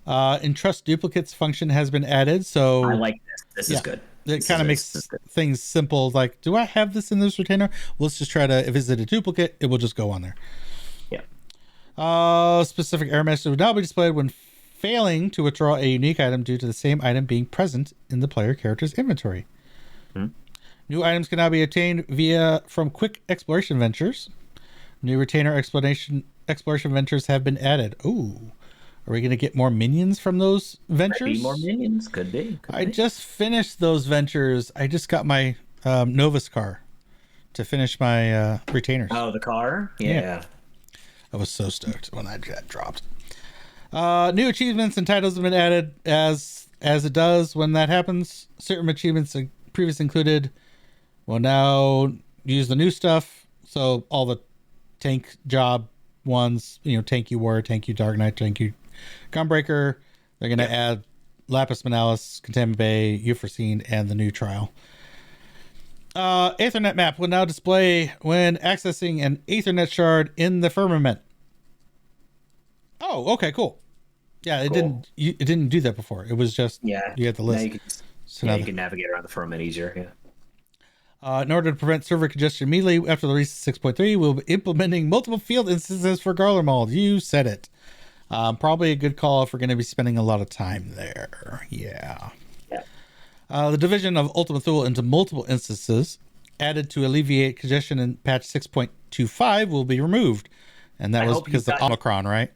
Entrust duplicates function has been added. So I like this. This is good. It kind of makes things simple. Like, do I have this in this retainer? Well, let's just try to, if it's a duplicate, it will just go on there. Yeah. Specific error message will now be displayed when failing to withdraw a unique item due to the same item being present in the player character's inventory. New items can now be obtained from quick exploration ventures. New retainer exploration ventures have been added. Ooh. Are we going to get more minions from those ventures? Maybe more minions. Could be. I just finished those ventures. I just got my Novus car to finish my retainers. Oh, the car? Yeah. I was so stoked when that dropped. New achievements and titles have been added as it does when that happens. Certain achievements previously included will now use the new stuff. So all the tank job ones, tank you war, tank you Dark Knight, tank you Gunbreaker, they're going to add Lapis Manalis, Contaminant Bay, Euphrosyne, and the new trial. Aethernet map will now display when accessing an Aethernet shard in the firmament. Oh, okay, cool. Yeah, it didn't do that before. It was just you had the list. You can navigate around the firmament easier. Yeah. In order to prevent server congestion immediately after the release of 6.3, we'll be implementing multiple field instances for Garlemald. You said it. Probably a good call if we're going to be spending a lot of time there. Yeah. The division of Ultima Thule into multiple instances added to alleviate congestion in patch 6.25 will be removed. And that was because of Omicron, right?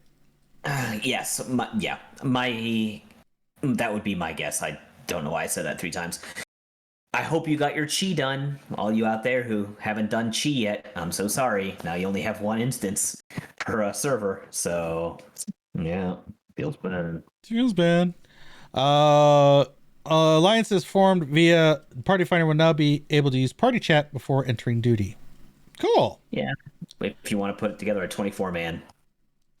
Yes. That would be my guess. I don't know why I said that 3 times. I hope you got your chi done. All you out there who haven't done chi yet, I'm so sorry. Now you only have 1 instance per server. So, yeah, feels bad. Alliances formed via Party Finder will now be able to use party chat before entering duty. Cool. Yeah. If you want to put together a 24-man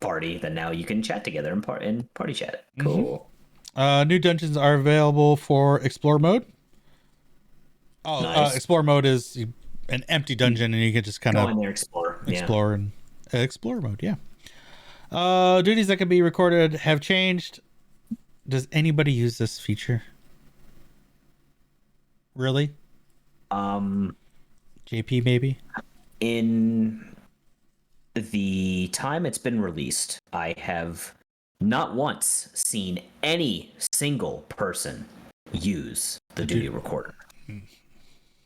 party, then now you can chat together in party chat. Cool. New dungeons are available for Explore mode. Oh, nice. Explore mode is an empty dungeon, and you can just kind of go in there, explore and explore mode. Yeah. Duties that can be recorded have changed. Does anybody use this feature? Really? JP maybe? In the time it's been released, I have not once seen any single person use the duty recorder.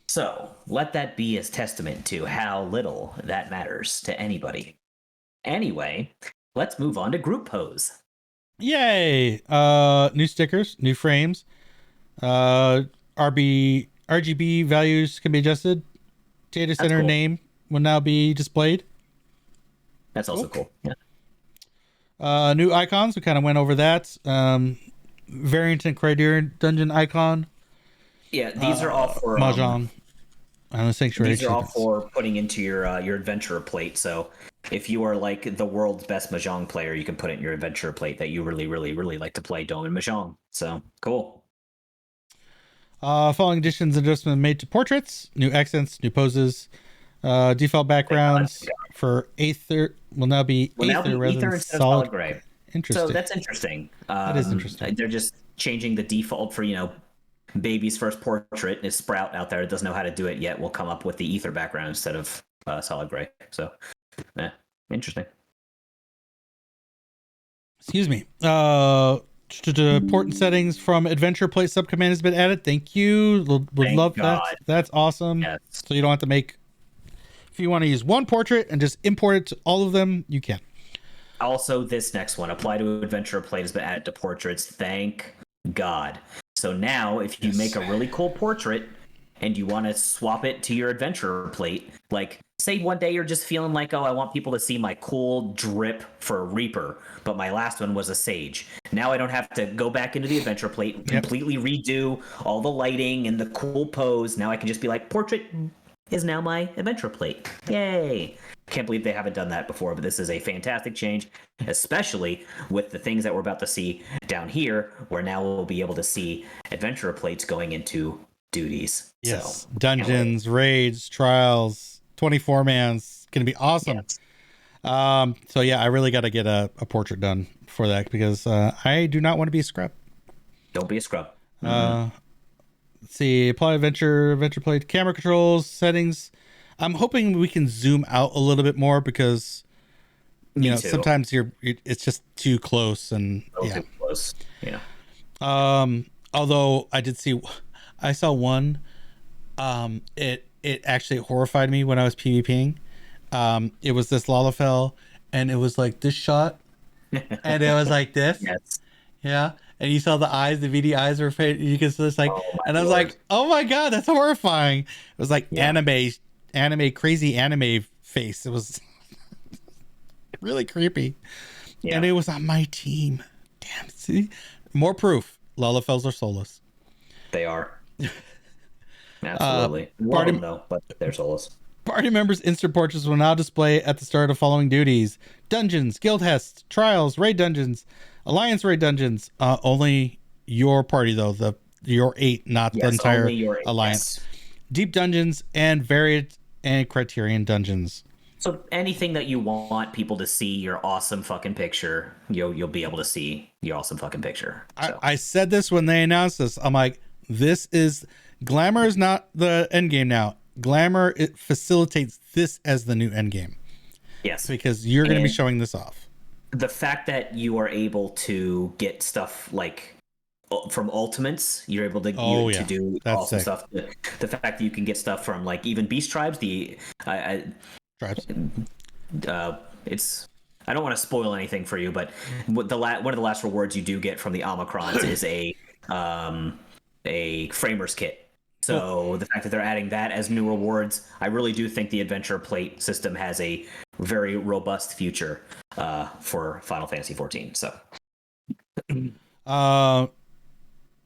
So let that be as testament to how little that matters to anybody. Anyway, let's move on to group pose. Yay! New stickers, new frames. RGB values can be adjusted. Data center name will now be displayed. That's also cool. Yeah. New icons. We kind of went over that. Variant and Criterion dungeon icon. Yeah, these are all for Mahjong. Sanctuary. These are all for putting into your adventurer plate. So if you are like the world's best Mahjong player, you can put it in your adventurer plate that you really, really, really like to play Dome and Mahjong. So cool. Following additions and adjustments made to portraits, new accents, new poses, default backgrounds for Aether will now be Aether rather than solid gray. Interesting. So that's interesting. That is interesting. They're just changing the default for baby's first portrait is Sprout out there. It doesn't know how to do it yet. We'll come up with the ether background instead of solid gray. So, interesting. Excuse me. Port and settings from adventure plate subcommand has been added. Thank you. Would love that. That's awesome. Yes. So you don't have to make. If you want to use one portrait and just import it to all of them, you can. Also, this next one, apply to adventure plate, has been added to portraits. Thank God. So now, if you make a really cool portrait and you want to swap it to your adventure plate, like say one day you're just feeling like, oh, I want people to see my cool drip for Reaper, but my last one was a Sage. Now I don't have to go back into the adventure plate, completely redo all the lighting and the cool pose. Now I can just be like, portrait is now my adventure plate. Yay. Can't believe they haven't done that before, but this is a fantastic change, especially with the things that we're about to see down here, where now we'll be able to see adventure plates going into duties. Yes. So, Dungeons, raids, trials, 24 man's gonna be awesome. Yes. So yeah, I really got to get a portrait done for that because I do not want to be a scrub. Don't be a scrub. Let's see, apply adventure plate, camera controls, settings. I'm hoping we can zoom out a little bit more because you know sometimes it's just too close and too close. Yeah. Although I saw one. It actually horrified me when I was PvPing. It was this Lalafell, and it was like this shot, and it was like this. Yes. Yeah. And you saw the eyes, the VD eyes were fading. You can see this like, and I was like, oh my God, that's horrifying. It was like crazy anime face. It was really creepy. Yeah. And it was on my team. Damn. See, more proof. Lalafells are soulless. They are. Absolutely. Party, though, but they're soulless. Party members' instant portraits will now display at the start of following duties: dungeons, guild tests, trials, raid dungeons, alliance raid dungeons. Only your party though, your 8, not the entire alliance. Yes. Deep dungeons and varied and criterion dungeons. So anything that you want people to see your awesome fucking picture, you'll be able to see your awesome fucking picture. So. I said this when they announced this. I'm like, glamour is not the end game now. Glamour, it facilitates this as the new end game. Yes. Because you're going to be showing this off. The fact that you are able to get stuff like from ultimates, you're able to to do awesome stuff. The fact that you can get stuff from like even beast tribes, tribes. It's I don't want to spoil anything for you, but one of the last rewards you do get from the Omicrons is a framer's kit. So the fact that they're adding that as new rewards, I really do think the adventure plate system has a very robust future for Final Fantasy 14. So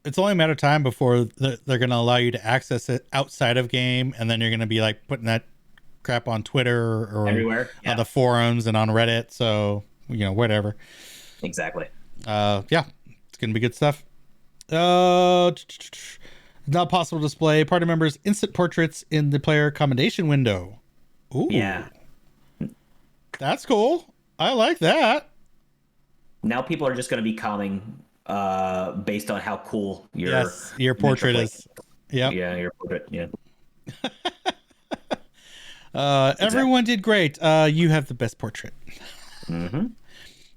it's only a matter of time before they're going to allow you to access it outside of game, and then you're going to be like putting that crap on Twitter or everywhere, on the forums and on Reddit. So whatever. Exactly. It's going to be good stuff. Not possible to display party members' instant portraits in the player commendation window. Ooh. Yeah. That's cool. I like that. Now people are just going to be commenting based on how cool your portrait is. Yeah, your portrait. Yeah. Everyone did great. You have the best portrait. Mm-hmm.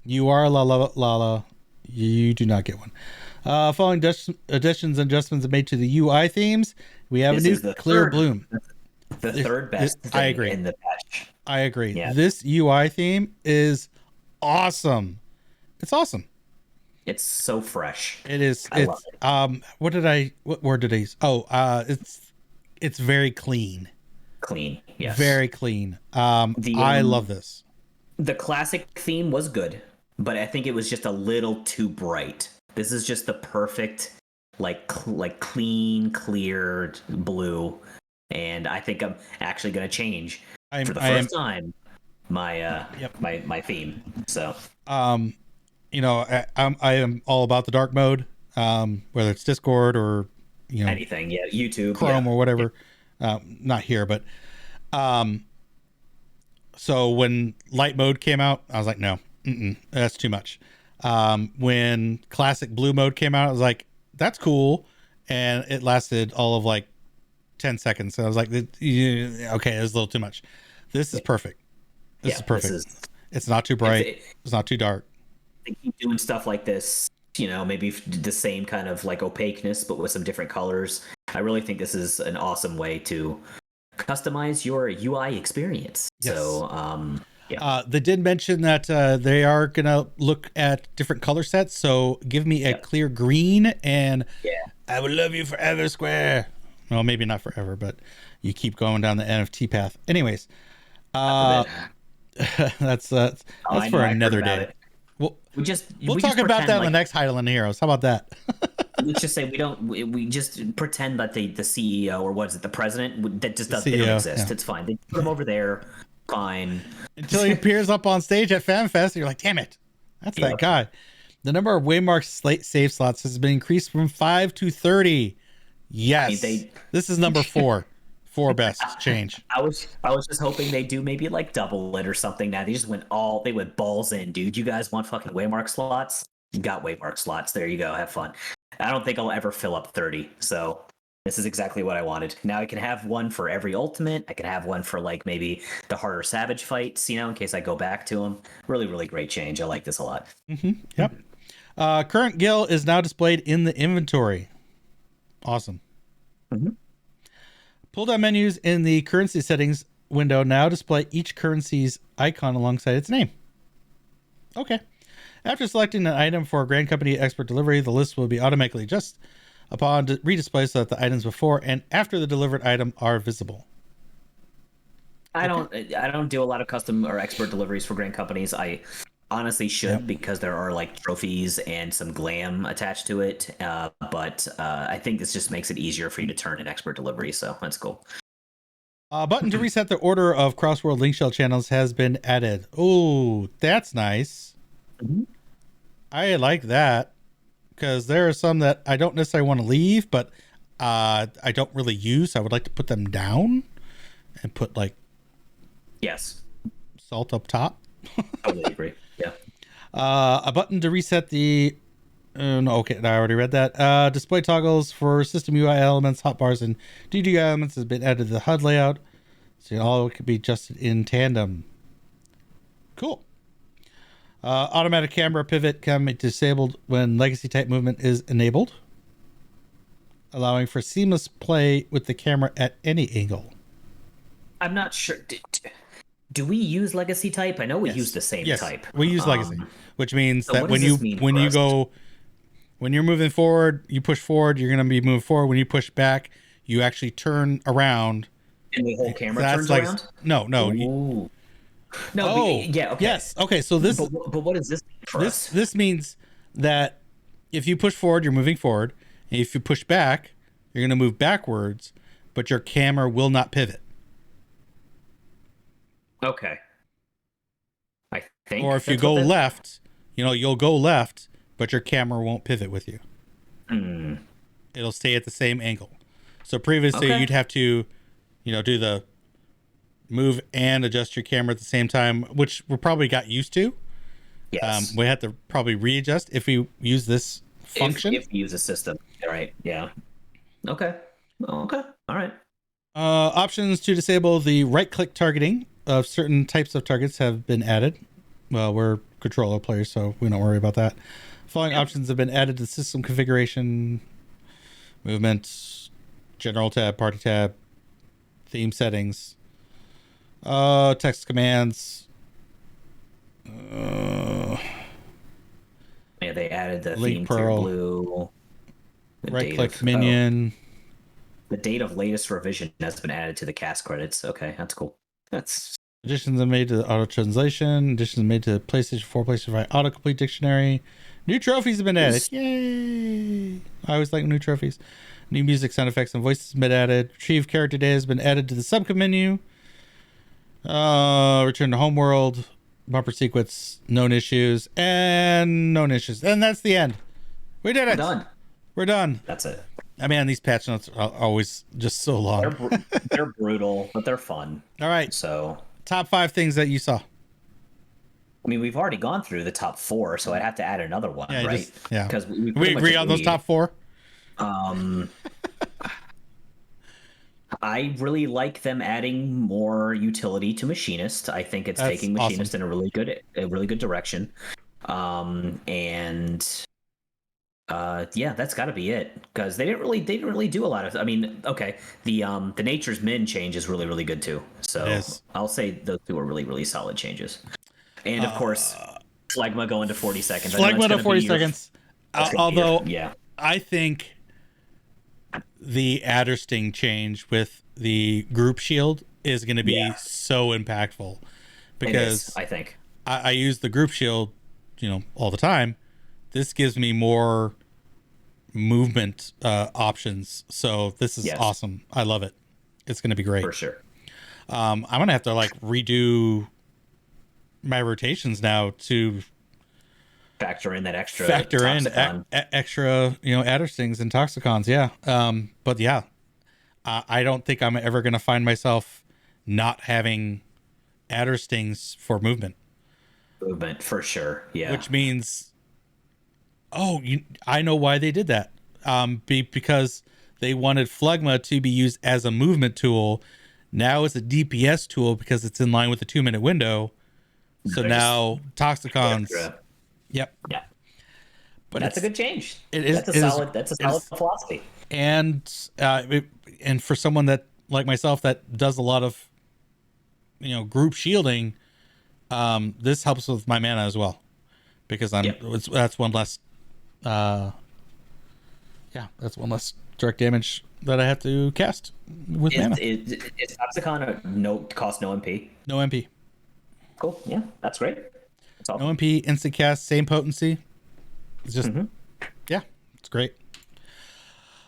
You are Lala. You do not get one. Following additions and adjustments made to the UI themes, we have a new clear bloom. The third best thing I agree. In the patch. I agree. Yeah. This UI theme is awesome. It's awesome. It's so fresh. It is. What word did I use? It's very clean. Clean. Yes. Very clean. I love this. The classic theme was good, but I think it was just a little too bright. This is just the perfect, like clean, cleared blue, and I think I'm actually going to change for the first time my theme. So, I am all about the dark mode, whether it's Discord or anything, YouTube, Chrome or whatever. Not here, but so when light mode came out, I was like, no, that's too much. When classic blue mode came out, I was like, that's cool. And it lasted all of like 10 seconds. So I was like, okay, it was a little too much. This is perfect. This is perfect. It's not too bright. It's not too dark. They keep doing stuff like this, maybe the same kind of like opaqueness, but with some different colors. I really think this is an awesome way to customize your UI experience. Yes. So, Yeah. They did mention that they are gonna look at different color sets. So give me a clear green, and I will love you forever, Square. Well, maybe not forever, but you keep going down the NFT path. Anyways, that's I know. for I heard another about day. it. We'll We talk just about pretend that in like, the next Hydaelyn Heroes. How about that? let's just say we don't. We just pretend that the CEO, or what is it, the president, that just The does, they don't CEO, exist. yeah. It's fine. They put him over there. Fine. Until he appears up on stage at FanFest, and you're like, damn it, that's that guy. The number of Waymark save slots has been increased from 5 to 30. Yes, this is number 4. 4 best change. I was just hoping they do maybe like double it or something. Now they went balls in, dude. You guys want fucking Waymark slots? You got Waymark slots. There you go. Have fun. I don't think I'll ever fill up 30. So this is exactly what I wanted. Now I can have one for every ultimate. I can have one for like maybe the harder Savage fights, in case I go back to them. Really, really great change. I like this a lot. Yep. Current gil is now displayed in the inventory. Awesome. Pull down menus in the currency settings window now display each currency's icon alongside its name. Okay. After selecting an item for Grand Company Expert Delivery, the list will be automatically adjusted upon redisplayed so that the items before and after the delivered item are visible. I don't do a lot of custom or expert deliveries for Grand Companies. I honestly should, because there are like trophies and some glam attached to it. But I think this just makes it easier for you to turn in expert delivery. So that's cool. A button to reset the order of cross-world link shell channels has been added. Oh, that's nice. I like that, because there are some that I don't necessarily want to leave, but I don't really use. I would like to put them down and put like salt up top. Totally agree. Yeah. A button to reset the no, okay, I already read that. Display toggles for system UI elements, hotbars, and DDI elements has been added to the HUD layout, so all can be adjusted in tandem. Cool. Automatic camera pivot can be disabled when legacy type movement is enabled, allowing for seamless play with the camera at any angle. I'm not sure. Do we use legacy type? I know we use the same type. We use legacy, which means so that when you're moving forward, you push forward, you're going to be moving forward. When you push back, you actually turn around. And the whole camera turns around? No. No. Okay. Yes. Okay. So this. But what does this mean for us? This means that if you push forward, you're moving forward, and if you push back, you're going to move backwards, but your camera will not pivot. Okay. I think. Or if you go left, you'll go left, but your camera won't pivot with you. It'll stay at the same angle. So previously you'd have to, do the move and adjust your camera at the same time, which we probably got used to. Yes. We had to probably readjust if we use this function. If you use a system. Right. Yeah. Okay. All right. Options to disable the right-click targeting of certain types of targets have been added. Well, we're controller players, so we don't worry about that. Following options have been added to system configuration, movement, general tab, party tab, theme settings, text commands. Yeah, they added the Link theme Pearl, to blue. Right-click minion. The date of latest revision has been added to the cast credits. Okay, that's cool. Additions are made to the auto translation. Additions made to PlayStation 4, PlayStation 5 autocomplete dictionary. New trophies have been added. Yay! I always like new trophies. New music, sound effects, and voices have been added. Retrieve character data has been added to the sub menu. Return to homeworld. Bumper sequence. Known issues. And known issues. And that's the end. We did it. We're done. That's it. Man, these patch notes are always just so long. They're brutal, but they're fun. All right. So, top 5 things that you saw. I mean, we've already gone through the top 4, so I'd have to add another one, right? Because we agree on those top 4. I really like them adding more utility to Machinist. I think it's taking Machinist in a really good direction. And Yeah, that's got to be it because they didn't really do a lot of. I mean, okay, the Nature's Min change is really really good too. It So is. I'll say those two are really really solid changes. And of course, Uh, Phlegma going to 40 seconds. I know Phlegma to 40 seconds. that's gonna be your Although yeah. I think the Addersting change with the group shield is going to be Yeah, so impactful it is. because I think. I use the group shield, all the time. This gives me more movement options. So this is Yes, awesome. I love it. It's going to be great. for sure. I'm gonna have to like redo my rotations now to Factor in that extra factor in toxicon. extra, Adderstings and Toxicons. Yeah. But yeah, I don't think I'm ever gonna find myself not having Adderstings for movement, Movement for sure. Yeah. which means, I know why they did that. Because they wanted Phlegma to be used as a movement tool. Now it's a DPS tool because it's in line with the 2-minute window. So They're just now Toxicons. extra. Yep. Yeah. But That's a good change. it is That's a it is solid. That's a it solid is, philosophy. and for someone that like myself that does a lot of group shielding, this helps with my mana as well because Yep. that's one less that's one less direct damage that I have to cast with mana. Is Toxicon no cost no MP? No MP. Cool. Yeah, that's great. That's No awesome. MP, instant cast, same potency. It's just yeah, it's great.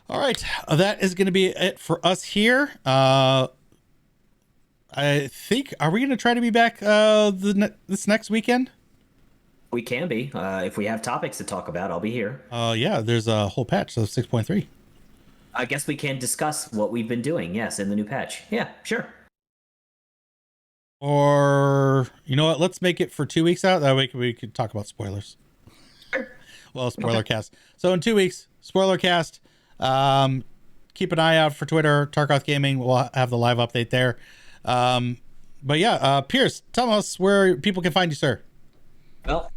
All right, that is going to be it for us here. I think, are we going to try to be back this next weekend? We can be. If we have topics to talk about, I'll be here. Yeah, there's a whole patch of 6.3. I guess we can discuss what we've been doing. Yes, in the new patch. Yeah, sure. Or you know what? Let's make it for 2 weeks out. That way we could talk about spoilers. Well, spoiler cast. So in 2 weeks, spoiler cast. Keep an eye out for Twitter, Tarkoth Gaming. We'll have the live update there. But yeah, Piers, tell us where people can find you, sir. Well,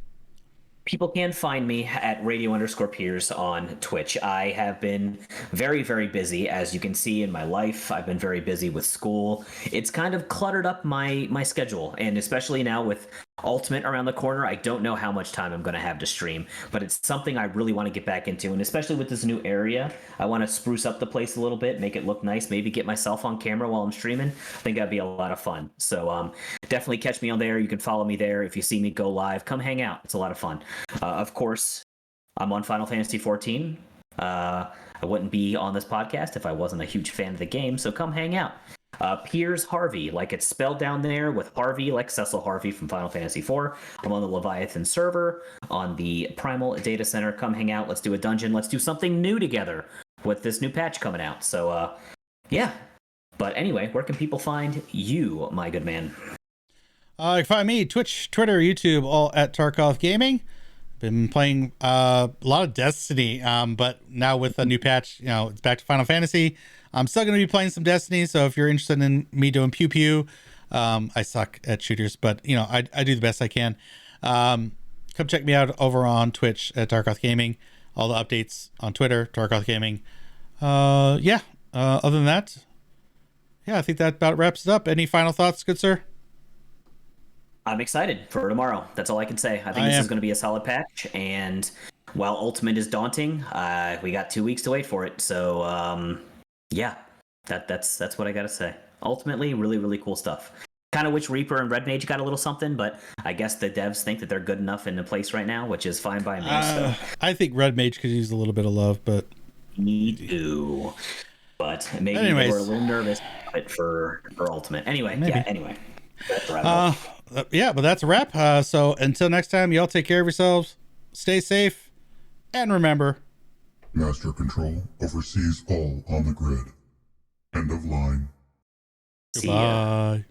people can find me at radio_Piers on Twitch. I have been very, very busy, as you can see in my life. I've been very busy with school. It's kind of cluttered up my schedule, and especially now with Ultimate around the corner, I don't know how much time I'm going to have to stream, but it's something I really want to get back into, and especially with this new area, I want to spruce up the place a little bit, make it look nice, maybe get myself on camera while I'm streaming. I think that'd be a lot of fun. So definitely catch me on there. You can follow me there. If you see me go live, come hang out. It's a lot of fun. Of course, I'm on Final Fantasy 14. I wouldn't be on this podcast if I wasn't a huge fan of the game, so come hang out. Piers Harvey, like it's spelled down there with Harvey, like Cecil Harvey from Final Fantasy IV. I'm on the Leviathan server, on the Primal Data Center. Come hang out. Let's do a dungeon. Let's do something new together with this new patch coming out. So, yeah. But anyway, where can people find you, my good man? You can find me, Twitch, Twitter, YouTube, all at Tarkoth Gaming. Been playing a lot of Destiny, but now with a new patch, it's back to Final Fantasy. I'm still going to be playing some Destiny, so if you're interested in me doing pew pew, I suck at shooters, but I do the best I can. Come check me out over on Twitch at Tarkoth Gaming. All the updates on Twitter, Tarkoth Gaming. Other than that, I think that about wraps it up. Any final thoughts, good sir? I'm excited for tomorrow. That's all I can say. I think this is going to be a solid patch, and while Ultimate is daunting, we got 2 weeks to wait for it. So, that's what I got to say. Ultimately, really, really cool stuff. Kind of wish Reaper and Red Mage got a little something, but I guess the devs think that they're good enough in the place right now, which is fine by me. So. I think Red Mage could use a little bit of love, but... Me too. But maybe they were a little nervous for Ultimate. Anyway, anyway. That's but that's a wrap. So until next time, y'all take care of yourselves, stay safe, and remember, Master Control oversees all on the grid. End of line. See ya. Goodbye.